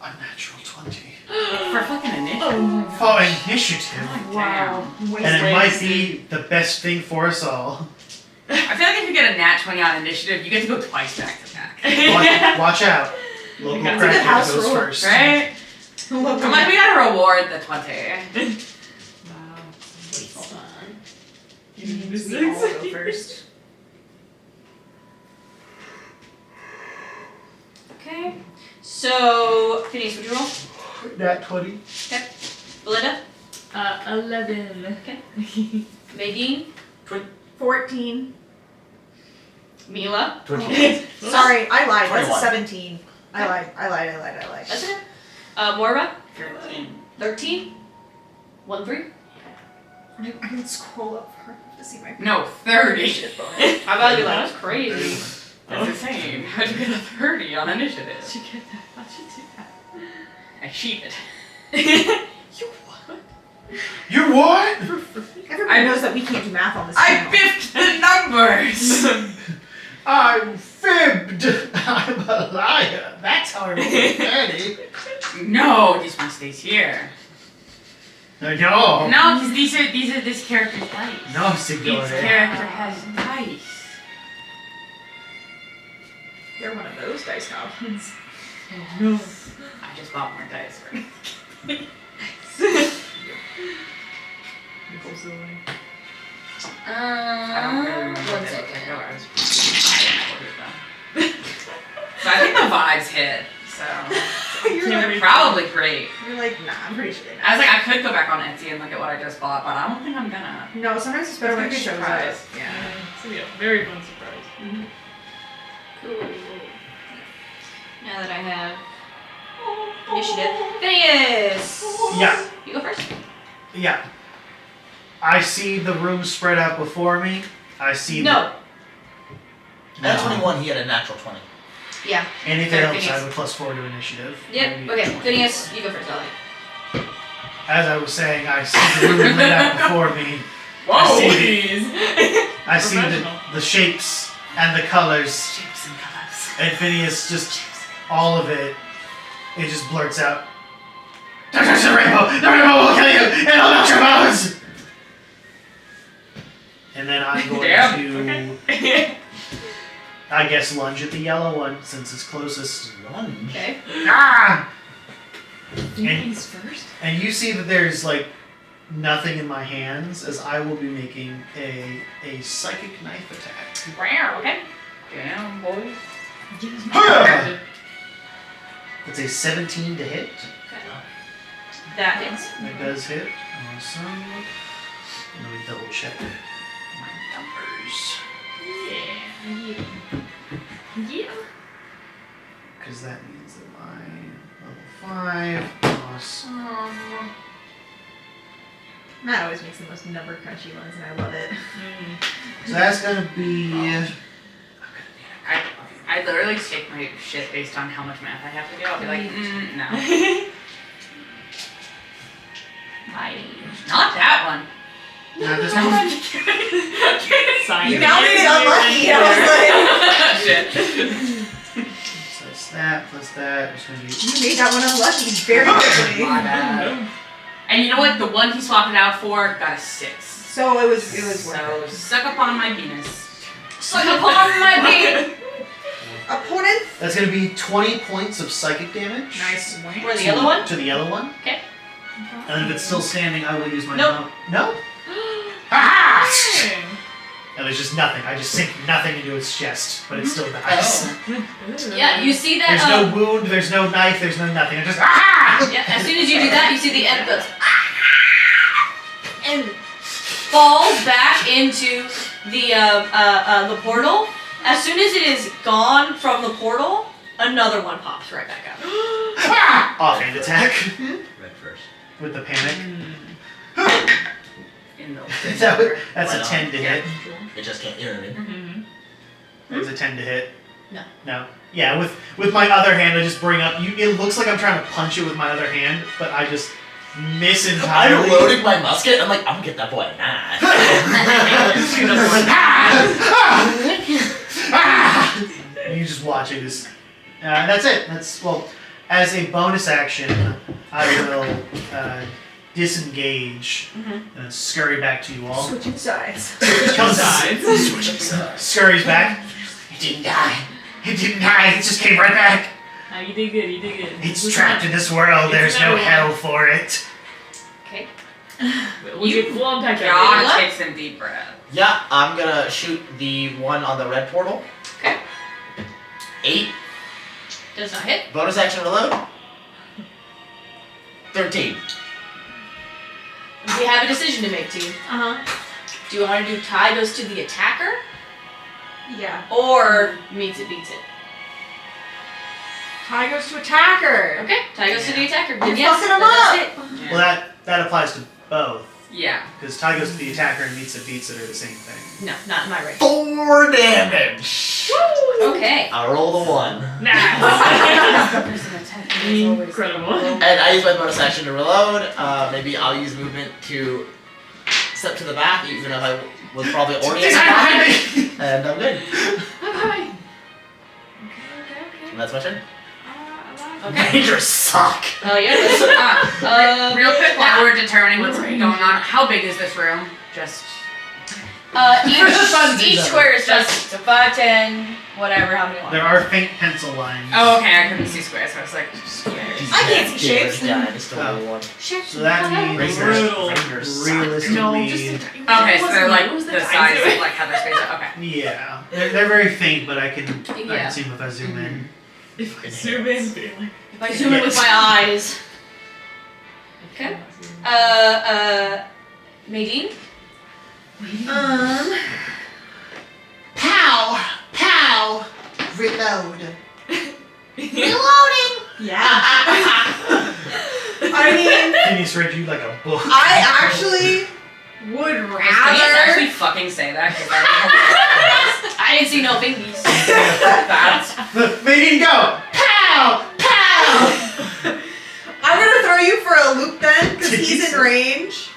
A natural 20. For fucking initiative. Oh my god. For initiative. Wow. And it might be the best thing for us all. I feel like if you get a nat 20 on initiative, you get to go twice back to back. Watch out. Local That's a good crackhead house goes rule, first. Right? Come on, we gotta reward the 20. Wow. Hold on. We all go first. Okay. So, Phineas, would you roll? Nat 20. Okay. Belinda? 11. Okay. Nadine? 14. Mila? 28. Sorry, I lied. That's a 21. 17. I lied. That's it. Moira? 13. 13? 1, 3? I can scroll up far enough to see my. No, 30. How about you? That was crazy. That's insane. How'd you get a 30 on initiative? How'd you get that? How'd you do that? I cheated. You what? You what? Everybody knows that we can't do math on this I channel. biffed the numbers! I'm fibbed. I'm a liar. That's how I roll a 30. No, this one stays here. No. No, because these are this character's dice. No, Each Signore. character has dice. They're one of those dice goblins. I just bought more dice, right? Nichols away. I don't really remember what One they look like. second. Oh, I was So I think the vibes hit. So You're probably great. You're like, nah, I'm pretty sure they know. I was like, I could go back on Etsy and look at what I just bought, but I don't think I'm gonna. No, sometimes it's better when it It's shows gonna be a up. surprise. Yeah. It's gonna be a very fun surprise. Cool. Now that I have initiative. Phineas! Yeah. You go first. Yeah. I see the room spread out before me. I see No. At 21, he had a natural 20. Yeah. anything Sorry, else. I Phineas. have a +4 to initiative. Yep. Maybe Okay. 20. Phineas, you go first. I'll As I was saying, I see the room laid out before me. Whoa, see. please! I see Professional. the shapes and the colors. Shapes and colors. And Phineas just, all of it, it just blurts out, "Don't touch the rainbow! The rainbow will kill you! It'll melt your bones!" And then I'm going Damn, to, I guess, lunge at the yellow one since it's closest. Lunge. Okay. Ah! He's first. And you see that there's, like, nothing in my hands as I will be making a psychic knife attack. Wow. Okay. Damn, boy. Huh! That's a 17 to hit. That hits. That does hit. Awesome. Let me double check my numbers. Yeah. Because that means that my level 5. Awesome. Matt always makes the most number crunchy ones, and I love it. So that's gonna be. I literally take my shit based on how much math I have to do. I'll be like, no. Not that one. Not this one. Sign You it. now made it unlucky. I Shit. So that's that plus that. It's gonna be. was like, you made that one unlucky very quickly. My bad. And you know what? The one he swapped it out for got a 6. So it was worth So it. suck upon my penis. Suck upon my penis. Opponent. That's gonna be 20 points of psychic damage. Nice. Where the yellow one? To the yellow one. Okay. And if it's still standing, I will use my. Nope. No. Ah! Dang. And there's just nothing. I just sink nothing into its chest, but it still dies. Yeah. You see that? There's no wound. There's no knife. There's no nothing. It just ah! Yeah. As soon as you do that, you see the end goes and falls back into the portal. As soon as it is gone from the portal, another one pops right back up. Ah! Offhand attack Red first. with the panic. In the That's a Right 10 to hit. It just can't, you know what I mean? That was a 10 to hit. No. No. Yeah, with my other hand, I just bring up. It looks like I'm trying to punch it with my other hand, but I just miss entirely. I'm loading my musket. I'm like, I'm gonna get that boy a knife. And you just watching this. That's it. As a bonus action, I will disengage and then scurry back to you all. Switching sides. Scurries back. It didn't die. It didn't die. It just came right back. Ah, you did good, you did good. It's trapped in this world. There's no hell for it. Okay. We'll unpack that God What? take some deep breath. Yeah, I'm gonna shoot the one on the red portal. Okay. 8. Does not hit. Bonus action reload. 13. We have a decision to make, team. Do you want to do tie goes to the attacker, Yeah. or meets it beats it? Tie goes to attacker. Okay. Tie goes to the attacker. You're Then yes, fucking him that up. does hit. Well, that applies to both. Yeah. Because tie goes to the attacker and meets it beats it are the same thing. No, not in my range. 4 damage. Okay. I roll the 1. Nice. There's an attack. There's always- Incredible. And I use my bonus action to reload. Maybe I'll use movement to step to the back, even if I was probably already at the back. And I'm good. Bye-bye. And that's my turn. Okay. Rangers suck. Oh yeah. Real quick, while we're determining what's going on, how big is this room? Just. Each square is just a 5, 10, whatever, how many you want. There are faint pencil lines. Oh, okay. I couldn't see squares, so I was like, squares. I can't see shapes. Yeah, I just don't know one. So that means Brutal. Rangers suck. realistically, No, just Okay, so they're like What was the size size? of like how they're spaced out. Okay. yeah, they're very faint, but I can Yeah. see them if I zoom in. If I zoom in, be like, If I zoom in with my eyes. Okay. Nadine? Pow! Pow! Reload. Reloading! Yeah. I mean, Phineas read you like a book. I actually would Can you actually rather. fucking say that? 'Cause I didn't see no babies. that's Maybe go. Pow! Pow! I'm gonna throw you for a loop then, because he's in range.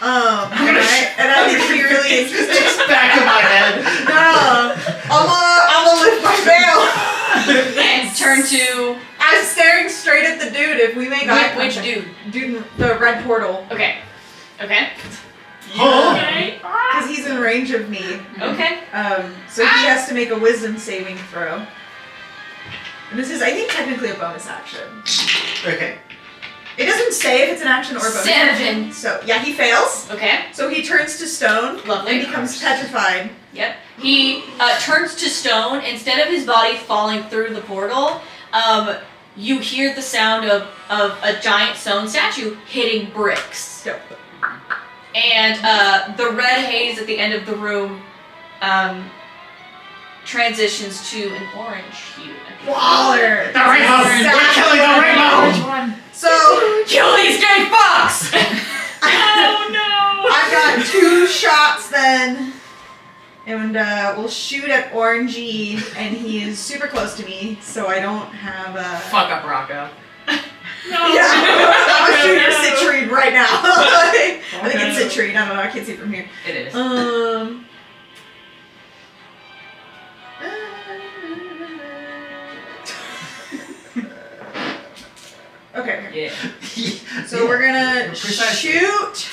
And I think it'd be really interesting. It's back of my head. No, I'm gonna lift my veil. And turn to I'm staring straight at the dude. If we make eye which contact. dude? Dude, the red portal, Okay. Okay. Oh. okay. because he's in range of me. Okay. So he has to make a wisdom saving throw. And this is, I think, technically a bonus action. Okay. It doesn't say if it's an action or a bonus 7. action. So yeah, he fails. Okay. So he turns to stone Lovely. and becomes petrified. Yep. He turns to stone. Instead of his body falling through the portal, you hear the sound of a giant stone statue hitting bricks. Yep. And the red haze at the end of the room transitions to an orange hue. Waller. The rainbow! We're killing the rainbow! So kill these gay fucks. Oh no! I've got 2 shots then. And we'll shoot at Orangey, and he is super close to me, so I don't have a. Fuck up, Rocco. No! Yeah, I'm gonna shoot your No. citrine right now. I think Okay. it's citrine. I don't know. I can't see it from here. It is. Okay. Yeah. So we're gonna Precisely. shoot.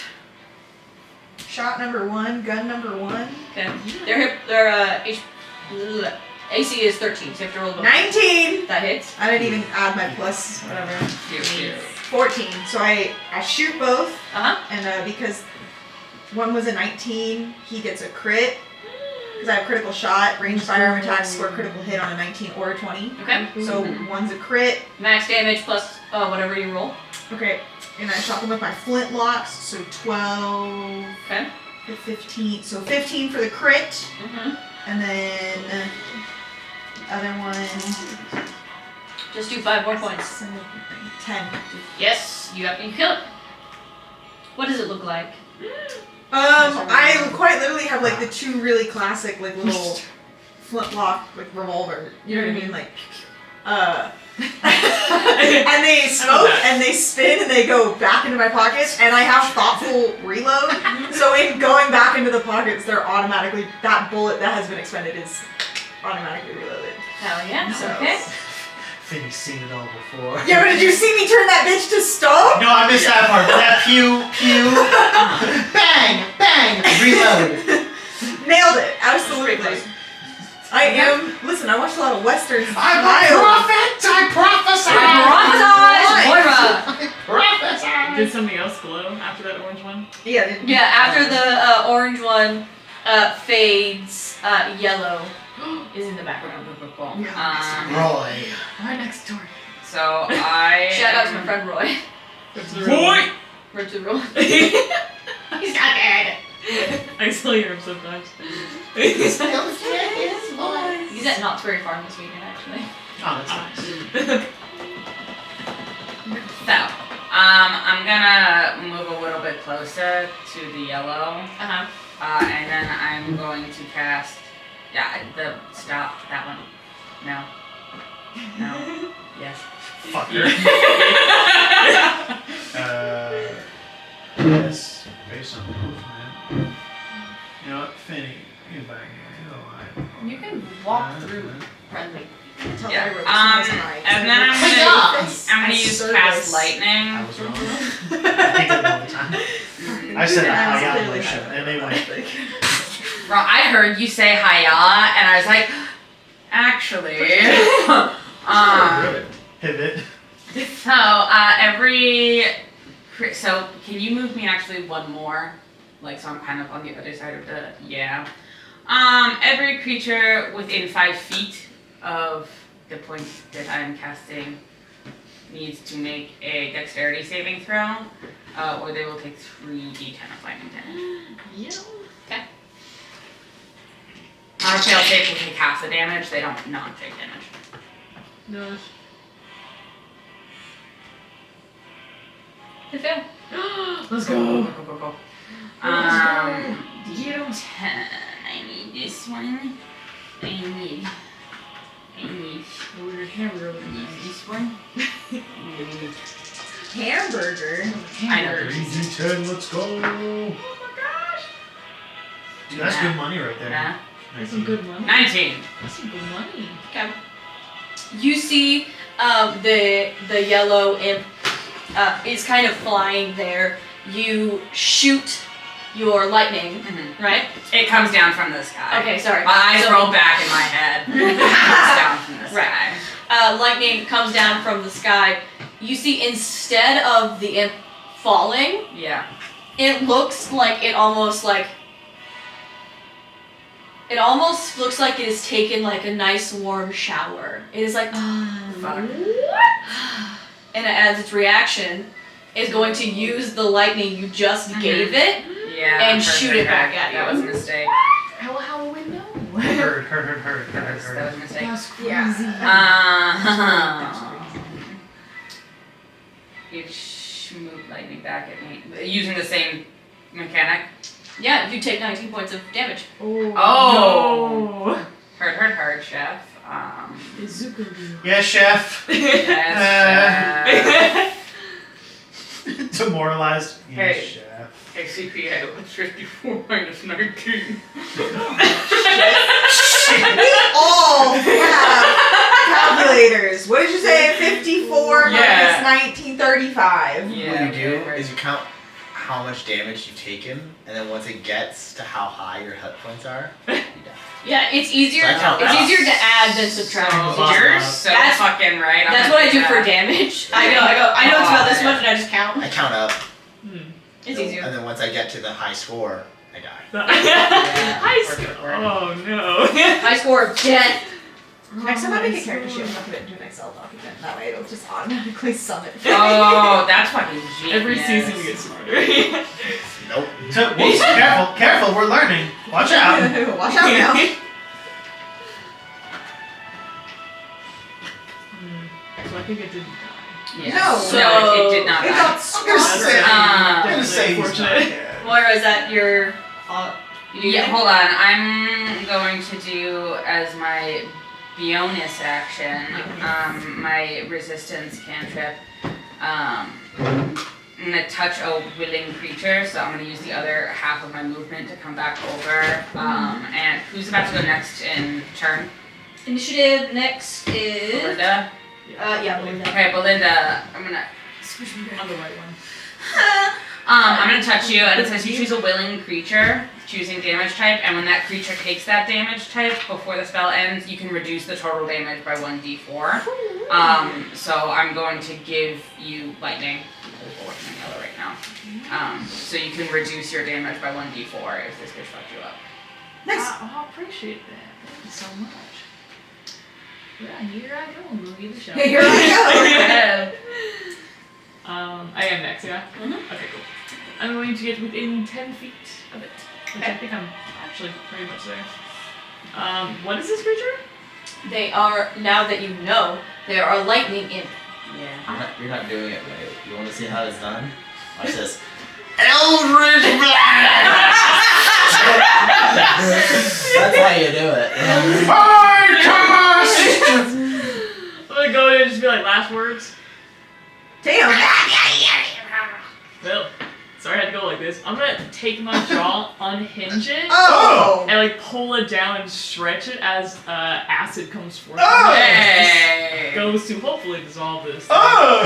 Shot number 1, gun number 1. Okay. Their AC is 13, so you have to roll both. 19. That hits. I didn't even add my plus whatever. Cute, cute. 14. So I shoot both, Uh-huh. and because one was a 19, he gets a crit. Because I have critical shot, ranged firearm attacks score critical hit on a 19 or a 20. Okay. So one's a crit. Max damage plus whatever you roll. Okay, and I shot them with my flintlocks. So 12, Okay. 15. So 15 for the crit, Mm-hmm. and then the other one. Just do 5 more points. 10. Yes, you kill it. What does it look like? I quite literally have like the 2 really classic like little flintlock like revolver. You know what I mean? Like, and they smoke and they spin and they go back into my pockets, and I have thoughtful reload. So in going back into the pockets, they're automatically, that bullet that has been expended is automatically reloaded. Hell yeah. So- Okay. Finney's seen it all before. Yeah, but did you see me turn that bitch to stone? No, I missed that part. That pew, Bang! Bang! Reload. Nailed it, absolutely. I am. Listen, I watched a lot of westerns. I'm a prophet! I prophesy! Prophesize! Did something else glow after that orange one? Yeah. Yeah, after the orange one fades, yellow is in the background. Roy. Right next door. So I. Shout out to my friend Roy. Roy! Rip the roll. He's not dead. I still hear him sometimes. He's at Knott's Berry Farm this weekend, actually. Oh, that's nice. So, I'm gonna move a little bit closer to the yellow, Uh-huh. and then I'm going to cast. Yeah, stop that one. No. No. Yes. fucker. Yes, based on movement. You know what, Finny, you back here. You can walk through friendly. Tell Yeah. everyone this was mine. And then I'm gonna use cast lightning. I was wrong. I think that all the time. I said I on my show, and they went. Wrong. I heard you say hiya, and I was like, actually. Pivot. So so can you move me actually one more? Like, so I'm kind of on the other side of the, yeah. Every creature within 5 feet of the point that I'm casting needs to make a dexterity saving throw, or they will take 3d10 of lightning damage. Yeah. Okay. On a fail save, will take half the damage. They don't not take damage. No. They fail. Let's go. Go. D10. I need this one. I need Oh, your hamburger looking nice. this one. Hamburger. I know. 3d10, let's go. Oh my gosh. Dude, that's good money right there. Yeah. That's some good money. 19. That's some good money. Okay. You see the yellow imp is kind of flying there. You shoot your lightning, Mhm. right? It comes down from the sky. Okay, sorry. My eyes So- roll back in my head. It comes down from the Right. sky. Lightning comes down from the sky. You see, instead of the imp falling, Yeah. it looks like it almost looks like it has taken like a nice warm shower. It is like, Fuck. and as its reaction, is going to use the lightning you just gave it. Yeah. And shoot it back at That you. was a mistake. How will we know? Heard. That was a mistake. That's Yeah. You move lightning back at me using the same mechanic. Yeah, you take 19 points of damage. Oh. Hurt, chef. Yes, chef. Yes, Demoralized. Yes, Hey. chef. CPA was 54 minus 19. We all have calculators. What did you say? 54 Yeah. minus 1935. Yeah. What you do is you count how much damage you've taken, and then once it gets to how high your hit points are, you die. Yeah, it's easier. So I count It's that. easier to add than subtract. You're so That's- fucking right. I'm That's gonna what I do that. for damage. I know it's about this much, and I just count. I count up, It's easier. and then once I get to the high score, I die. High Work, school. work, work. Oh no. High score of 10. Next time I make a character sheet, I'm gonna put it into an Excel document. That way it'll just automatically sum it. Oh, that's fucking genius. Every season we get smarter. Nope. So, whoops, careful, we're learning. Watch out. Watch out now. So I think it didn't die. Yeah. No. No, it did not. It die. got stronger. I'm gonna say he's not Unfortunate. dead. Moira, is that your... Yeah, hold on. I'm going to do as my bonus action, my resistance cantrip. I'm gonna touch a willing creature, so I'm gonna use the other half of my movement to come back over. And who's about to go next in turn? Initiative next is... Belinda? yeah, Belinda. Okay, Belinda, I'm gonna On the right one. I'm gonna touch you, and it says you choose a willing creature, choosing damage type, and when that creature takes that damage type before the spell ends, you can reduce the total damage by 1d4. So I'm going to give you lightning. I'm working on yellow right now. So you can reduce your damage by 1d4 if this bitch fucked you up. Nice. I appreciate that. Thank you so much. Yeah, here I go. I'm gonna give it a shot. Here I I am next, yeah? Mhm. Okay, cool. I'm going to get within 10 feet of it. Which I think I'm actually pretty much there. What is this creature? They are, now that you know, they are a lightning imp. Yeah. You're not doing it right. You want to see how it's done? Watch this. Eldritch Blast! That's how you do it. I'm gonna go in and just be like, last words. Damn. Well, sorry I had to go like this. I'm gonna take my jaw, unhinge it, Oh. and like pull it down and stretch it as acid comes forth. Oh! Hey. Goes to hopefully dissolve this. Oh!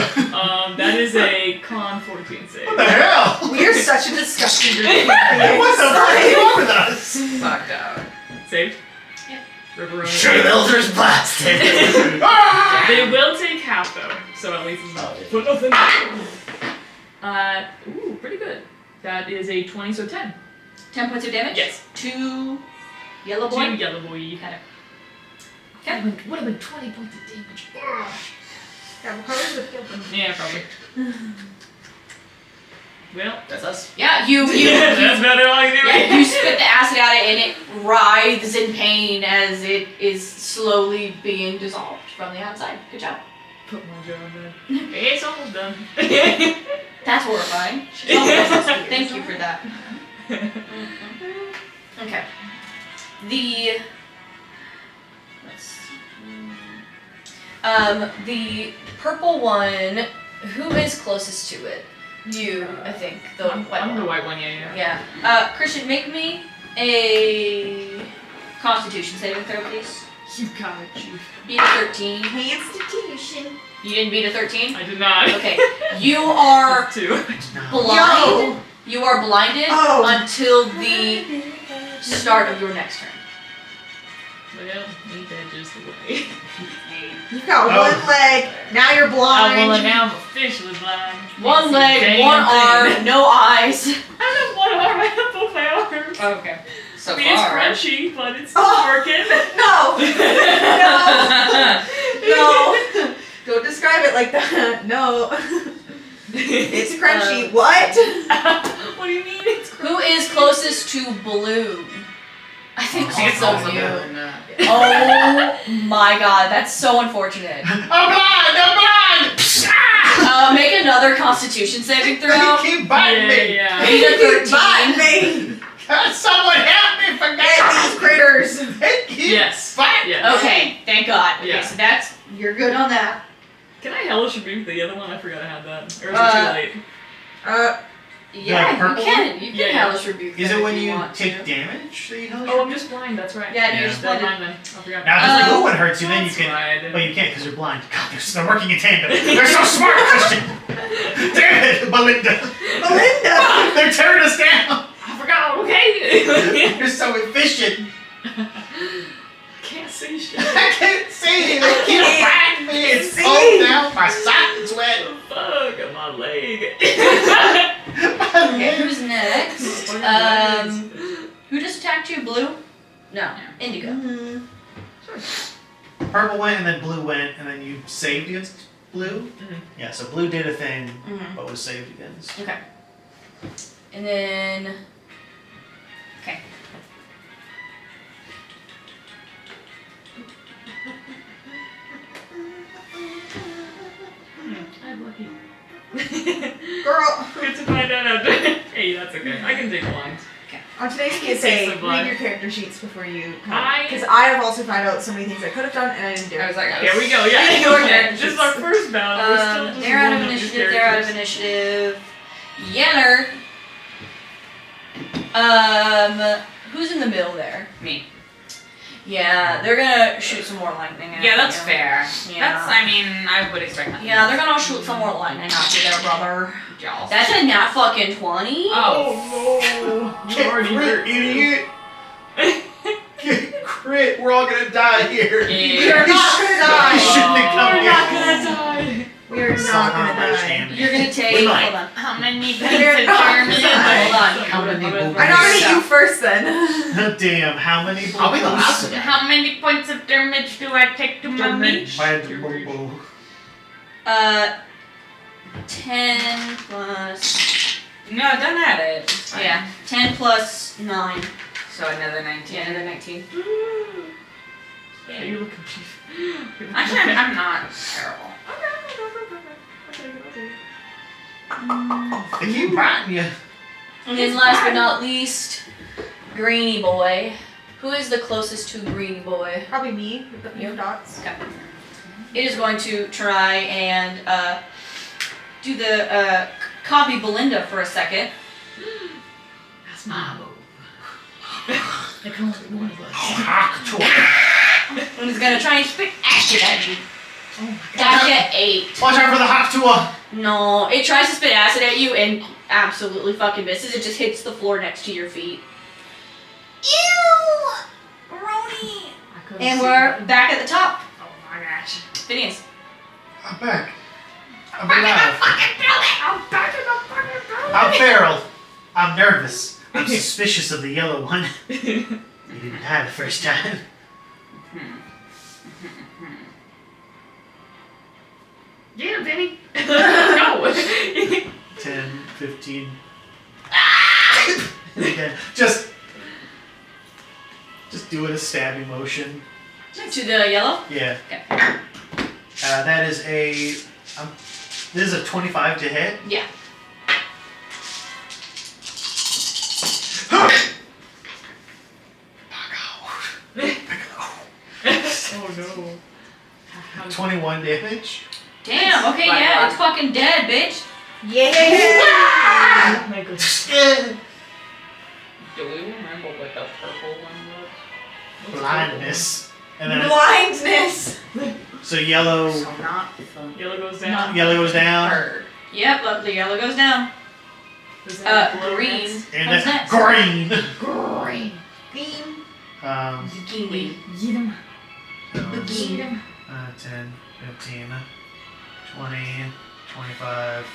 That is a con 14 save. What the hell? We are such a disgusting group. What the fuck is wrong with us? Fucked out. Saved? Yep. River Sure, the Elder's blasted. They will take half though, so at least it's not. But nothing. Ooh, pretty good. That is a 20, so 10. 10 points of damage? Yes. 2 yellow boy? 2 yellow boy. Got it. Okay. Would have been 20 points of damage. Yeah, we'll probably would kill them. Yeah, probably. Well, That's us. Yeah, you that's about all I can do. yeah, you spit the acid out and it writhes in pain as it is slowly being dissolved from the outside. Good job. Put my jaw in. It's almost done. That's horrifying. Thank you for that. Okay. The purple one, who is closest to it? You, I think. The white I'm one. the white one, yeah. Yeah. Christian, make me a Constitution saving throw, please. You got it, Chief. Beat a 13. Constitution. You didn't beat a 13? I did not. Okay. You are 2. blind. You are blinded Oh. until the start of your next turn. Well, ain't that just the way? You've got Oh. one leg. Now you're Oh, blind. well, now I'm officially blind. One Can't leg, see a one damn arm, no eyes. thing. I have one arm, I have both my arms. Okay. So I mean, it's far. crunchy, but it's still Oh. working. No. No. Don't describe it like that. No. It's crunchy. What? What do you mean it's crunchy? Who is closest to blue? I think also you. No. Oh my god, that's so unfortunate. I'm blind! Make another Constitution saving throw. You keep biting me! Yeah. Beat a 13. Bite me. Someone help me for Get these critters. Yes. Biting. Yes. Okay, thank God. Okay, Yeah. so that's You're good on that. Can I hellish rebuke the other one? I forgot I had that. Or is it Uh, too late? yeah, you purple can. You can Yeah, yeah. hellish rebuke. Is them it if when you want take to. damage that you know? Oh, I'm just blind. That's right. Yeah, Yeah. you're just Never blinded. mind then. I forgot. Now, if the Oh. blue one hurts you, then you That's can. right. But you can't because you're blind. God, they're working in tandem. They're so smart, Christian. Damn it, Belinda. Belinda. They're tearing us down. I forgot. Okay. You're so efficient. Can't say shit. I can't see! They keep biting me! It's See? cold now, my socket's wet! Fuck, on my leg. Okay, who's next? Who just attacked you? Blue? No, indigo. Mhm. Purple went and then blue went and then you saved against blue. Mhm. Yeah, so blue did a thing, Mhm. but was saved against. Okay. And then. Okay. I'm lucky. Girl. Good to find out after. Hey, that's okay. I can take lines. On today's Take PSA, some blood. read your character sheets before you come. I- Because I have also found out so many things I could have done and I didn't do. I was like, Here we go. Yeah. Read your Okay, character This is sheets. our first battle. We're still just They're out of warming up these initiative. They're out of characters. initiative. Yenner. Who's in the middle there? Me. Yeah, they're gonna shoot some more lightning at Yeah, that's you. fair. Yeah. That's, I mean, I would expect nothing. Yeah, they're gonna shoot some more lightning at you there, brother. Jealous. That's a nat fucking 20. Oh no! You already hurt, idiot! Crit, we're all gonna die here! We are not gonna die. You shouldn't have come We're here. not gonna die. We are not gonna die. You're gonna take. We might. Hold on. How many We are not gonna die. Hold on. How many I'm gonna- boobies? I nominate you first then. Damn, how many blue? I'll be the last one. How many points of damage do I take to my meat? 10 plus. No, don't add it. It's fine. Yeah, 10 plus 9. So another 19. Yeah, another 19. Yeah, you're looking chief. Actually, I'm not terrible. They keep biting you. And then last but not least, Greeny Boy. Who is the closest to Greeny Boy? Probably me with the pink dots. Okay. It is going to try and do the copy Belinda for a second. That's my move. There can only be one of us. And he's gonna try and spit acid at you. Oh my god. That's an 8. Watch out for the Haktua! No, it tries to spit acid at you and absolutely fucking misses. It just hits the floor next to your feet. Ew! Roni! And we're back at the top. Oh my gosh. Phineas. I'm back. I'm alive. I'm back in the fucking building. I'm feral. I'm nervous. I'm suspicious of the yellow one. You didn't die the first time. Get him, Vinny. No. 10, 15. And again, just doing a stabbing motion. To the yellow? Yeah. Okay. That is a. This is a 25 to hit. Yeah. Oh no. 21 damage. Damn, okay, yeah, it's fucking dead, bitch. Yeah! Oh my goodness. Do we remember what the purple one was? Blindness. And then Blindness! so yellow So not fun. Yellow goes down. yellow goes down. Bird. Yep, the yellow goes down. Does that blow Green next? And comes then next. green. Green. Beam. Zucchini. Get him. So, Get him. 10, 15, 20, 25,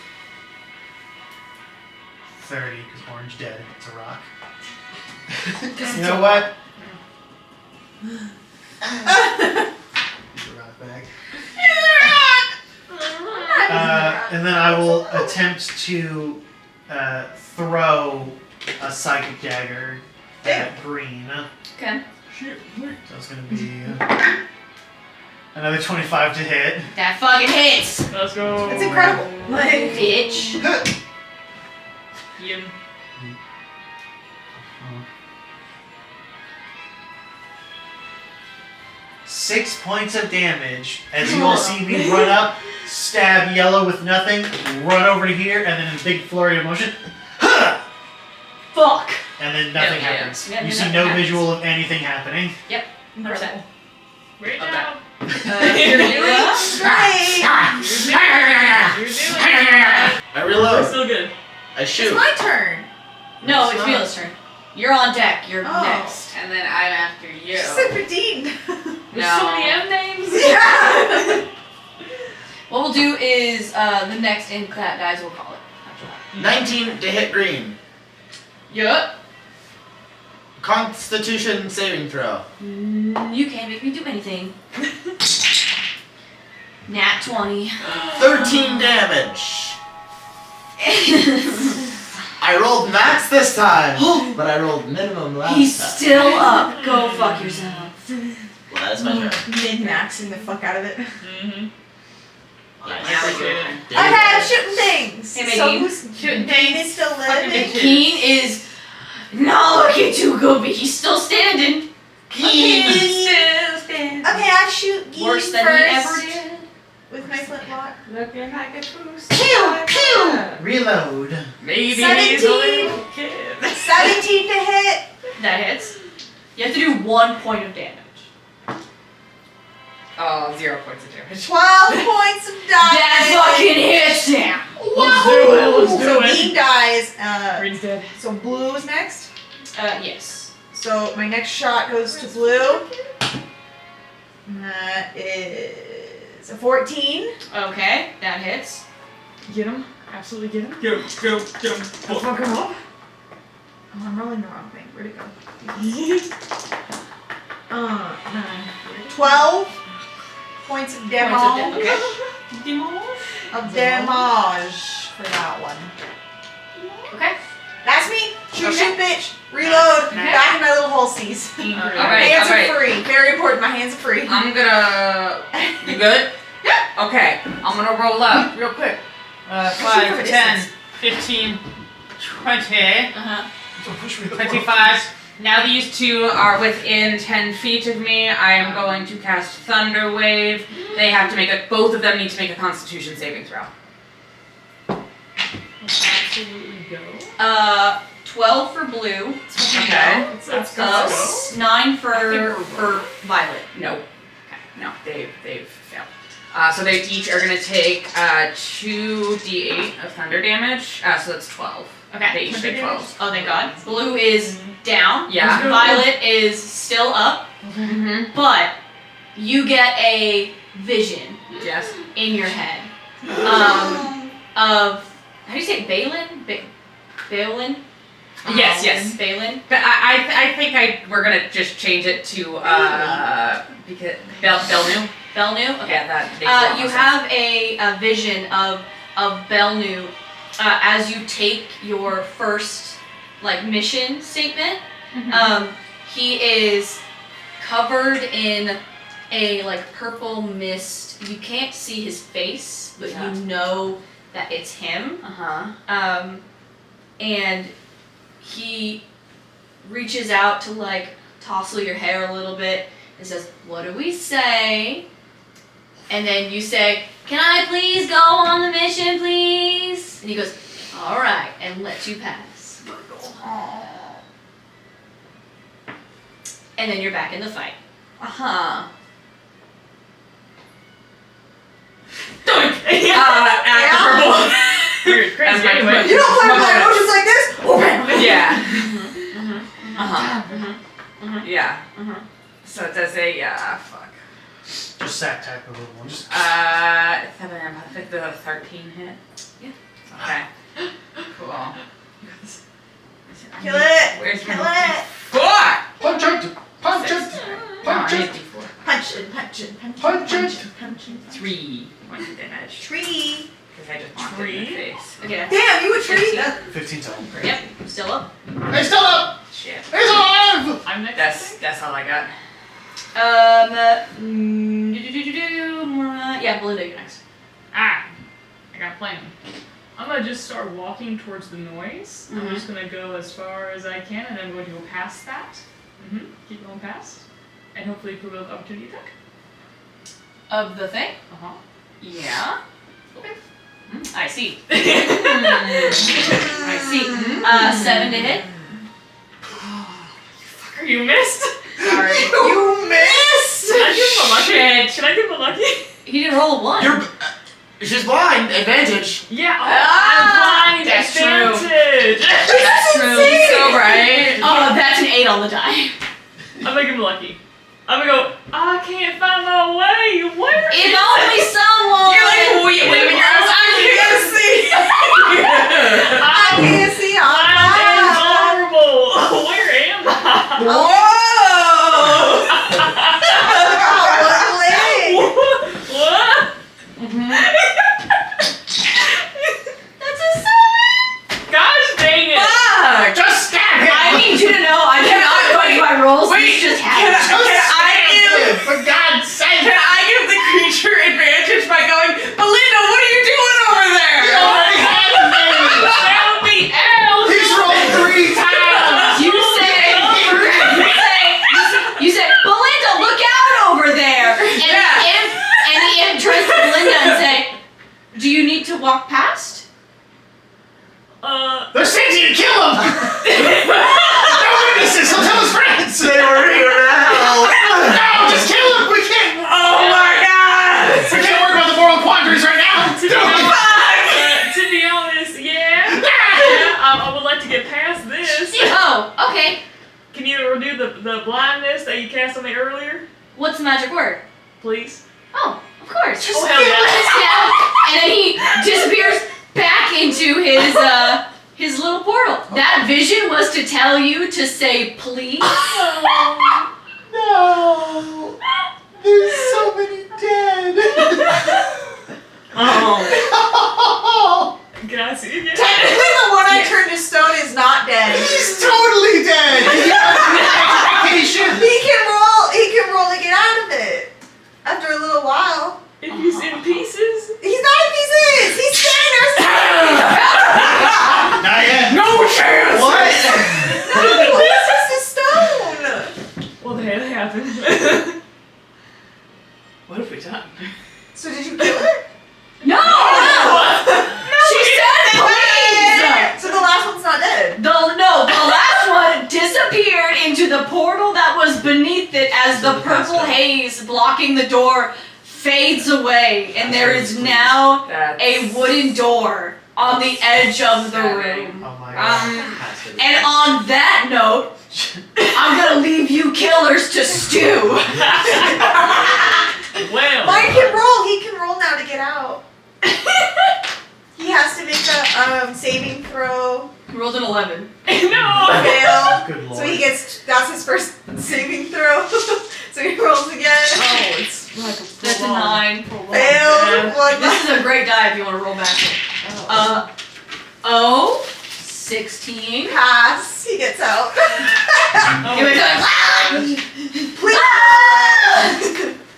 30, because orange dead. It's a rock. You know what? Use a rock back. And then I will attempt to throw a psychic dagger at green. Okay. So it's going to be another 25 to hit. That fucking hits. Let's go. That's incredible. Like, Bitch. Ian. 6 points of damage as you all see me run up, stab yellow with nothing, run over to here, and then in a big flurry of motion, Fuck. and then nothing Yeah, yeah. happens. Yeah, You see nothing no happens. visual of anything happening. Incredible. Great Okay. job. You're doing great! You're doing it. I We're reload. still good. I It's shoot. my turn. No, it's Mila's turn. You're on deck. You're Oh. next. And then I'm after you. She said 15. There's so many M names. Yeah! What we'll do is the next in that dies, we'll call it. After that. 19 to hit green. Yup. Constitution saving throw. You can't make me do anything. Nat 20. 13 damage. I rolled max this time, but I rolled minimum last He's time. still up. Go fuck yourself. Well, that's my turn. Min-maxing the fuck out of it. Mm-hmm. Now we go. There you Okay, I'm go. shooting things. Hey, So Maggie. who's Shooting Dean things. is still Fucking living? bitches. Keen is not looking too good, but he's still standing. Okay. Still standing. Okay, I shoot Gee Worse than first he ever did. with my flintlock. Looking like a boost. Pew! Pew! Reload. Maybe 17. he's a little kid. 17 to hit. That hits. You have to do 1 point of damage. Oh, 0 points of damage. 12 points of damage. That fucking hits him. Let's do it. Let's So do Dean it. dies. Green's dead. So blue is next. Yes. So my next shot goes to blue. And that is a 14. Okay, that hits. Get him. Absolutely get him. Get him. Get him. Get him. Fuck him up. Oh, I'm rolling the wrong thing. Where'd it go? 12 points of damage. Okay. Of damage for that one. Okay. That's me. Shoot, Okay. shoot, bitch. Reload. Okay. Back in my little holsies. Alright, Hands alright. are free. Very important. My hands are free. I'm gonna. You good? Yeah. Okay. I'm gonna roll up real quick. 5, 10, 15, 20, Uh-huh. Don't push me. 25. Now these two are within 10 feet of me. I am going to cast Thunder Wave. They have to make both of them need to make a Constitution saving throw. absolutely go. 12 for blue. Okay. Let's go. 9 for violet. Nope. Okay. No, they've failed. So they each are gonna take 2d8 of thunder damage. So that's 12. Okay. They each take 12. Oh, thank God. Blue is down. Yeah. Violet is still up. Mm-hmm. But you get a vision Yes. in your head of how do you say it? Balin? Balin? Yes. Balin. But I think we're gonna just change it to because Belnu. Belnu? Okay. Yeah, that makes a lot more You sense. have a vision of Belnu as you take your first mission statement. He is covered in a purple mist. You can't see his face, but Yeah. you know that it's him. And he reaches out to tousle your hair a little bit and says, "What do we say?" And then you say, "Can I please go on the mission, please?" And he goes, "All right," and lets you pass. And then you're back in the fight. Act purple. Weird, crazy. Anyway. You don't play with my emotions like this? Yeah. Yeah. So it does a fuck. Just sack tack over one. Just 13 hit. Yeah. Okay. Cool. Kill it! Where's Kill my it! Four. punch it, punch Six. it, No, punch I it. need D4. Punch it, punch it, punch it, Punch it. punch it, punch it. 3 points of damage. Tree! Because I just bonked it in the face. Okay. Damn, you a tree? 15 total. Yep. Still up. He's still up! Shit. He's alive! I'm next. That's all I got. Yeah, Belinda, you're next. I got a plan. I'm gonna just start walking towards the noise. I'm just gonna go as far as I can, and I'm going to go past that. Keep going past, and hopefully prove an opportunity attack. Of the thing? Yeah. Okay. I see. I see. 7 to hit. Fucker, you missed. Sorry. You missed! Should I give him a lucky? Should I give him a lucky? He didn't roll a 1. She's blind. Advantage. Yeah. Ah, I'm blind. that's true. Advantage. That's true. So right. Oh, that's an 8 on the die. I'm gonna give him lucky. I'm gonna go. I can't find my way. Where If is only it? someone. You're like waving your arms. I can't see. I can't see all I'm invulnerable. Where am I? Whoa! What? That's a 7. Gosh dang it. Fuck! Just stab him! I need you to know I cannot fudge my rolls. Wait, This just can happened. For God's sake! I give the creature advantage by going, Belinda, what are you doing over there? Already had advantage! Help me out. He's rolled 3 times! You say, Belinda, look out over there. And the imp turns to Belinda and say, do you need to walk past? They're sending you to kill him! No witnesses! He'll tell his friends! They were here now! No, just kill him! We can't! Oh my god! We can't worry about the moral quandaries right now! To be honest, yeah. I would like to get past this. Oh, okay. Can you redo the blindness that you cast on me earlier, What's the magic word? please? Oh, of course. Oh, hell yeah. And then he disappears back into his little portal. That vision was to tell you to say please. No! There's so many dead! Oh. Can I see again? Technically, the one I turned to stone is not dead. He's totally dead! He can roll to get out of it. After a little while. If he's in pieces? He's not in pieces! He's standing there! Not yet. No chance! What? No, it's just a stone! Well, that happened. What have we done? So did you kill blocking the door fades away, and there is now a wooden door on the edge of the room. Oh my god. And on that note, I'm gonna leave you killers to stew. Well. Mine can roll. He can roll now to get out. He has to make a saving throw. He rolled an 11. No! Fail. Good lord. So he gets. That's his first saving throw. So he rolls again. Oh, it's like a That's a prolonged- 9. prolonged Failed. death. One. This is a great die if you want to roll back. 16. Pass. He gets out. He went like, Please.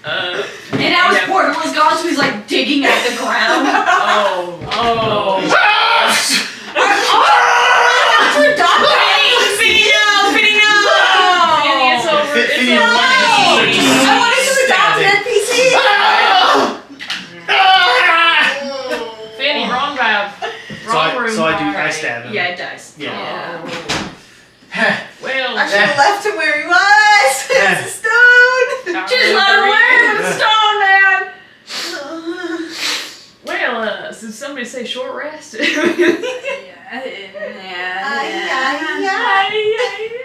and now his portable is gone, so he's like digging at the ground. Oh. Finny, no! Finny, it's over. It's Finny, over. I wanted to adopt an NPC. Finny, wrong vibe. Wrong room. I stab him. Yeah, it dies. Yeah. Well, I should have left him where he was. It's a stone. Just let him wear the stone, man! well, did somebody say short rest? Ay,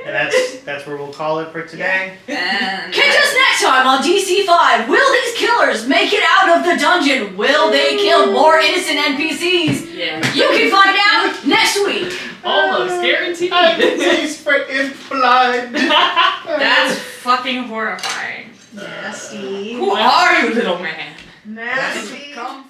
And that's where we'll call it for today. And Catch us next time on DC5. Will these killers make it out of the dungeon? Will they kill more innocent NPCs? yeah. You can find out next week. Almost guaranteed. Taste for implied. That's fucking horrifying. Nasty. Who are you, little man? Nasty. Come